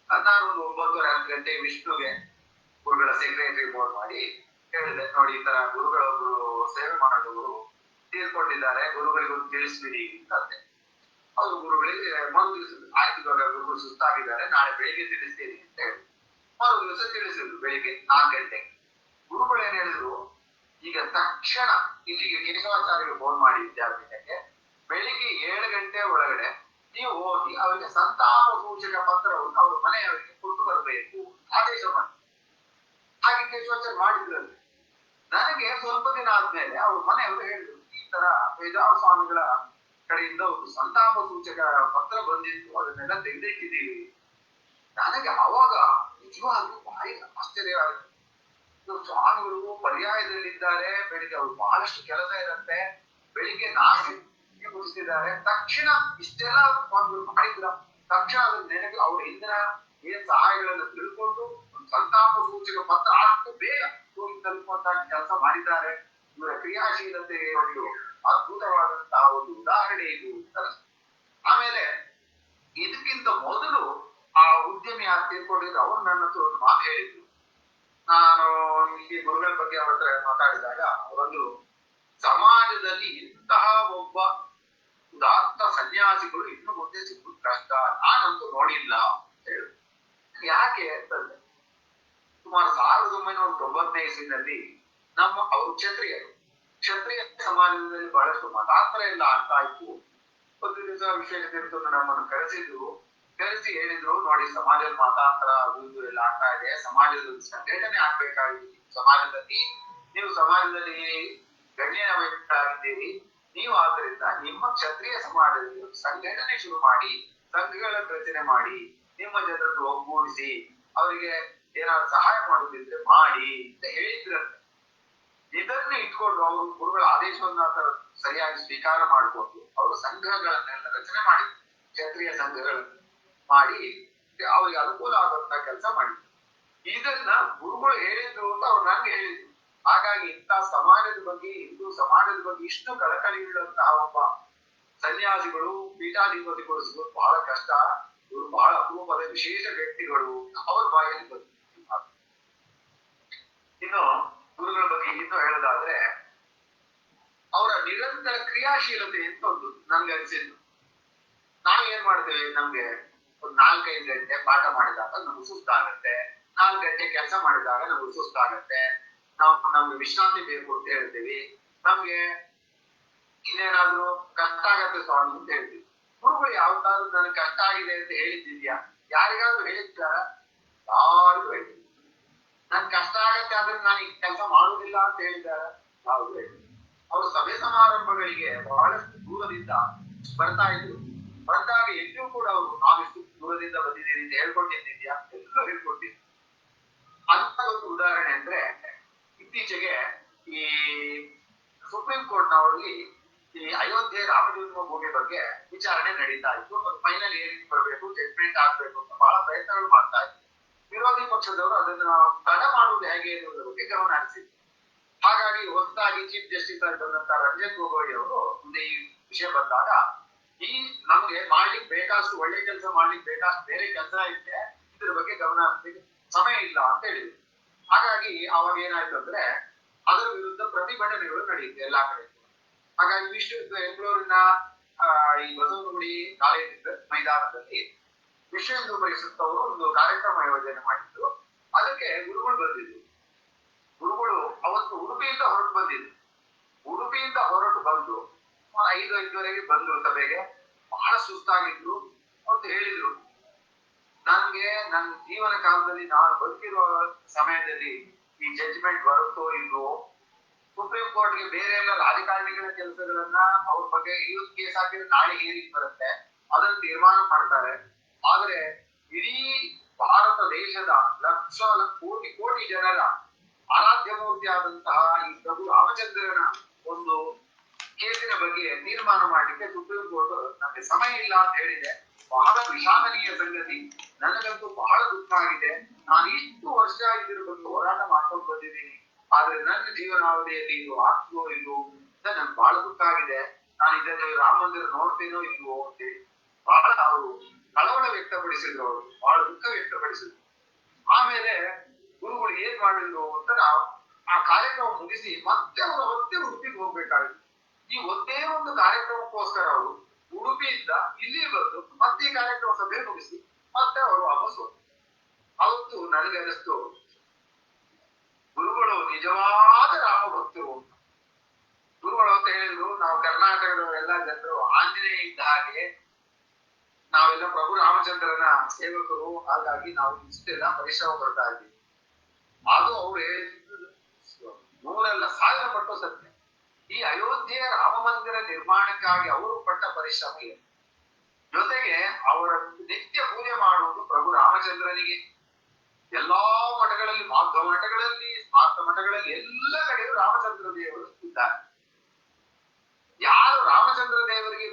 ನಾನು ಒಂದು 9:30 ಗಂಟೆ ವಿಷ್ಣುಗೆ ಗುರುಗಳ ಸೆಕ್ರೆಟರಿ ಫೋನ್ ಮಾಡಿ ಹೇಳಿದೆ, ನೋಡಿ ಈ ತರ ಗುರುಗಳೊಬ್ರು ಸೇವೆ ಮಾಡೋದವರು ತೀರ್ಕೊಂಡಿದ್ದಾರೆ, ಗುರುಗಳಿಗೊಂದು ತಿಳಿಸ್ಬಿಡಿ ಅಂತಂದೆ. ಅವರು ಗುರುಗಳಿಗೆ ಮರು ದಿವಸ ಆಯ್ತು ಗುರುಗಳು ಸುಸ್ತಾಗಿದ್ದಾರೆ, ನಾಳೆ ಬೆಳಿಗ್ಗೆ ತಿಳಿಸ್ತೀನಿ ಅಂತ ಹೇಳಿ ಮರು ದಿವಸ ತಿಳಿಸಿದ್ರು ಬೆಳಿಗ್ಗೆ 4 ಗಂಟೆಗೆ. ಗುರುಗಳು ಏನ್ ಹೇಳಿದ್ರು, ಈಗ ತಕ್ಷಣ ಇಲ್ಲಿಗೆ ಕೇಶವಾಚಾರ್ಯಗೆ ಫೋನ್ ಮಾಡಿ ವಿದ್ಯಾಪೀಠಕ್ಕೆ, ಬೆಳಿಗ್ಗೆ 7 ಗಂಟೆ ಒಳಗಡೆ ನೀವು ಹೋಗಿ ಅವರಿಗೆ ಸಂತಾಪ ಸೂಚಕ ಪತ್ರವನ್ನು ಅವ್ರ ಮನೆಯವರಿಗೆ ಕೊಟ್ಟು ಬರಬೇಕು ಆದೇಶ ಮಾಡಿ. ಹಾಗೆ ಕೇಶವಾಚಾರ್ಯ ಮಾಡಿದ್ರಲ್ಲಿ ನನಗೆ ಸ್ವಲ್ಪ ದಿನ ಆದ್ಮೇಲೆ ಅವ್ರ ಮನೆಯವರು ಹೇಳಿದ್ರು, ಈ ತರ ವೇದಾವ ಸ್ವಾಮಿಗಳ ಕಡೆಯಿಂದ ಒಂದು ಸಂತಾಪ ಸೂಚಕ ಪತ್ರ ಬಂದಿತ್ತು, ಅದನ್ನೆಲ್ಲ ತೆಗೆದಿಟ್ಟಿದ್ದೀವಿ. ನನಗೆ ಅವಾಗ ನಿಜವಾಗ್ಲೂ ಭಾರಿ ಆಶ್ಚರ್ಯವಾಯಿತು. ಸ್ವಾಮಿಗಳು ಪರ್ಯಾಯದಲ್ಲಿದ್ದಾರೆ, ಬೆಳಿಗ್ಗೆ ಅವ್ರು ಬಹಳಷ್ಟು ಕೆಲಸ ಇರುತ್ತೆ, ಬೆಳಿಗ್ಗೆ 4 ಮುಗಿಸಿದ್ದಾರೆ, ತಕ್ಷಣ ಇಷ್ಟೆಲ್ಲ ಸ್ವಾಮಿಗಳು ಮಾಡಿದ್ರ. ತಕ್ಷಣ ಅದನ್ನ ನೆನಪು ಅವ್ರ ಹಿಂದಿನ ಏನ್ ಸಹಾಯಗಳನ್ನ ತಿಳ್ಕೊಂಡು ಒಂದು ಸಂತಾಪ ಸೂಚಕ ಪತ್ರ ಅಷ್ಟು ಬೇಗ ಹೋಗಿ ತಲುಪುವಂತಹ ಕೆಲಸ ಮಾಡಿದ್ದಾರೆ. ಇವರ ಕ್ರಿಯಾಶೀಲತೆಗೆ ಒಂದು ಅದ್ಭುತವಾದಂತಹ ಒಂದು ಉದಾಹರಣೆ ಇದು. ಆಮೇಲೆ ಇದಕ್ಕಿಂತ ಮೊದಲು ಆ ಉದ್ಯಮಿ ಯಾರು ತೀರ್ಕೊಂಡಿದ್ರು ಅವ್ರು ನನ್ನ ಹತ್ರ ಒಂದು ಮಾತು ಹೇಳಿದ್ರು. ನಾನು ಈ ಗುರುಗಳ ಬಗ್ಗೆ ಅವ್ರ ಹತ್ರ ಮಾತಾಡಿದಾಗ ಅವರೊಂದು, ಸಮಾಜದಲ್ಲಿ ಇಂತಹ ಒಬ್ಬ ಉದಾತ್ತ ಸನ್ಯಾಸಿಗಳು ಇನ್ನು ಮುಂದೆ ಸಿಗುವುದು ಕಷ್ಟ, ನಾನಂತೂ ನೋಡಿಲ್ಲ ಅಂತ ಹೇಳಿದ್ರು. ಯಾಕೆ ಅಂತಂದ್ರೆ, ಸುಮಾರು 1990ನೇ ಇಸ್ವಿನಲ್ಲಿ ಅವರು ಕ್ಷತ್ರಿಯ ಸಮಾಜದಲ್ಲಿ ಬಹಳಷ್ಟು ಮತಾಂತರ ಎಲ್ಲ ಆಗ್ತಾ ಇತ್ತು. ಒಂದು ದಿವಸ ವಿಶೇಷ ತೀರ್ಥರು ನಮ್ಮನ್ನು ಕರೆಸಿ ಹೇಳಿದ್ರು, ನೋಡಿ ಸಮಾಜದಲ್ಲಿ ಮತಾಂತರ ಅದು ಎಲ್ಲ ಆಗ್ತಾ ಇದೆ, ಸಮಾಜದಲ್ಲಿ ಸಂಘಟನೆ ಆಗ್ಬೇಕಾಗಿದೆ. ನೀವು ಸಮಾಜದಲ್ಲಿ ಗಣ್ಯರಾಗಿದ್ದೀರಿ, ನೀವು ಆದ್ದರಿಂದ ನಿಮ್ಮ ಕ್ಷತ್ರಿಯ ಸಮಾಜದಲ್ಲಿ ಸಂಘಟನೆ ಶುರು ಮಾಡಿ, ಸಂಘಗಳನ್ನು ರಚನೆ ಮಾಡಿ, ನಿಮ್ಮ ಜನರನ್ನು ಒಗ್ಗೂಡಿಸಿ ಅವರಿಗೆ ಏನಾದ್ರು ಸಹಾಯ ಮಾಡುದಿದ್ರೆ ಮಾಡಿ ಅಂತ ಹೇಳಿದ್ರಂತೆ. ಇದನ್ನ ಇಟ್ಕೊಂಡು ಅವರು ಗುರುಗಳ ಆದೇಶವನ್ನ ಸರಿಯಾಗಿ ಸ್ವೀಕಾರ ಮಾಡಿಕೊಂಡು ಅವರು ಸಂಘಗಳನ್ನೆಲ್ಲ ರಚನೆ ಮಾಡಿದ್ರು. ಕ್ಷತ್ರಿಯ ಸಂಘಗಳನ್ನು ಮಾಡಿ ಅವರಿಗೆ ಅನುಕೂಲ ಆಗುವಂತ ಕೆಲಸ ಮಾಡಿದ್ರು. ಇದನ್ನ ಗುರುಗಳು ಹೇಳಿದ್ರು ಅಂತ ಅವ್ರು ನಂಗೆ ಹೇಳಿದ್ರು. ಹಾಗಾಗಿ ಇಂಥ ಸಮಾಜದ ಬಗ್ಗೆ, ಹಿಂದೂ ಸಮಾಜದ ಬಗ್ಗೆ ಇಷ್ಟು ಕಳಕಳಿಯುಳ್ಳಂತಹ ಒಬ್ಬ ಸನ್ಯಾಸಿಗಳು, ಪೀಠಾಧಿಪತಿಗಳು ಸಿಗೋದು ಬಹಳ ಕಷ್ಟ. ಇವರು ಬಹಳ ಅಪರೂಪದ ವಿಶೇಷ ವ್ಯಕ್ತಿಗಳು. ಅವರ ಬಾಯಲ್ಲಿ ಬಂದಿದೆ. ಇನ್ನು ಗುರುಗಳ ಬಗ್ಗೆ ಇನ್ನು ಹೇಳೋದಾದ್ರೆ, ಅವರ ನಿರಂತರ ಕ್ರಿಯಾಶೀಲತೆ ಅಂತ ಒಂದು ನನ್ಗೆ ಅನಿಸಿದ್ದು. ನಾವು ಏನ್ ಮಾಡ್ತೇವೆ, ನಮ್ಗೆ ಒಂದು 4-5 ಗಂಟೆ ಪಾಠ ಮಾಡಿದಾಗ ನಮ್ಗೆ ಸುಸ್ತಾಗತ್ತೆ, 4 ಗಂಟೆ ಕೆಲಸ ಮಾಡಿದಾಗ ನಮ್ಗೆ ಸುಸ್ತಾಗತ್ತೆ, ನಮ್ಗೆ ವಿಶ್ರಾಂತಿ ಬೇಕು ಅಂತ ಹೇಳ್ತೀವಿ, ನಮ್ಗೆ ಇನ್ನೇನಾದ್ರೂ ಕಷ್ಟ ಆಗತ್ತೆ ಸ್ವಾಮಿ ಅಂತ ಹೇಳ್ತೀವಿ. ಗುರುಗಳು ಯಾವತ್ತಾದ್ರೂ ನನಗೆ ಕಷ್ಟ ಆಗಿದೆ ಅಂತ ಹೇಳಿದ್ದಿದ್ಯಾ? ಯಾರಿಗಾದ್ರೂ ಹೇಳಿದ್ದಾರ? ಯಾರಿಗೂ ಹೇಳಿಲ್ಲ. ನನ್ ಕಷ್ಟ ಆಗತ್ತೆ ಆದ್ರೆ ನಾನು ಈ ಕೆಲಸ ಮಾಡುವುದಿಲ್ಲ ಅಂತ ಹೇಳಿದಾರ? ಯಾವ್ದು ಹೇಳಿಲ್ಲ. ಅವರು ಸಭೆ ಸಮಾರಂಭಗಳಿಗೆ ಬಹಳಷ್ಟು ದೂರದಿಂದ ಬರ್ತಾ ಇದ್ರು. ಬಂದಾಗ ಎಲ್ಲಿಯೂ ಕೂಡ ಅವರು ನಾವಿಷ್ಟು ದೂರದಿಂದ ಬಂದಿದ್ದೀರಿ ಅಂತ ಹೇಳ್ಕೊಟ್ಟಿದ್ದಿದ್ಯಾ? ಎಲ್ಲರೂ ಹೇಳ್ಕೊಟ್ಟಿದ್ರು. ಅಂತ ಒಂದು ಉದಾಹರಣೆ ಅಂದ್ರೆ, ಇತ್ತೀಚೆಗೆ ಈ ಸುಪ್ರೀಂ ಕೋರ್ಟ್ ನವರಲ್ಲಿ ಈ ಅಯೋಧ್ಯೆ ರಾಮ ಜನ್ಮಭೂಮಿ ಬಗ್ಗೆ ವಿಚಾರಣೆ ನಡೀತಾ ಇತ್ತು. ಅದು ಫೈನಲ್ ಏರಿಕೆ ಬರಬೇಕು, ಜಡ್ಜ್ಮೆಂಟ್ ಆಗ್ಬೇಕು ಅಂತ ಬಹಳ ಪ್ರಯತ್ನಗಳು ಮಾಡ್ತಾ ಇದ್ರು. ವಿರೋಧಿ ಪಕ್ಷದವರು ಅದನ್ನ ತಡ ಮಾಡುವುದು ಹೇಗೆ ಎನ್ನುವುದರ ಬಗ್ಗೆ ಗಮನ ಹರಿಸಿದ್ರು. ಹಾಗಾಗಿ ಹೊಸದಾಗಿ ಚೀಫ್ ಜಸ್ಟಿಸ್ ಆಗಿ ಬಂದಂತ ರಂಜನ್ ಗೊಗೊಯ್ ಅವರು ಮುಂದೆ ಈ ವಿಷಯ ಬಂದಾಗ, ಈ ನಮ್ಗೆ ಮಾಡ್ಲಿಕ್ಕೆ ಬೇಕಾಷ್ಟು ಒಳ್ಳೆ ಕೆಲಸ ಮಾಡ್ಲಿಕ್ಕೆ ಬೇಕಾಷ್ಟು ಬೇರೆ ಕೆಲಸ ಇದೆ, ಇದ್ರ ಬಗ್ಗೆ ಗಮನ ಹರಿಸಲಿಕ್ಕೆ ಸಮಯ ಇಲ್ಲ ಅಂತ ಹೇಳಿದ್ರು. ಹಾಗಾಗಿ ಅವಾಗ ಏನಾಯ್ತು ಅಂದ್ರೆ, ಅದರ ವಿರುದ್ಧ ಪ್ರತಿಭಟನೆಗಳು ನಡೆಯುತ್ತೆ ಎಲ್ಲಾ ಕಡೆ. ಹಾಗಾಗಿ ಬೆಂಗಳೂರಿನ ಈ ಬಸವನಗುಡಿ ಕಾಲೇಜ್ ಮೈದಾನದಲ್ಲಿ ವಿಶ್ವ ಹಿಂದೂ ಪರಿಷತ್ ಅವರು ಒಂದು ಕಾರ್ಯಕ್ರಮ ಯೋಜನೆ ಮಾಡಿದ್ರು. ಅದಕ್ಕೆ ಗುರುಗಳು ಬಂದಿದ್ರು. ಗುರುಗಳು ಅವತ್ತು ಉಡುಪಿಯಿಂದ ಹೊರಟು ಬಂದಿದ್ರು. ಉಡುಪಿಯಿಂದ ಹೊರಟು ಬಂದು 5-5:30 ಬಂದ್ರು ಸಭೆಗೆ. ಬಹಳ ಸುಸ್ತಾಗಿದ್ರು. ಅವತ್ತು ಹೇಳಿದ್ರು, ನನ್ಗೆ ನನ್ನ ಜೀವನ ಕಾಲದಲ್ಲಿ ನಾನು ಬದುಕಿರುವ ಸಮಯದಲ್ಲಿ ಈ ಜಡ್ಜ್ಮೆಂಟ್ ಬರುತ್ತೋ ಇಲ್ವೋ, ಸುಪ್ರೀಂ ಕೋರ್ಟ್ಗೆ ಬೇರೆ ಎಲ್ಲ ರಾಜಕಾರಣಿಗಳ ಕೆಲಸಗಳನ್ನ ಅವ್ರ ಬಗ್ಗೆ ಇವತ್ತು ಕೇಸ್ ಹಾಕಿದ್ರೆ ನಾಳೆ ಹೇರಿಗೆ ಬರುತ್ತೆ, ಅದನ್ನ ತೀರ್ಮಾನ ಮಾಡ್ತಾರೆ. ಆದ್ರೆ ಇಡೀ ಭಾರತ ದೇಶದ ಲಕ್ಷ ಕೋಟಿ ಜನರ ಆರಾಧ್ಯ ಮೂರ್ತಿ ಆದಂತಹ ಈ ಪ್ರಭು ರಾಮಚಂದ್ರನ ಒಂದು ಕೇಸಿನ ಬಗ್ಗೆ ತೀರ್ಮಾನ ಮಾಡ್ಲಿಕ್ಕೆ ಸುಪ್ರೀಂ ಕೋರ್ಟ್ ನಮಗೆ ಸಮಯ ಇಲ್ಲ ಅಂತ ಹೇಳಿದೆ. ಬಹಳ ವಿಷಾದನೀಯ ಸಂಗತಿ. ನನಗಂತೂ ಬಹಳ ದುಃಖ ಆಗಿದೆ. ನಾನು ಇಷ್ಟು ವರ್ಷ ಇದ್ರ ಬಗ್ಗೆ ಹೋರಾಟ ಮಾಡ್ಕೊಂಡು ಬಂದಿದ್ದೀನಿ. ಆದ್ರೆ ನನ್ನ ಜೀವನಾವಧಿಯಲ್ಲಿ ಇದು ಆಗ್ತೋ ಇಲ್ವೋ ಅಂತ ನನ್ಗೆ ಬಹಳ ದುಃಖ ಆಗಿದೆ. ನಾನು ಇದನ್ನು ರಾಮ ಮಂದಿರ ನೋಡ್ತೇನೋ ಇಲ್ವೋ ಅಂತೇಳಿ ಬಹಳ ಅವರು ಕಳವಳ ವ್ಯಕ್ತಪಡಿಸಿದ್ರು. ಅವರು ಬಹಳ ದುಃಖ ವ್ಯಕ್ತಪಡಿಸಿದ್ರು. ಆಮೇಲೆ ಗುರುಗಳು ಏನ್ ಮಾಡಿದ್ರು ಅಂತ, ಆ ಕಾರ್ಯಕ್ರಮ ಮುಗಿಸಿ ಮತ್ತೆ ಉಡುಪಿಗೆ ಹೋಗ್ಬೇಕಾಗಿತ್ತು. ಈ ಒಂದೇ ಒಂದು ಕಾರ್ಯಕ್ರಮಕ್ಕೋಸ್ಕರ ಅವರು ಉಡುಪಿಯಿಂದ ಇಲ್ಲಿ ಬಂದು ಮತ್ತೆ ಈ ಕಾರ್ಯಕ್ರಮ ಸಭೆ ಮುಗಿಸಿ ಮತ್ತೆ ಅವರು ವಾಪಸ್ ಹೋದ್ರು. ಅವತ್ತು ನನಗೆ ಅನಿಸ್ತು, ಗುರುಗಳು ನಿಜವಾದ ರಾಮ ಭಕ್ತರು. ಗುರುಗಳು ಅಂತ ಹೇಳಿದ್ರು, ನಾವು ಕರ್ನಾಟಕದವರೆಲ್ಲ ಜನರು ಆಂಜನೇಯ ಇದ್ದ ಹಾಗೆ, ನಾವೆಲ್ಲ ಪ್ರಭು ರಾಮಚಂದ್ರನ ಸೇವಕರು. ಹಾಗಾಗಿ ನಾವು ಇಷ್ಟೆಲ್ಲ ಪರಿಶ್ರಮ ಪಡ್ತಾ ಇದ್ದೀವಿ. ಅದು ಅವ್ರು ಹೇಳಿದ್ರು 100,000 ಪಟ್ಟು ಸತ್ಯ. ಈ ಅಯೋಧ್ಯೆಯ ರಾಮ ಮಂದಿರ ನಿರ್ಮಾಣಕ್ಕಾಗಿ ಅವರು ಪಟ್ಟ ಪರಿಶ್ರಮ ಇದೆ. ಜೊತೆಗೆ ಅವರ ನಿತ್ಯ ಪೂಜೆ ಮಾಡುವುದು ಪ್ರಭು ರಾಮಚಂದ್ರನಿಗೆ. ಎಲ್ಲಾ ಮಠಗಳಲ್ಲಿ, ಮಾಧ್ವ ಮಠಗಳಲ್ಲಿ, ಸ್ಮಾರ್ಥ ಮಠಗಳಲ್ಲಿ ಎಲ್ಲ ಕಡೆಯೂ ರಾಮಚಂದ್ರ ದೇವರು ಇದ್ದಾರೆ. ಯಾರು ರಾಮಚಂದ್ರ ದೇವರಿಗೆ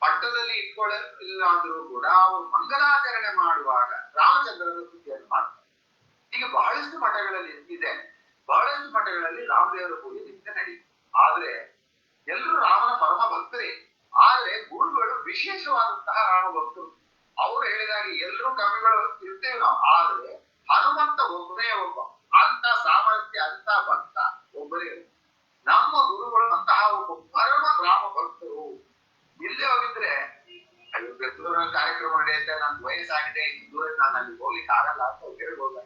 ಪಟ್ಟದಲ್ಲಿ ಇಟ್ಕೊಳ್ಳಿಲ್ಲ ಅಂದ್ರೂ ಕೂಡ ಅವರು ಮಂಗಲಾಚರಣೆ ಮಾಡುವಾಗ ರಾಮಚಂದ್ರನ ಸ್ತುತಿಯನ್ನು ಮಾಡ್ತಾರೆ. ಈಗ ಬಹಳಷ್ಟು ಮಠಗಳಲ್ಲಿ ಇದೆ. ಬಹಳಷ್ಟು ಮಠಗಳಲ್ಲಿ ರಾಮದೇವರ ಪೂಜೆ ನಿತ್ಯ ನಡೆಯುತ್ತೆ. ಆದ್ರೆ ಎಲ್ಲರೂ ರಾಮನ ಪರಮ ಭಕ್ತರೇ. ಆದ್ರೆ ಗುರುಗಳು ವಿಶೇಷವಾದಂತಹ ರಾಮ ಭಕ್ತರು. ಅವರು ಹೇಳಿದಾಗ ಎಲ್ಲರೂ ಕವಿಗಳು ಇರ್ತೇವೆ ನಾವು. ಆದ್ರೆ ಹನುಮಂತ ಒಬ್ಬನೇ ಒಬ್ಬ. ಅಂತ ಸಾಮರ್ಥ್ಯ, ಅಂತ ಭಕ್ತ ಒಬ್ಬರೇ. ನಮ್ಮ ಗುರುಗಳು ಅಂತಹ ಒಬ್ಬ ಪರಮ ರಾಮ ಭಕ್ತರು. ಇಲ್ಲೇ ಹೋಗಿದ್ರೆ ಬೆಂಗಳೂರ ಕಾರ್ಯಕ್ರಮ ನಡೆಯುತ್ತೆ, ನನ್ಗೆ ವಯಸ್ಸಾಗಿದೆ, ದೂರ ನಾನು ಅಲ್ಲಿ ಹೋಗ್ಲಿಕ್ಕೆ ಆಗಲ್ಲ ಅಂತ ಹೇಳ್ಬೋದು.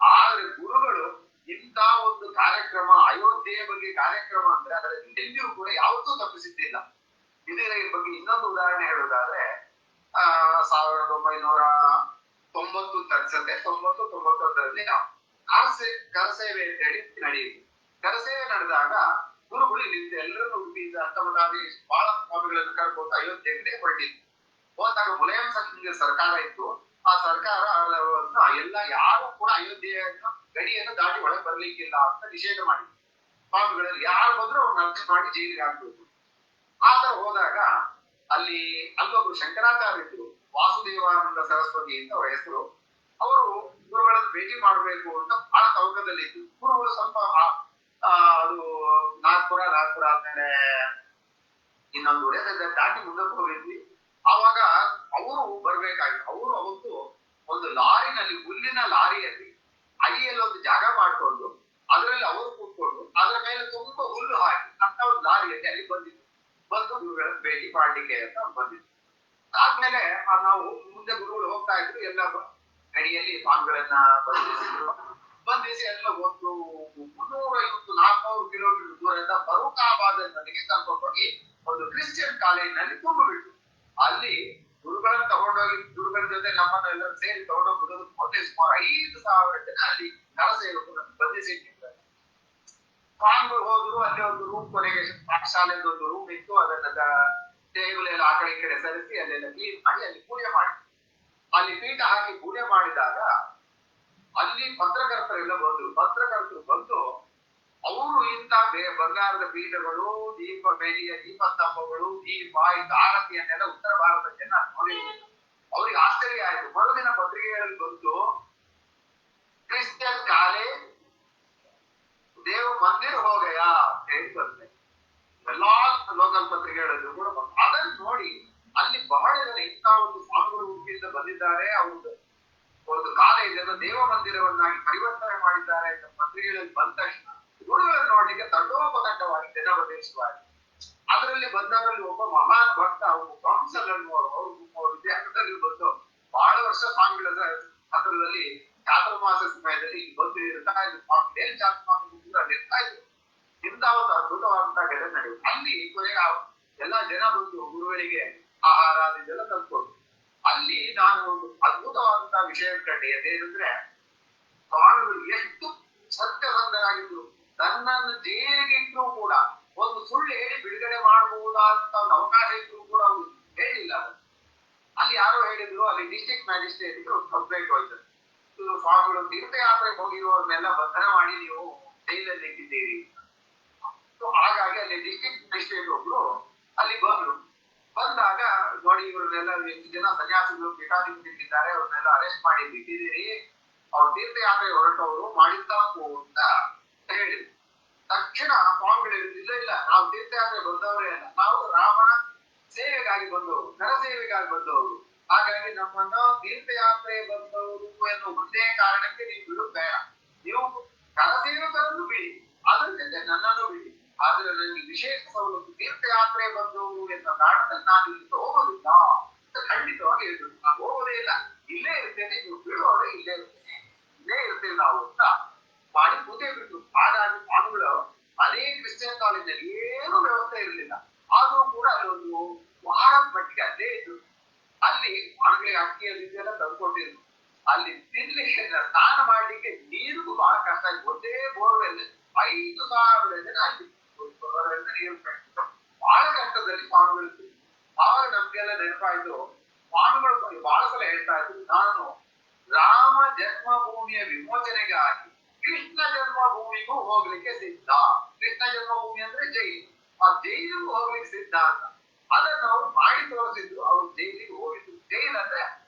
ಆದ್ರೆ ಗುರುಗಳು ಇಂಥ ಒಂದು ಕಾರ್ಯಕ್ರಮ, ಅಯೋಧ್ಯೆಯ ಬಗ್ಗೆ ಕಾರ್ಯಕ್ರಮ ಅಂದ್ರೆ ಅದರಲ್ಲಿ ಎಲ್ಲಿಯೂ ಕೂಡ ಯಾವತ್ತೂ ತಪ್ಪಿಸಿದ್ದಿಲ್ಲ. ಇದರ ಬಗ್ಗೆ ಇನ್ನೊಂದು ಉದಾಹರಣೆ ಹೇಳೋದಾದ್ರೆ, 1990 ಕರಸೇವೆ ಅಂತ ಹೇಳಿ ನಡೆಯಿತು. ಕರಸೇವೆ ನಡೆದಾಗ ಗುರುಗಳು ಇಲ್ಲಿಂದ ಎಲ್ಲರನ್ನು ಉಡುಪಿಯಿಂದ ಹತ್ತಮಟಾಗಿ ಬಹಳ ಸ್ವಾಮಿಗಳನ್ನು ಕರ್ಕೊಂಡು ಅಯೋಧ್ಯೆಗೆ ಹೊರಟಿದ್ರು. ಹೋದಾಗ ಮುಲಾಯಂ ಸಿಂಗ್ ಸರ್ಕಾರ ಇತ್ತು. ಆ ಸರ್ಕಾರ ಎಲ್ಲ ಯಾರು ಕೂಡ ಅಯೋಧ್ಯೆಯ ಗಡಿಯನ್ನು ದಾಟಿ ಒಳಗೆ ಬರ್ಲಿಕ್ಕಿಲ್ಲ ಅಂತ ನಿಷೇಧ ಮಾಡಿದ್ರು. ಸ್ವಾಮಿಗಳಲ್ಲಿ ಯಾರು ಬಂದ್ರು ಅವ್ರನ್ನ ಅರೆಸ್ಟ್ ಮಾಡಿ ಜೈಲಿಗೆ ಹಾಕ್ಬೇಕು. ಆತರ ಹೋದಾಗ ಅಲ್ಲೊಬ್ರು ಶಂಕರಾಚಾರ್ಯ ಇದ್ರು, ವಾಸುದೇವಾನಂದ ಸರಸ್ವತಿ ಅಂತ ಅವರ ಹೆಸರು. ಅವರು ಗುರುಗಳನ್ನು ಭೇಟಿ ಮಾಡಬೇಕು ಅಂತ ಬಹಳ ತವಕದಲ್ಲಿದ್ದು, ಗುರುಗಳು ಸ್ವಲ್ಪ ಅದು ನಾಗ್ಪುರ ಆದ್ಮೇಲೆ ಇನ್ನೊಂದು ಊರೇ ದಾಟಿ ಮುಂದಕ್ಕೆ ಹೋಗಿದ್ವಿ. ಆವಾಗ ಅವರು ಬರ್ಬೇಕಾಗಿತ್ತು. ಅವರು ಅವತ್ತು ಒಂದು ಲಾರಿನಲ್ಲಿ, ಹುಲ್ಲಿನ ಲಾರಿಯಲ್ಲಿ ಅಡಿಯಲ್ಲಿ ಒಂದು ಜಾಗ ಮಾಡ್ಕೊಂಡು ಅದರಲ್ಲಿ ಅವರು ಕೂತ್ಕೊಂಡು ಅದರ ಮೇಲೆ ತುಂಬಾ ಹುಲ್ಲು ಹಾಕಿ ಅಂತ ಒಂದು ಲಾರಿಯಲ್ಲಿ ಅಲ್ಲಿ ಬಂದು ಗುರುಗಳನ್ನ ಭೇಟಿ ಮಾಡ್ಲಿಕ್ಕೆ ಅಂತ ಬಂದಿದ್ರು. ಆದ್ಮೇಲೆ ನಾವು ಮುಂದೆ ಗುರುಗಳು ಹೋಗ್ತಾ ಇದ್ರು. ಎಲ್ಲ ಗಡಿಯಲ್ಲಿ ಸ್ವಾಮಿಗಳನ್ನ ಬಂಧಿಸಿ ಎಲ್ಲ ಒಂದು 350-400 ಕಿಲೋಮೀಟರ್ ದೂರದಿಂದ ಫರೂಕಾಬಾದ್ ನದಿಗೆ ಕರ್ಕೊಂಡು ಹೋಗಿ ಒಂದು ಕ್ರಿಶ್ಚಿಯನ್ ಕಾಲೇಜಿನಲ್ಲಿ ತುಂಬಿಬಿಟ್ರು. ಅಲ್ಲಿ ಗುರುಗಳನ್ನ ತಗೊಂಡೋಗಿ ಗುರುಗಳ ಜೊತೆ ನಮ್ಮನ್ನು ಎಲ್ಲರೂ ಸೇರಿ ತಗೊಂಡೋಗಿ ಮೊದಲೇ ಸುಮಾರು 5,000 ಜನ ಅಲ್ಲಿ ಕರಸೇವಕರನ್ನು ಬಂಧಿಸಿಟ್ಟಿದ್ದಾರೆ. ಸ್ವಾಮಿಗಳು ಹೋದ್ರು. ಅಲ್ಲಿ ಒಂದು ರೂಮ್, ಕೊನೆಗೆ ಪಾಠಶಾಲೆ ಒಂದು ರೂಮ್ ಇತ್ತು. ಅದನ್ನ ಟೇಬಲ್ ಎಲ್ಲ ಆ ಕಡೆ ಈ ಕಡೆ ಸರಿಸಿ ಅಲ್ಲೆಲ್ಲ ಕ್ಲೀನ್ ಮಾಡಿ ಅಲ್ಲಿ ಪೂಜೆ ಮಾಡಿ, ಅಲ್ಲಿ ಪೀಠ ಹಾಕಿ ಪೂಜೆ ಮಾಡಿದಾಗ ಅಲ್ಲಿ ಪತ್ರಕರ್ತರೆಲ್ಲ ಬಂದ್ರು. ಪತ್ರಕರ್ತರು ಬಂದು ಅವರು ಇಂಥ ಬಂಗಾರದ ಪೀಠಗಳು, ದೀಪಸ್ತಂಭಗಳು, ದೀಪ, ಇಂಥ ಆರತಿಯನ್ನೆಲ್ಲ ಉತ್ತರ ಭಾರತ ಜನ ನೋಡಿ ಅವ್ರಿಗೆ ಆಶ್ಚರ್ಯ ಆಯ್ತು. ಮರುದಿನ ಪತ್ರಿಕೆಗಳಲ್ಲಿ ಬಂತು, ಕ್ರಿಶ್ಚಿಯನ್ ಕಾಲೇಜ್ ದೇವ ಮಂದಿರ ಹೋಗಯಾ ಅಂತ ಹೇಳಿ ಬಂದೆ. ಎಲ್ಲಾ ಲೋಕಲ್ ಪತ್ರಿಕೆಗಳಲ್ಲೂ ಕೂಡ ಬಂತು. ಅದನ್ನು ನೋಡಿ ಅಲ್ಲಿ ಬಹಳ ಜನ ಇಂಥ ಒಂದು ಸ್ವಾಮಿಗಳು ಉಡುಪಿಯಿಂದ ಬಂದಿದ್ದಾರೆ, ಅವರು ಒಂದು ಕಾಲೇಜನ್ನು ದೇವ ಮಂದಿರವನ್ನಾಗಿ ಪರಿವರ್ತನೆ ಮಾಡಿದ್ದಾರೆ ಅಂತ ಪತ್ರಿಕೆಗಳಲ್ಲಿ ಬಂದ ತಕ್ಷಣ ಗುರುಗಳನ್ನು ನೋಡ್ಲಿಕ್ಕೆ ತಂಡೋಪತಂಡವಾಗಿ ಜನ ಬಂದಿರುವಾಗ ಅದರಲ್ಲಿ ಬಂದವರಲ್ಲಿ ಒಬ್ಬ ಮಹಾನ್ ಭಕ್ತ, ಅವರು ಕಾನ್ಸಲ್ ಅನ್ನುವರು, ಅವರು ವಿದ್ಯಾರ್ಥಿಗಳಲ್ಲಿ ಬಂದು ಬಹಳ ವರ್ಷ ಸ್ವಾಮಿಗಳ ಹತ್ತಿರದಲ್ಲಿ ಚಾತುರ್ಮಾಸ ಸಮಯದಲ್ಲಿ ಬಂದು ಇರ್ತಾ ಇದ್ರು. ಸ್ವಾಮಿ ಚಾತುರ್ಮಾಸ ಅಲ್ಲಿ ಇರ್ತಾ ಇದ್ರು. ಇಂಥ ಒಂದು ಅದ್ಭುತವಾದಂತಹ ಘಟನೆ ನಡೆಯುತ್ತೆ. ಅಲ್ಲಿ ಕೊನೆಗೆ ಎಲ್ಲಾ ಜನ ಬಂದು ಗುರುಗಳಿಗೆ ಆಹಾರ ಅದೆಲ್ಲ ತಂದ್ಕೊಡ್ತು. ಅಲ್ಲಿ ನಾನು ಒಂದು ಅದ್ಭುತವಾದಂತಹ ವಿಷಯ ಕಂಡೆ. ಅದೇನಂದ್ರೆ ಸ್ವಾಮಿಗಳು ಎಷ್ಟು ಸತ್ಯಸಂಧರಾಗಿದ್ರು. ತನ್ನನ್ನು ಜೈಲಿಗೆ ಇಟ್ಟರೂ ಕೂಡ ಒಂದು ಸುಳ್ಳು ಹೇಳಿ ಬಿಡುಗಡೆ ಮಾಡಬಹುದಾದಂತ ಒಂದು ಅವಕಾಶ ಇದ್ರು ಕೂಡ ಅವರು ಹೇಳಿಲ್ಲ. ಅಲ್ಲಿ ಯಾರೋ ಹೇಳಿದ್ರು, ಅಲ್ಲಿ ಡಿಸ್ಟ್ರಿಕ್ಟ್ ಮ್ಯಾಜಿಸ್ಟ್ರೇಟ್ ಒಂದು ಕಂಪ್ಲೇಂಟ್ ಹೋಯ್ತು, ಸ್ವಾಮಿಗಳು ತೀರ್ಥಯಾತ್ರೆಗೆ ಹೋಗಿರುವವ್ರನ್ನೆಲ್ಲ ಬಂಧನ ಮಾಡಿ ನೀವು ಜೈಲಲ್ಲಿ ಇಟ್ಟಿದ್ದೀರಿ. ಹಾಗಾಗಿ ಅಲ್ಲಿ ಡಿಸ್ಟ್ರಿಕ್ಟ್ ಮ್ಯಾಜಿಸ್ಟ್ರೇಟ್ ಒಬ್ರು ಅಲ್ಲಿ ಬಂದ್ರು. ಬಂದಾಗ ನೋಡಿ ಇವ್ರನ್ನೆಲ್ಲ ಎಷ್ಟು ಜನ ಸನ್ಯಾಸಿಗಳು ಪೀಠಾಧಿಪತಿಗಳಿದ್ದಾರೆ, ಅವ್ರನ್ನೆಲ್ಲ ಅರೆಸ್ಟ್ ಮಾಡಿ ಬಿಟ್ಟಿದ್ದೀರಿ, ಅವ್ರು ತೀರ್ಥಯಾತ್ರೆ ಹೊರಟವರು ಮಾಡಿದ್ದಾಕು ಅಂತ ಹೇಳಿದ್ರು. ತಕ್ಷಣ ಸ್ವಾಮಿಗಳು ಇಲ್ಲ, ನಾವು ತೀರ್ಥಯಾತ್ರೆ ಬಂದವರೇ ಅಲ್ಲ, ನಾವು ರಾಮನ ಸೇವೆಗಾಗಿ ಬಂದವರು, ನರಸೇವೆಗಾಗಿ ಬಂದವರು. ಹಾಗಾಗಿ ನಮ್ಮನ್ನ ತೀರ್ಥಯಾತ್ರೆ ಬಂದವರು ಎನ್ನುವ ಒಂದೇ ಕಾರಣಕ್ಕೆ ನೀವು ಬಿಡು ಬೇಡ, ನೀವು ಕರಸೇವಕರನ್ನು ಬಿಡಿ, ಅದ್ರ ಜೊತೆ ನನ್ನನ್ನು ಬಿಡಿ. ಆದ್ರೆ ನನಗೆ ವಿಶೇಷ ಸವಲತ್ತು, ತೀರ್ಥಯಾತ್ರೆ ಬಂದವರು ಎನ್ನುವ ಕಾರಣದಲ್ಲಿ ನಾನು ಇಲ್ಲಿ ಹೋಗೋದಿಲ್ಲ ಅಂತ ಖಂಡಿತವಾಗಿ ಹೇಳಿದ್ರು. ನಾನು ಹೋಗೋದೇ ಇಲ್ಲ, ಇಲ್ಲೇ ಇರ್ತೇನೆ, ನೀವು ಬಿಡುವವರೇ ಇಲ್ಲೇ ಇರ್ತೇವೆ ನಾವು ಅಂತ ಮಾಡಿ ಕೂತೇ ಬಿಟ್ಟು. ಹಾಗಾಗಿ ಸ್ವಾಮಿಗಳು ಅದೇ ಕ್ರಿಶ್ಚಿಯನ್ ಕಾಲೇಜಲ್ಲಿ ಏನೂ ವ್ಯವಸ್ಥೆ ಇರಲಿಲ್ಲ, ಆದ್ರೂ ಕೂಡ ಅಲ್ಲಿ ಒಂದು ವಾರದ ಮಟ್ಟಿಗೆ ಅಲ್ಲೇ ಇದ್ರು. ಅಲ್ಲಿ ಸ್ವಾಮಿಗಳಿಗೆ ಅಕ್ಕಿಯಲ್ಲಿದ್ದೆಲ್ಲ ತಂದ್ಕೊಟ್ಟಿದ್ರು. ಅಲ್ಲಿ ತಿನ್ಲಿಕ್ಕೆ, ಸ್ನಾನ ಮಾಡ್ಲಿಕ್ಕೆ ನೀರಿಗೂ ಬಹಳ ಕಷ್ಟ ಆಯ್ತು. ಒಂದೇ ಬೋರ್ವೆಲ್ 5,000 ಜನ ಅಲ್ಲಿ ನೀರು ಬಹಳ ಕಷ್ಟದಲ್ಲಿ ಸ್ವಾಮಿಗಳು. ಆವಾಗ ನಮ್ಗೆಲ್ಲ ನೆನಪಾಯ್ತು, ಸ್ವಾಮಿಗಳು ಬಹಳ ಸಲ ಹೇಳ್ತಾ ಇದ್ರು, ನಾನು ರಾಮ ಜನ್ಮಭೂಮಿಯ ವಿಮೋಚನೆಗಾಗಿ ಕೃಷ್ಣ ಜನ್ಮಭೂಮಿಗೂ ಹೋಗ್ಲಿಕ್ಕೆ ಸಿದ್ಧ. ಕೃಷ್ಣ ಜನ್ಮಭೂಮಿ ಅಂದ್ರೆ ಜೈಲು, ಆ ಜೈಲಿಗೂ ಹೋಗ್ಲಿಕ್ಕೆ ಸಿದ್ಧ ಅಂತ. ಅದನ್ನು ಅವ್ರು ಮಾಡಿ ತೋರಿಸಿದ್ರು. ಅವ್ರು ಜೈಲಿಗೆ ಹೋಗಿದ್ರು. ಜೈಲ್ ಅಂದ್ರೆ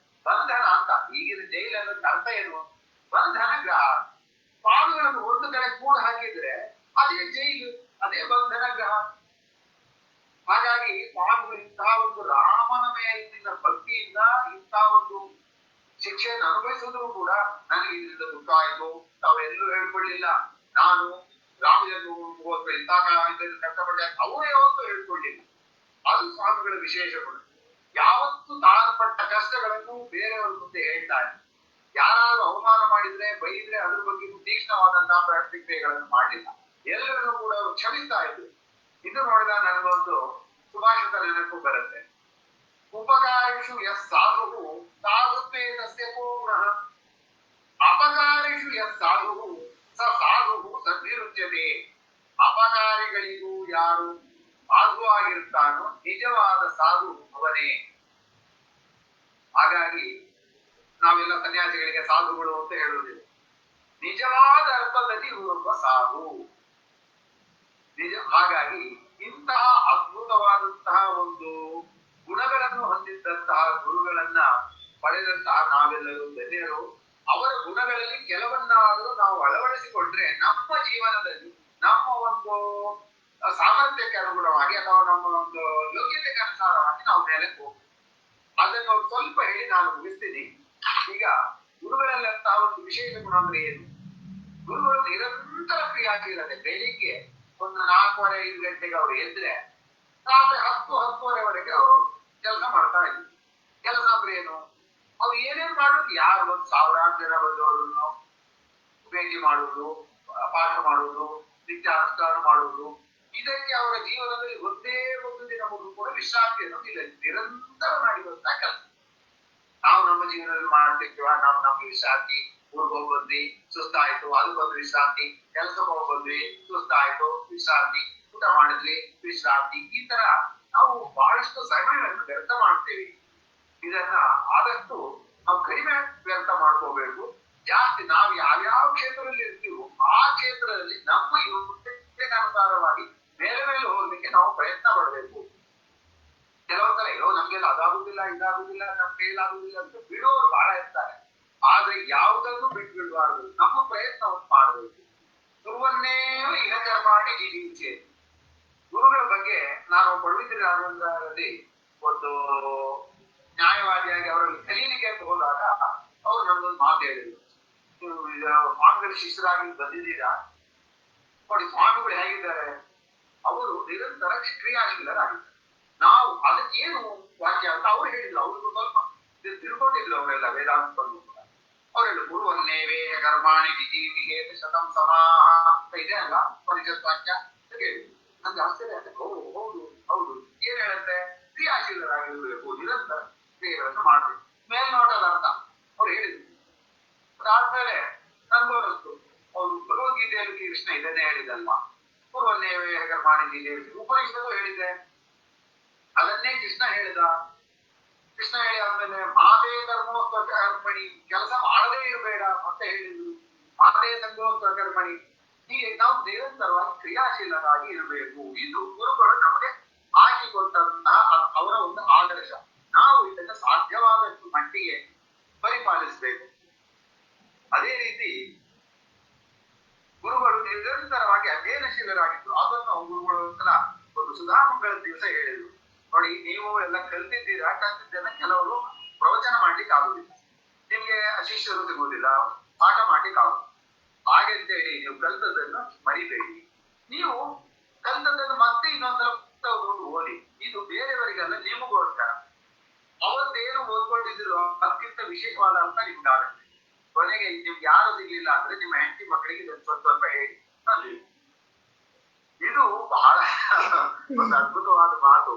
ಬಂಧನ ಅಂತ. ಈಗಿನ ಜೈಲ್ ಅನ್ನೋದ್ ಅರ್ಥ ಏನು? ಬಂಧನ ಗ್ರಹ. ಸ್ವಾಮಿಗಳನ್ನು ಒಂದು ಕಡೆ ಕೂಡ ಹಾಕಿದ್ರೆ ಅದೇ ಜೈಲು, ಅದೇ ಬಂಧನ ಗ್ರಹ. ಹಾಗಾಗಿ ಸ್ವಾಮಿಗಳು ಇಂತಹ ಒಂದು ರಾಮನ ಮೇಲಿನ ಭಕ್ತಿಯಿಂದ ಇಂತಹ ಒಂದು ಶಿಕ್ಷೆಯನ್ನು ಅನುಭವಿಸಿದ್ರು ಕೂಡ ನನಗೆ ಇದರಿಂದ ದುಃಖ ಆಯ್ತು, ತಾವೆಲ್ಲೂ ಹೇಳ್ಕೊಳ್ಳಿಲ್ಲ. ನಾನು ರಾಮ ಜನ್ಮಭೂಮಿಗೋಸ್ಕರ ಇಂತಹ ಕಷ್ಟಪಟ್ಟೆ ಅವರೇ ಯಾವತ್ತೂ ಹೇಳ್ಕೊಳ್ಳಿಲ್ಲ. ಅದು ಸ್ವಾಮಿಗಳ ವಿಶೇಷ ಗುಣ. ಯಾವತ್ತು ತಾಳ್ಪಟ್ಟ ಕಷ್ಟಗಳನ್ನು ಬೇರೆಯವ್ರ ಮುಂದೆ ಹೇಳ್ತಾರೆ. ಯಾರಾದ್ರೂ ಅವಮಾನ ಮಾಡಿದ್ರೆ, ಬೈದ್ರೆ ಅದ್ರ ಬಗ್ಗೆ ತೀಕ್ಷ್ಣವಾದಂತಹ ಪ್ರತಿಕ್ರಿಯೆಗಳನ್ನು ಮಾಡಲಿಲ್ಲ. ಎಲ್ಲರನ್ನೂ ಕೂಡ ಅವರು ಕ್ಷಮಿಸ್ತಾ ಇದ್ರು. ಇದು ನೋಡಿದಾಗ ನನಗೊಂದು ಸುಭಾಷಿತ ನೆನಪು ಬರುತ್ತೆ. ಉಪಕಾರಿಷು ಯಸ್ ಸಾಧು ಸಾಧುತ್ವೇ ತಸ್ಯ ಕೋ ಗುಣಃ, ಅಪಕಾರಿಷು ಯಸ್ ಸಾಧು ಸ ಸಾಧು ಸದ್ವಿರುಚ್ಯತೆ. ಅಪಕಾರಿಗಳಿಗೂ ಯಾರು ಸಾಧುವಾಗಿರ್ತಾನೋ ನಿಜವಾದ ಸಾಧು ಅವನೇ. ಹಾಗಾಗಿ ನಾವೆಲ್ಲ ಸನ್ಯಾಸಿಗಳಿಗೆ ಸಾಧುಗಳು ಅಂತ ಹೇಳುವುದಿಲ್ಲ. ನಿಜವಾದ ಅರ್ಥದಲ್ಲಿ ಇವರೊಬ್ಬ ಸಾಧು ನಿಜ. ಹಾಗಾಗಿ ಇಂತಹ ಅದ್ಭುತವಾದಂತಹ ಒಂದು ಗುಣಗಳನ್ನು ಹೊಂದಿದ್ದಂತಹ ಗುರುಗಳನ್ನ ಪಡೆದಂತಹ ನಾವೆಲ್ಲರೂ ಧನ್ಯರು. ಅವರ ಗುಣಗಳಲ್ಲಿ ಕೆಲವನ್ನಾದರೂ ನಾವು ಅಳವಡಿಸಿಕೊಂಡ್ರೆ ನಮ್ಮ ಜೀವನದಲ್ಲಿ ನಮ್ಮ ಒಂದು ಸಾಮರ್ಥ್ಯಕ್ಕೆ ಅನುಗುಣವಾಗಿ ಅಥವಾ ನಮ್ಮ ಒಂದು ಯೋಗ್ಯತೆಗೆ ಅನುಸಾರವಾಗಿ ನಾವು ಮೇಲೆ ಹೋಗ್ತೀವಿ. ಅದನ್ನು ಸ್ವಲ್ಪ ಹೇಳಿ ನಾನು ಮುಗಿಸ್ತೀನಿ. ಈಗ ಗುರುಗಳಲ್ಲಂತ ಒಂದು ವಿಶೇಷ ಗುಣ ಅಂದ್ರೆ ಏನು? ಗುರುಗಳು ನಿರಂತರ ಕ್ರಿಯಾಶೀಲತೆ. ಬೆಳಿಗ್ಗೆ ಒಂದು 4:30-5 ಗಂಟೆಗೆ ಅವ್ರು ಎದ್ರೆ ರಾತ್ರಿ 10-10:30ವರೆಗೆ ಅವರು ಕೆಲಸ ಮಾಡ್ತಾ ಇದ್ರು. ಕೆಲಸ ಅಂದ್ರೆ ಏನು? ಅವ್ರು ಏನೇನ್ ಮಾಡೋದು, ಯಾರು 1,000 ಜನ ಬಂದವರನ್ನು ಭೇಟಿ ಮಾಡುವುದು, ಪಾಠ ಮಾಡುವುದು, ನಿತ್ಯಾನುಷ್ಠಾನ ಮಾಡುವುದು, ಇದಕ್ಕೆ ಅವರ ಜೀವನದಲ್ಲಿ ಒಂದೇ ಒಂದು ದಿನ ಕೂಡ ವಿಶ್ರಾಂತಿ ಅನ್ನೋದು ಇಲ್ಲ. ನಿರಂತರ ಮಾಡಿರುವಂತಹ ಕೆಲಸ. ನಾವು ನಮ್ಮ ಜೀವನದಲ್ಲಿ ಮಾಡ್ತಿರ್ತೀವ, ನಾವು ನಮ್ಗೆ ವಿಶ್ರಾಂತಿ, ಊರಿಗೆ ಹೋಗ್ಬಂದ್ವಿ ಸುಸ್ತಾಯ್ತು, ಅದಕ್ಕೊಂದು ವಿಶ್ರಾಂತಿ, ಕೆಲ್ಸಕ್ಕೆ ಹೋಗ್ಬಂದ್ವಿ ಸುಸ್ತಾಯ್ತು ವಿಶ್ರಾಂತಿ, ಊಟ ಮಾಡಿದ್ವಿ ವಿಶ್ರಾಂತಿ. ಈ ತರ ನಾವು ಬಹಳಷ್ಟು ಸಮಯವನ್ನು ವ್ಯರ್ಥ ಮಾಡ್ತೇವೆ. ಇದನ್ನ ಆದಷ್ಟು ನಾವು ಕಡಿಮೆ ವ್ಯರ್ಥ ಮಾಡ್ಕೋಬೇಕು. ಜಾಸ್ತಿ ನಾವು ಯಾವ್ಯಾವ ಕ್ಷೇತ್ರದಲ್ಲಿ ಇರ್ತೀವೋ ಆ ಕ್ಷೇತ್ರದಲ್ಲಿ ನಮ್ಮ ಯೋಗ್ಯತೆಗನುಸಾರವಾಗಿ ಮೇಲೆ ಮೇಲೆ ಹೋಗ್ಲಿಕ್ಕೆ ನಾವು ಪ್ರಯತ್ನ ಪಡಬೇಕು. ಕೆಲವೊಂದ್ಸಲ ನಮ್ಗೆಲ್ಲ ಅದಾಗುದಿಲ್ಲ, ಇದಾಗುದಿಲ್ಲ, ನಮ್ ಕೈಲಾಗುದಿಲ್ಲ ಅಂತ ಬಿಡೋರು ಬಹಳ ಇರ್ತಾರೆ. ಆದ್ರೆ ಯಾವುದನ್ನು ಬಿಟ್ಟು ಬಿಡಬಾರ್ದು, ನಮ್ಮ ಪ್ರಯತ್ನವನ್ನು ಮಾಡಬೇಕು. ಗುರುವನ್ನೇ ಇಹಕರ ಮಾಡಿ ಜೀವಿಸೆ. ಗುರುಗಳ ಬಗ್ಗೆ ನಾನು ಪಡುಬಿದ್ರಿ ರಾಘವೇಂದ್ರರಲ್ಲಿ ಒಂದು ನ್ಯಾಯವಾದಿಯಾಗಿ ಅವರಲ್ಲಿ ಕಲೀಲಿಕ್ಕೆ ಅಂತ ಹೋದಾಗ ಅವ್ರು ನನ್ನೊಂದು ಮಾತು ಹೇಳಿದ್ರು. ಸ್ವಾಮಿಗಳ ಶಿಷ್ಯರಾಗಿ ಬಂದಿದ್ದೀರಾ ನೋಡಿ, ಸ್ವಾಮಿಗಳು ಹೇಗಿದ್ದಾರೆ, ಅವರು ನಿರಂತರ ಕ್ರಿಯಾಶೀಲರಾಗಿದ್ದಾರೆ. ನಾವು ಅದಕ್ಕೆ ಏನು ವಾಕ್ಯ ಅಂತ ಅವ್ರು ಹೇಳಿದ್ರು. ಅವ್ರಿಗೂ ಸ್ವಲ್ಪ ತಿಳ್ಕೊಂಡಿದ್ರು ಅವರೆಲ್ಲ ವೇದಾಂತ. ಅವ್ರು ಹೇಳಿದ್ರು ಗುರುವನ್ನೇ ವೇಹ ಕರ್ಮಾಣಿ ವಿಜೀವಿಹೇತ ಶತಂ ಸಮಾಹ ಅಂತ ಇದೆ ಅಲ್ಲ ಪರಿಷತ್ ವಾಕ್ಯ ಅಂತ ಹೇಳಿದ್ರು. ನಂಗೆ ಆಶ್ಚರ್ಯ ಆಗುತ್ತೆ. ಹೌದು ಹೌದು, ಏನ್ ಹೇಳುತ್ತೆ? ಕ್ರಿಯಾಶೀಲರಾಗಿರ್ಬೇಕು, ನಿರಂತರ ಕ್ರಿಯೆಗಳನ್ನು ಮಾಡಬೇಕು. ಮೇಲ್ನೋಟದ ಅರ್ಥ ಅವ್ರು ಹೇಳಿದ್ರು. ಅದಾದ್ಮೇಲೆ ನನ್ಗೋರಸ್ತು ಅವ್ರು ಭಗವದ್ಗೀತೆಯಲ್ಲಿ ಕೃಷ್ಣ ಇದನ್ನೇ ಹೇಳಿದಲ್ವಾ, ಗುರುವನ್ನೇ ವೇಹ ಕರ್ಮಾಣಿ ವಿಜೀವಿಹೇತ. ಉಪನಿಷತ್ತು ಹೇಳಿದೆ, ಅದನ್ನೇ ಕೃಷ್ಣ ಹೇಳಿದ. ಕೃಷ್ಣ ಹೇಳಿ ಆದ್ಮೇಲೆ ಮಾತೇ ಧರ್ಮೋಸ್ತ ಕರ್ಮಣಿ, ಕೆಲಸ ಮಾಡದೇ ಇರಬೇಡ ಅಂತ ಹೇಳಿದ್ರು. ಮಾತೇ ಸಂಗೋಸ್ತ ಕರ್ಮಣಿ. ಹೀಗೆ ನಾವು ನಿರಂತರವಾಗಿ ಕ್ರಿಯಾಶೀಲರಾಗಿ ಇರಬೇಕು. ಇದು ಗುರುಗಳು ನಮಗೆ ಹಾಕಿಕೊಟ್ಟಂತಹ ಅವರ ಒಂದು ಆದರ್ಶ. ನಾವು ಇದನ್ನ ಸಾಧ್ಯವಾದಷ್ಟು ಮಟ್ಟಿಗೆ ಪರಿಪಾಲಿಸಬೇಕು. ಅದೇ ರೀತಿ ಗುರುಗಳು ನಿರಂತರವಾಗಿ ಅಧ್ಯಯನಶೀಲರಾಗಿದ್ರು. ಅದನ್ನು ಗುರುಗಳು ಒಂದು ಸುಧಾಮಂಗಳ ದಿವಸ ಹೇಳಿದ್ರು. ನೋಡಿ, ನೀವು ಎಲ್ಲ ಕಲ್ತಿದ್ದೀರಾ, ಕಲ್ತಿದ್ದೆಲ್ಲ ಕೆಲವರು ಪ್ರವಚನ ಮಾಡ್ಲಿಕ್ಕೆ ಆಗುದಿಲ್ಲ, ನಿಮ್ಗೆ ಶಿಷ್ಯರು ಸಿಗುವುದಿಲ್ಲ, ಪಾಠ ಮಾಡ್ಲಿಕ್ಕೆ ಆಗುದಿಲ್ಲ. ಹಾಗೆಂತೇಳಿ ನೀವು ಕಲ್ತದನ್ನು ಮರಿಬೇಡಿ. ನೀವು ಕಲ್ತದನ್ನು ಮತ್ತೆ ಇನ್ನೊಂದ್ಸಲ ಓದಿ. ಇದು ಬೇರೆಯವರಿಗೆಲ್ಲ ನಿಮಗೋಸ್ಕರ. ಅವತ್ತೇನು ಓದ್ಕೊಂಡಿದ್ರು ಅದಕ್ಕಿಂತ ವಿಶೇಷವಾದ ಅರ್ಥ ನಿಮ್ಗಾಗುತ್ತೆ. ಕೊನೆಗೆ ನಿಮ್ಗೆ ಯಾರು ಸಿಗ್ಲಿಲ್ಲ ಅಂದ್ರೆ ನಿಮ್ಮ ಹೆಂಡತಿ ಮಕ್ಕಳಿಗೆ ಸ್ವಲ್ಪ ಹೇಳಿ ತಂದ್ರಿ. ಇದು ಬಹಳ ಒಂದು ಅದ್ಭುತವಾದ ಮಾತು.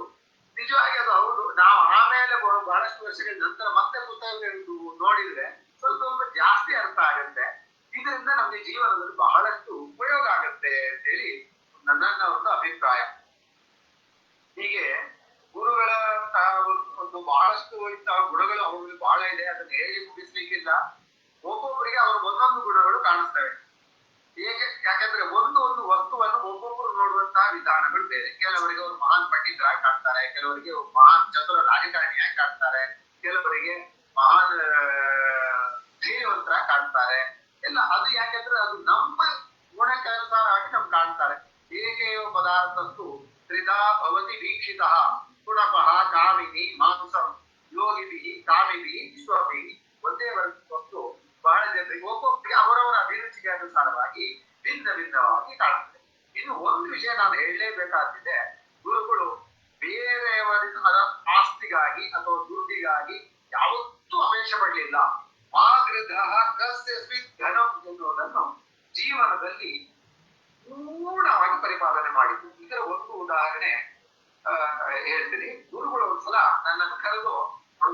ನಿಜವಾಗಿ ಅದು ಹೌದು. ನಾವು ಆಮೇಲೆ ಬಹಳಷ್ಟು ವರ್ಷಗಳ ನಂತರ ಮತ್ತೆ ಪುಸ್ತಕಗಳು ನೋಡಿದ್ರೆ ಸ್ವಲ್ಪ ಜಾಸ್ತಿ ಅರ್ಥ ಆಗುತ್ತೆ. ಇದರಿಂದ ನಮ್ಗೆ ಜೀವನದಲ್ಲಿ ಬಹಳಷ್ಟು ಉಪಯೋಗ ಆಗುತ್ತೆ ಅಂತೇಳಿ ನನ್ನ ಒಂದು ಅಭಿಪ್ರಾಯ. ಹೀಗೆ ಗುರುಗಳ ಒಂದು ಬಹಳಷ್ಟು ಇಂತಹ ಗುಣಗಳು ಅವ್ರಿಗೆ ಬಹಳ ಇದೆ. ಅದನ್ನ ಹೇಳಿ ಮುಗಿಸ್ಲಿಕ್ಕಿಲ್ಲ. ಒಬ್ಬೊಬ್ಬರಿಗೆ ಅವರು ಒಂದೊಂದು ಗುಣಗಳು ಕಾಣಿಸ್ತವೆ. ಯಾಕಂದ್ರೆ ಒಂದು ವಸ್ತುವನ್ನು ಒಬ್ಬೊಬ್ಬರು ನೋಡುವಂತಹ ವಿಧಾನಗಳು ಬೇರೆ. ಕೆಲವರಿಗೆ ಅವರು ಮಹಾನ್ ಪಂಡಿತರಾಗಿ ಕಾಣ್ತಾರೆ, ಕೆಲವರಿಗೆ ಮಹಾನ್ ಚತುರ ರಾಜಕಾರಣಿಯಾಗಿ ಕಾಣ್ತಾರೆ, ಕೆಲವರಿಗೆ ಮಹಾನ್ ಧೈರ್ಯವಂತರಾಗಿ ಕಾಣ್ತಾರೆ. ಎಲ್ಲ ಅದು ಯಾಕಂದ್ರೆ ಅದು ನಮ್ಮ ಗುಣಕ್ಕೆ ಅನುಸಾರವಾಗಿ ನಮ್ಗೆ ಕಾಣ್ತಾರೆ. ಏಕೇವ ಪದಾರ್ಥಸ್ತು ತ್ರಿಧಾ ಭವತಿ ವೀಕ್ಷಿತ ಗುಣಪಃ ಕಾಮಿನಿ ಮಾಂಸಂ ಯೋಗಿಭಿ ಕಾಮಿಭಿ ವಿಶ್ವಭಿ. ಒಂದೇ ವಸ್ತು ಬಹಳ ಜನರಿಗೆ ಒಬ್ಬೊಬ್ಬರಿಗೆ ಅವರವರ ಅಭಿರುಚಿಗೆ ಅನುಸಾರವಾಗಿ ಭಿನ್ನವಾಗಿ ಕಾಣುತ್ತೆ. ಇನ್ನು ಒಂದು ವಿಷಯ ನಾನು ಹೇಳಲೇಬೇಕಾಗಿದೆ. ಗುರುಗಳು ಬೇರೆಯವರ ಆಸ್ತಿಗಾಗಿ ಅಥವಾ ದುಡ್ಡಿಗಾಗಿ ಯಾವತ್ತೂ ಅಪೇಕ್ಷೆ ಪಡಲಿಲ್ಲ. ಮಾಗೃಧ ಕಸ್ಯಸ್ಮಿ ಧನಂ ಎನ್ನುವುದನ್ನು ಜೀವನದಲ್ಲಿ ಪೂರ್ಣವಾಗಿ ಪರಿಪಾಲನೆ ಮಾಡಿದ್ದು. ಇದರ ಒಂದು ಉದಾಹರಣೆ ಹೇಳ್ತೀನಿ. ಗುರುಗಳು ಒಂದ್ಸಲ ನನ್ನನ್ನು ಕರೆದು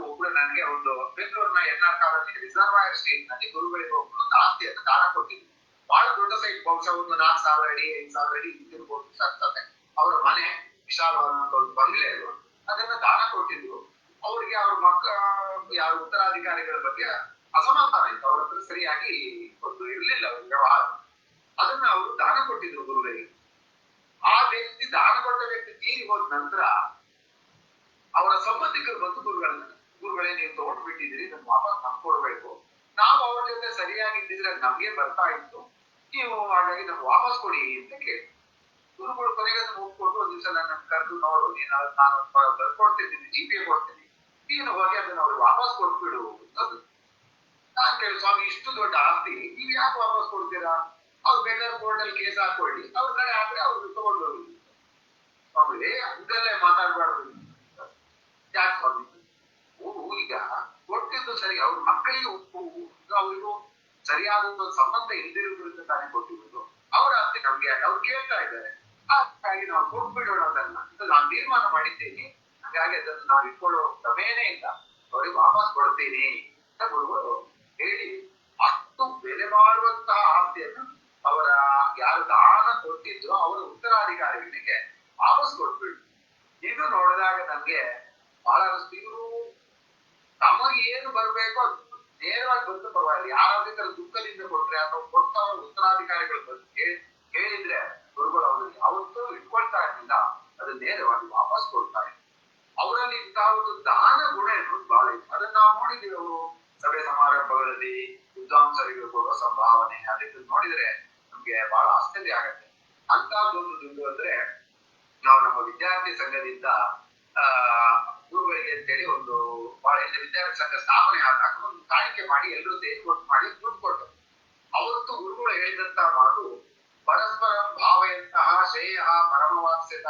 ಒಬ್ರು ನನಗೆ ಒಂದು ಬೆಂಗಳೂರಿನ ಎನ್ಆರ್ ಕಾಲೇಜ್ ರಿಸರ್ವಾಯರ್ ಸ್ಟೇಟ್ ನಲ್ಲಿ ಗುರುಗಳಿಗೆ ಒಂದು ಆಸ್ತಿಯನ್ನು ದಾನ ಕೊಟ್ಟಿದ್ರು. ಬಹಳ ದೊಡ್ಡ ಸೈಟ್, ಬಹುಶಃ ಒಂದು 4,000 ಅಡಿ 5,000 ಅಡಿ ಇರ್ಬೋದು ಅನ್ಸುತ್ತೆ. ಅವರ ಮನೆ ವಿಶಾಲವಾದಂತ ಒಂದು ಬಂಗ್ಲೆ ಅದು. ಅದನ್ನ ದಾನ ಕೊಟ್ಟಿದ್ರು. ಅವ್ರಿಗೆ ಅವ್ರ ಯಾರ ಉತ್ತರಾಧಿಕಾರಿಗಳ ಬಗ್ಗೆ ಅಸಮಾಧಾನ ಇತ್ತು. ಅವ್ರ ಹತ್ರ ಸರಿಯಾಗಿ ಒಂದು ಇರ್ಲಿಲ್ಲ ವ್ಯವಹಾರ. ಅದನ್ನ ಅವರು ದಾನ ಕೊಟ್ಟಿದ್ರು ಗುರುಗಳಿಗೆ. ಆ ವ್ಯಕ್ತಿ ದಾನ ಕೊಟ್ಟ ವ್ಯಕ್ತಿ ತೀರಿ ಹೋದ ನಂತರ ಅವರ ಸಂಬಂಧಿಕರು ಬಂದು ಗುರುಗಳೇ ನೀವು ತಗೊಂಡ್ಬಿಟ್ಟಿದ್ದೀರಿ, ಇದನ್ನು ವಾಪಸ್ ತಂದ್ಕೊಡ್ಬೇಕು. ನಾವು ಅವ್ರ ಜೊತೆ ಸರಿಯಾಗಿದ್ದಿದ್ರೆ ನಮ್ಗೆ ಬರ್ತಾ ಇತ್ತು. ನೀವು ಹಾಗಾಗಿ ನಮ್ಗೆ ವಾಪಸ್ ಕೊಡಿ ಅಂತ ಕೇಳಿ. ಗುರುಗಳು ಕೊನೆಗೆ ಅದನ್ನ ಒಪ್ಕೊಂಡು ಒಂದ್ ದಿವಸ ನನ್ನ ಕರೆದು, ನೋಡು ನೀನು ನಾನು ಬರ್ಕೊಡ್ತಿದ್ದೀನಿ, GPA ಕೊಡ್ತೀನಿ, ನೀನು ಹೋಗಿ ಅದನ್ನ ಅವ್ರಿಗೆ ವಾಪಸ್ ಕೊಟ್ಬಿಡು ಅದು. ನಾನ್ ಕೇಳಿ, ಸ್ವಾಮಿ ಇಷ್ಟು ದೊಡ್ಡ ಆಸ್ತಿ ನೀವ್ ಯಾಕೆ ವಾಪಸ್ ಕೊಡ್ತೀರಾ? ಅವ್ರು ಬೇಕಾದ್ರೆ ಕೋರ್ಟಲ್ಲಿ ಕೇಸ್ ಹಾಕೊಳ್ಳಿ, ಅವ್ರ ಕಡೆ ಆದ್ರೆ ಅವ್ರು ತಗೊಂಡು ಹೋಗಿ. ಸ್ವಾಮಿ ಹಂಗಲ್ಲೇ ಮಾತಾಡ್ಬಾರ್ದು. ಯಾಕೆ ಸ್ವಾಮಿ? ಈಗ ಕೊಟ್ಟಿದ್ದು ಸರಿ, ಅವ್ರ ಮಕ್ಕಳಿಗೆ ಅವರಿಗೂ ಸರಿಯಾದ ಒಂದು ಸಂಬಂಧ ಇಲ್ದಿರೋದ್ರಿಂದ ತಾನೇ ಕೊಟ್ಟಿರೋದು. ಅವ್ರ ಆಸ್ತಿ ನಮ್ಗೆ ಯಾಕೆ? ಅವ್ರು ಕೇಳ್ತಾ ಇದ್ದಾರೆ, ಹಾಗಾಗಿ ನಾವು ಕೊಟ್ಬಿಡೋಣ ಅದನ್ನ ಅಂತ ನಾನು ತೀರ್ಮಾನ ಮಾಡಿದ್ದೀನಿ. ಹಾಗಾಗಿ ಅದನ್ನ ನಾವು ಇಟ್ಕೊಳ್ಳೋ ಕ್ರಮೇನೇ ಇಲ್ಲ, ಅವ್ರಿಗೆ ವಾಪಸ್ ಕೊಡ್ತೀನಿ ಅಂತ ಗುರುಗಳು ಹೇಳಿ ಅಷ್ಟು ಬೆಲೆ ಮಾಡುವಂತಹ ಆಸ್ತಿಯನ್ನು ಅವರ ಯಾರು ದಾನ ಕೊಟ್ಟಿದ್ರು ಅವರ ಉತ್ತರಾಧಿಕಾರಿಗಳಿಗೆ ವಾಪಸ್ ಕೊಟ್ಬಿಟ್ಟು, ಇದು ನೋಡಿದಾಗ ನಮ್ಗೆ ಬಹಳ ಅನಿಸ್ತು. ಇವರು ತಮಗೆ ಏನು ಬರ್ಬೇಕೋ ಅದು ನೇರವಾಗಿ ಬಂದು ಪರವಾಗಿಲ್ಲ, ಯಾರಾದ್ರೂ ದುಃಖದಿಂದ ಕೊಟ್ರೆ ಅಥವಾ ಕೊಟ್ಟವರ ಉತ್ತರಾಧಿಕಾರಿಗಳು ಬಂದು ಹೇಳಿದ್ರೆ ಗುರುಗಳು ಅವರಿಗೆ ಅವತ್ತು ಇಟ್ಕೊಳ್ತಾ ಇರಲಿಲ್ಲ, ಅದು ನೇರವಾಗಿ ವಾಪಸ್ ಕೊಡ್ತಾ ಇದ್ರು. ಅವರಲ್ಲಿ ಇಂತಹ ಒಂದು ದಾನ ಗುಣ ಎನ್ನುವುದು ಬಹಳ ಇತ್ತು. ಅದನ್ನ ನಾವು ನೋಡಿದ್ದೀವಿ. ಅವರು ಸಭೆ ಸಮಾರಂಭಗಳಲ್ಲಿ ವಿದ್ವಾಂಸರಿಗೆ ಕೊಡುವ ಸಂಭಾವನೆ ಅದನ್ನು ನೋಡಿದ್ರೆ ನಮ್ಗೆ ಬಹಳ ಆಶ್ಚರ್ಯ ಆಗತ್ತೆ. ಅಂತಹದ್ದೊಂದು ದುಡ್ಡು ಅಂದ್ರೆ ನಾವು ನಮ್ಮ ವಿದ್ಯಾರ್ಥಿ ಸಂಘದಿಂದ ಗುರುಗಳಿಗೆ ಅಂತೇಳಿ ಒಂದು ಬಹಳ ವಿದ್ಯಾರ್ಥಿ ಸಂಘ ಸ್ಥಾಪನೆ ಆದಾಗ ಒಂದು ಕಾಣಿಕೆ ಮಾಡಿ ಎಲ್ಲರೂ ಸೇರ್ಕೊಟ್ಟು ಮಾಡಿ ದುಡ್ಡು ಕೊಟ್ಟರು. ಅವತ್ತು ಗುರುಗಳು ಹೇಳಿದಂತ ಮಾತು ಪರಸ್ಪರ ಭಾವೆಯಂತಹ ಶ್ರೇಯ ಪರಮವಾಸ್ಯದ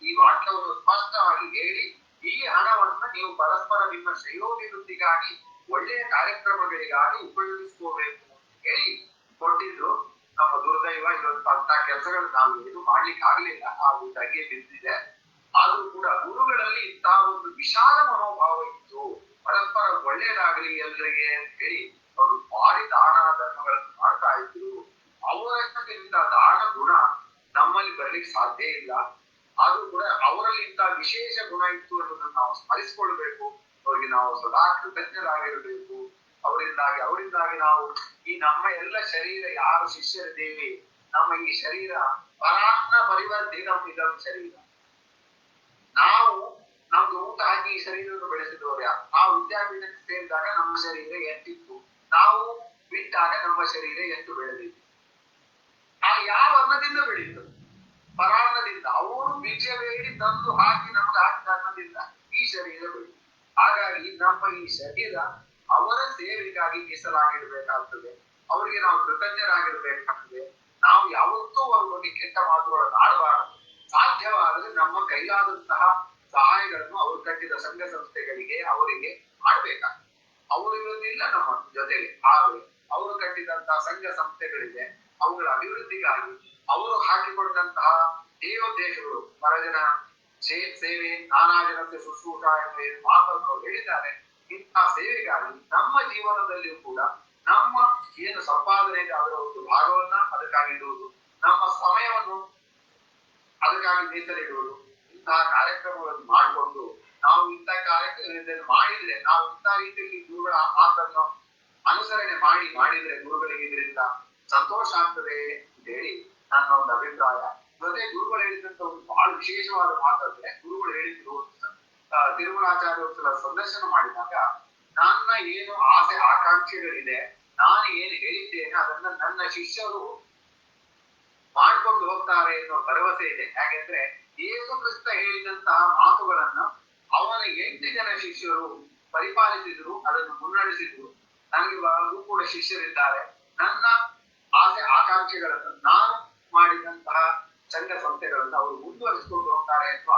ಈ ವಾಕ್ಯವನ್ನು ಸ್ಪಷ್ಟವಾಗಿ ಹೇಳಿ, ಈ ಹಣವನ್ನ ನೀವು ಪರಸ್ಪರ ನಿಮ್ಮ ಶ್ರೇಯೋಭಿವೃದ್ಧಿಗಾಗಿ ಒಳ್ಳೆಯ ಕಾರ್ಯಕ್ರಮಗಳಿಗಾಗಿ ಉಪಯೋಗಿಸ್ಕೋಬೇಕು ಅಂತ ಹೇಳಿ ಕೊಟ್ಟಿದ್ರು. ನಮ್ಮ ದುರ್ದೈವ ಇವತ್ತು ಅಂತ ಕೆಲಸಗಳು ನಾವು ಏನು ಮಾಡ್ಲಿಕ್ಕೆ ಆಗ್ಲಿಲ್ಲ, ಹಾಗೂ ತಗ್ಗೆ ಬಿದ್ದಿದೆ. ಆದ್ರೂ ಕೂಡ ಗುರುಗಳಲ್ಲಿ ಇಂತಹ ಒಂದು ವಿಶಾಲ ಮನೋಭಾವ ಇತ್ತು, ಪರಸ್ಪರ ಒಳ್ಳೇದಾಗ್ಲಿ ಎಲ್ರಿಗೆ ಅಂತ ಹೇಳಿ ಅವರು ಭಾರಿ ದಾನ ಧರ್ಮಗಳನ್ನು ಮಾಡ್ತಾ ಇದ್ರು. ಅವರಿಂದ ದಾನ ಗುಣ ನಮ್ಮಲ್ಲಿ ಬರ್ಲಿಕ್ಕೆ ಸಾಧ್ಯ ಇಲ್ಲ. ಆದ್ರೂ ಕೂಡ ಅವರಲ್ಲಿ ಇಂತಹ ವಿಶೇಷ ಗುಣ ಇತ್ತು ಅನ್ನೋದನ್ನ ನಾವು ಸ್ಮರಿಸಿಕೊಳ್ಬೇಕು. ಅವರಿಗೆ ನಾವು ಸದಾ ಕೃತಜ್ಞರಾಗಿರಬೇಕು. ಅವರಿಂದಾಗಿ ನಾವು ಈ ನಮ್ಮ ಎಲ್ಲ ಶರೀರ ಯಾರು ಶಿಷ್ಯರಿದ್ದೇವೆ, ನಮ್ಮ ಈ ಶರೀರ ಪರಾನ್ನ ಪರಿವರ್ತಿತಂ ಇದಂ ಶರೀರ. ನಾವು ನಮ್ದು ಊಟ ಹಾಕಿ ಈ ಶರೀರವನ್ನು ಬೆಳೆಸಿದವರು ಯಾರು? ನಾವು ವಿದ್ಯಾಪೀಠಕ್ಕೆ ಸೇರಿದಾಗ ನಮ್ಮ ಶರೀರ ಎಷ್ಟಿತ್ತು, ನಾವು ಬಿಟ್ಟಾಗ ನಮ್ಮ ಶರೀರ ಎಷ್ಟು ಬೆಳೆದಿತ್ತು? ಯಾವ ಅನ್ನದಿಂದ ಬೆಳೀತು? ಪರಾನ್ನದಿಂದ. ಅವರು ಭಿಕ್ಷೆ ಬೇಡಿ ತಂದು ಹಾಕಿ ನಮ್ಗೆ ಹಾಕಿದ ಅನ್ನದಿಂದ ಈ ಶರೀರ ಬೆಳೀತು. ಹಾಗಾಗಿ ನಮ್ಮ ಈ ಶರೀರ ಅವರ ಸೇವೆಗಾಗಿ ಮೀಸಲಾಗಿರ್ಬೇಕಾಗ್ತದೆ. ಅವರಿಗೆ ನಾವು ಕೃತಜ್ಞರಾಗಿರ್ಬೇಕಾಗ್ತದೆ. ನಾವು ಯಾವತ್ತೂ ಅವ್ರ ಬಗ್ಗೆ ಕೆಟ್ಟ ಮಾತುಗಳನ್ನು ಆಡಬಾರದು. ಸಾಧ್ಯವಾದರೆ ನಮ್ಮ ಕೈಲಾದಂತಹ ಸಹಾಯಗಳನ್ನು ಅವರು ಕಟ್ಟಿದ ಸಂಘ ಸಂಸ್ಥೆಗಳಿಗೆ ಅವರಿಗೆ ಮಾಡ್ಬೇಕಾಗ್ತದೆ. ಅವರು ಇವತ್ತಿಲ್ಲ ನಮ್ಮ ಜೊತೆಗೆ, ಆದರೆ ಅವರು ಕಟ್ಟಿದಂತಹ ಸಂಘ ಸಂಸ್ಥೆಗಳಿದೆ, ಅವುಗಳ ಅಭಿವೃದ್ಧಿಗಾಗಿ ಅವರು ಹಾಕಿಕೊಂಡಂತಹ ದೇವೋದ್ದೇಶಗಳು ಪರಜನ ಸೇವೆ ನಾನಾ ಜನತೆ ಶುಶ್ರೂಷ ಎಂಬ ಮಾತನ್ನು ಹೇಳಿದ್ದಾರೆ. ಇಂತಹ ಸೇವೆಗಾಗಿ ನಮ್ಮ ಜೀವನದಲ್ಲಿಯೂ ಕೂಡ ನಮ್ಮ ಏನು ಸಂಪಾದನೆ ಇದೆ ಅದರ ಒಂದು ಭಾಗವನ್ನ ಅದಕ್ಕಾಗಿ ಇಡುವುದು, ನಮ್ಮ ಸಮಯವನ್ನು ಅದಕ್ಕಾಗಿ ಮೀಸಲಿಡುವುದು, ಇಂತಹ ಕಾರ್ಯಕ್ರಮಗಳನ್ನು ಮಾಡಿಕೊಂಡು ನಾವು ಇಂತಹ ಕಾರ್ಯಕ್ರಮ ಮಾಡಿದ್ರೆ, ನಾವು ಇಂತಹ ರೀತಿಯಲ್ಲಿ ಗುರುಗಳ ಮಾತನ್ನು ಅನುಸರಣೆ ಮಾಡಿದ್ರೆ ಗುರುಗಳಿಗೆ ಇದರಿಂದ ಸಂತೋಷ ಆಗ್ತದೆ ಅಂತ ಹೇಳಿ ನನ್ನ ಒಂದು ಅಭಿಪ್ರಾಯ. ಜೊತೆ ಗುರುಗಳು ಹೇಳಿದಂತ ಒಂದು ಬಹಳ ವಿಶೇಷವಾದ ಮಾತಾದ್ರೆ, ಗುರುಗಳು ಹೇಳಿದ್ರು ತಿರುಮಲಾಚಾರ್ಯ ಸಂದರ್ಶನ ಮಾಡಿದಾಗ, ನನ್ನ ಏನು ಆಸೆ ಆಕಾಂಕ್ಷೆಗಳಿದೆ, ನಾನು ಏನು ಹೇಳಿದ್ದೇನೆ ಅದನ್ನ ನನ್ನ ಶಿಷ್ಯರು ಮಾಡ್ಕೊಂಡು ಹೋಗ್ತಾರೆ ಅನ್ನೋ ಭರವಸೆ ಇದೆ. ಯಾಕೆಂದ್ರೆ ಯೇಸು ಕ್ರಿಸ್ತ ಹೇಳಿದಂತಹ ಮಾತುಗಳನ್ನ ಅವನ 8 ಜನ ಶಿಷ್ಯರು ಪರಿಪಾಲಿಸಿದ್ರು, ಅದನ್ನು ಮುನ್ನಡೆಸಿದ್ರು. ನನಗೆ ಕೂಡ ಶಿಷ್ಯರಿದ್ದಾರೆ. ನನ್ನ ಆಸೆ ಆಕಾಂಕ್ಷೆಗಳನ್ನು ನಾನು ಮಾಡಿದಂತಹ ಸಂಘ ಸಂಸ್ಥೆಗಳನ್ನು ಅವರು ಮುಂದುವರಿಸಿಕೊಂಡು ಹೋಗ್ತಾರೆ ಅನ್ನುವ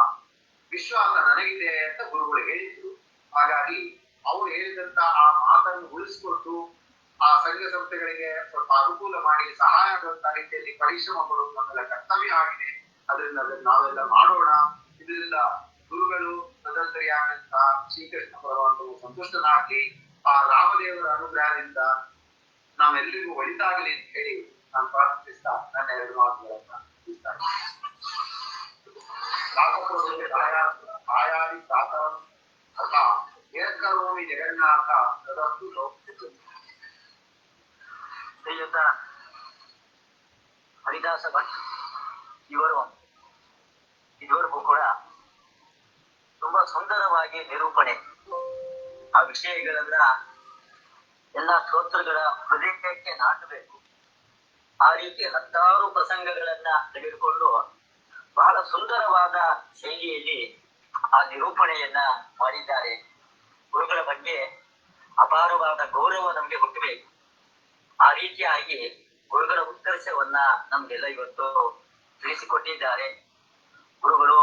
ವಿಶ್ವಾಸ ನನಗಿದೆ ಅಂತ ಗುರುಗಳು ಹೇಳಿದ್ರು. ಹಾಗಾಗಿ ಅವರು ಹೇಳಿದಂತಹ ಆ ಮಾತನ್ನು ಉಳಿಸಿಕೊಟ್ಟು ಆ ಸಂಘ ಸಂಸ್ಥೆಗಳಿಗೆ ಸ್ವಲ್ಪ ಅನುಕೂಲ ಮಾಡಿ ಸಹಾಯ ಆಗುವಂತಹ ರೀತಿಯಲ್ಲಿ ಪರಿಶ್ರಮ ಪಡುವುದು ನಮ್ಮೆಲ್ಲ ಕರ್ತವ್ಯ ಆಗಿದೆ. ಅದರಿಂದ ಅದನ್ನು ನಾವೆಲ್ಲ ಮಾಡೋಣ. ಇದರಿಂದ ಗುರುಗಳು ಸ್ವತಂತ್ರಿಯಾದಂತಹ ಶ್ರೀಕೃಷ್ಣ ಭಗವಂತನು ಸಂತುಷ್ಟನಾಗಲಿ, ಆ ರಾಮದೇವರ ಅನುಗ್ರಹದಿಂದ ನಾವೆಲ್ಲರಿಗೂ ಒಳಿತಾಗಲಿ ಅಂತ ಹೇಳಿ ನಾನು ಪ್ರಾರ್ಥಿಸ್ತಾ ನನ್ನ 2 ಮಾತುಗಳನ್ನ ಮುಗಿಸ್ತಾರೆ. ಆಯಾದಿ ಸಾತರಂ ಅಥವಾ ಏಕರೋಮಿ ಜಗನ್ನಾಥ ತದಸ್ತು ಲೋಕಿತು. ಶ್ರೀಯುತ ಹರಿದಾಸ ಭಟ್ ಇವರಿಗೂ ಕೂಡ ತುಂಬಾ ಸುಂದರವಾಗಿ ನಿರೂಪಣೆ ಆ ವಿಷಯಗಳನ್ನ ಎಲ್ಲ ಶ್ರೋತೃಗಳ ಹೃದಯಕ್ಕೆ ನಾಟಬೇಕು. ಆ ರೀತಿ ಹತ್ತಾರು ಪ್ರಸಂಗಗಳನ್ನ ತೆಗೆದುಕೊಂಡು ಬಹಳ ಸುಂದರವಾದ ಶೈಲಿಯಲ್ಲಿ ಆ ನಿರೂಪಣೆಯನ್ನ ಮಾಡಿದ್ದಾರೆ. ಗುರುಗಳ ಬಗ್ಗೆ ಅಪಾರವಾದ ಗೌರವ ನಮ್ಗೆ ಹುಟ್ಟಬೇಕು. ಆ ರೀತಿಯಾಗಿ ಗುರುಗಳ ಉತ್ಕರ್ಷವನ್ನ ನಮ್ಗೆಲ್ಲ ಇವತ್ತು ತಿಳಿಸಿಕೊಟ್ಟಿದ್ದಾರೆ. ಗುರುಗಳು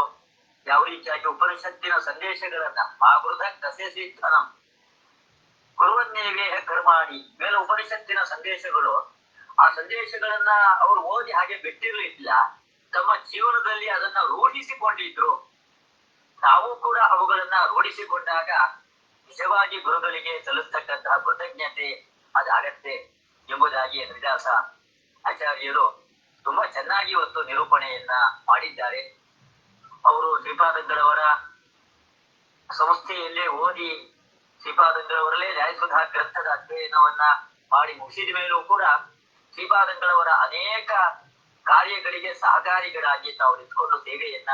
ಯಾವ ರೀತಿಯಾಗಿ ಉಪನಿಷತ್ತಿನ ಸಂದೇಶಗಳನ್ನ ಮಹಾಗುರುದ ಕಸೇಸಿತನಂ ಗುರುವನ್ನೇವೇ ಕರ್ಮಾಣಿ ಮೇಲೆ ಉಪನಿಷತ್ತಿನ ಸಂದೇಶಗಳು, ಆ ಸಂದೇಶಗಳನ್ನ ಅವರು ಓದಿ ಹಾಗೆ ಬಿಟ್ಟಿರ್ಲಿಲ್ಲ, ತಮ್ಮ ಜೀವನದಲ್ಲಿ ಅದನ್ನ ರೂಢಿಸಿಕೊಂಡಿದ್ರು. ನಾವು ಕೂಡ ಅವುಗಳನ್ನ ರೂಢಿಸಿಕೊಂಡಾಗ ನಿಜವಾಗಿ ಗುರುಗಳಿಗೆ ಸಲ್ಲಿಸ್ತಕ್ಕಂತಹ ಕೃತಜ್ಞತೆ ಅದಾಗತ್ತೆ ಎಂಬುದಾಗಿ ಹರಿದಾಸ ಆಚಾರ್ಯರು ತುಂಬಾ ಚೆನ್ನಾಗಿ ಇವತ್ತು ನಿರೂಪಣೆಯನ್ನ ಮಾಡಿದ್ದಾರೆ. ಅವರು ಶ್ರೀಪಾದಂಗಳವರ ಸಂಸ್ಥೆಯಲ್ಲೇ ಓದಿ ಶ್ರೀಪಾದಂಗಳವರಲ್ಲೇ ನ್ಯಾಯಸುಧಾ ಗ್ರಂಥದ ಅಧ್ಯಯನವನ್ನ ಮಾಡಿ ಮುಗಿಸಿದ ಮೇಲೂ ಕೂಡ ಶ್ರೀಪಾದಂಗಳವರ ಅನೇಕ ಕಾರ್ಯಗಳಿಗೆ ಸಹಕಾರಿಗಳಾಗಿ ತಾವು ನಿಂತ್ಕೊಂಡು ಸೇವೆಯನ್ನ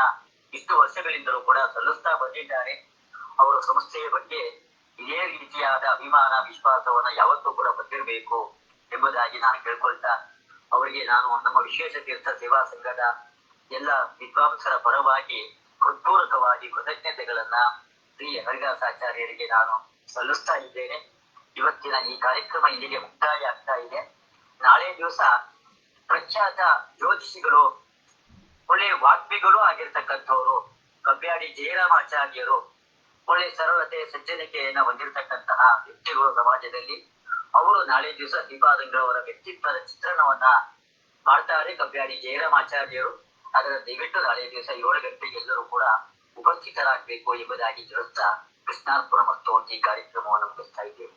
ಇಷ್ಟು ವರ್ಷಗಳಿಂದಲೂ ಕೂಡ ಸಲ್ಲಿಸ್ತಾ ಬಂದಿದ್ದಾರೆ. ಅವರ ಸಂಸ್ಥೆಯ ಬಗ್ಗೆ ಇದೇ ರೀತಿಯಾದ ಅಭಿಮಾನ ವಿಶ್ವಾಸವನ್ನ ಯಾವತ್ತೂ ಕೂಡ ಹೊಂದಿರಬೇಕು ಎಂಬುದಾಗಿ ನಾನು ಕೇಳ್ಕೊಳ್ತಾ, ಅವರಿಗೆ ನಾನು ನಮ್ಮ ವಿಶೇಷ ತೀರ್ಥ ಸೇವಾ ಸಂಘದ ಎಲ್ಲ ವಿದ್ವಾಂಸರ ಪರವಾಗಿ ಹೃತ್ಪೂರ್ವಕವಾಗಿ ಕೃತಜ್ಞತೆಗಳನ್ನ ಶ್ರೀ ಹರಿದಾಸಾಚಾರ್ಯರಿಗೆ ನಾನು ಸಲ್ಲಿಸ್ತಾ ಇದ್ದೇನೆ. ಇವತ್ತಿನ ಈ ಕಾರ್ಯಕ್ರಮ ಇಲ್ಲಿಗೆ ಮುಕ್ತಾಯ ಆಗ್ತಾ ಇದೆ. ನಾಳೆ ದಿವಸ ಪ್ರಖ್ಯಾತ ಜ್ಯೋತಿಷಿಗಳು, ಒಳ್ಳೆ ವಾಗ್ಮಿಗಳು ಆಗಿರ್ತಕ್ಕಂಥವ್ರು ಕಬ್ಬ್ಯಾಡಿ ಜಯರಾಮಾಚಾರ್ಯರು, ಒಳ್ಳೆ ಸರಳತೆ ಸಜ್ಜನಿಕೆಯನ್ನ ಹೊಂದಿರತಕ್ಕಂತಹ ವ್ಯಕ್ತಿಗಳು ಸಮಾಜದಲ್ಲಿ, ಅವರು ನಾಳೆ ದಿವಸ ಶ್ರೀಪಾದಂಗಳವರ ವ್ಯಕ್ತಿತ್ವದ ಚಿತ್ರಣವನ್ನ ಮಾಡ್ತಾರೆ ಕಬ್ಬ್ಯಾಡಿ ಜಯರಾಮಾಚಾರ್ಯರು. ಅದರ ದಯವಿಟ್ಟು ನಾಳೆ ದಿವಸ 7 ಗಂಟೆಗೆ ಎಲ್ಲರೂ ಕೂಡ ಉಪಸ್ಥಿತರಾಗಬೇಕು ಎಂಬುದಾಗಿ ತಿಳಿಸ್ತಾ ಕೃಷ್ಣಾರ್ಪಣ ಮತ್ತು ಈ ಕಾರ್ಯಕ್ರಮವನ್ನು ಮುಗಿಸ್ತಾ ಇದ್ದೇವೆ.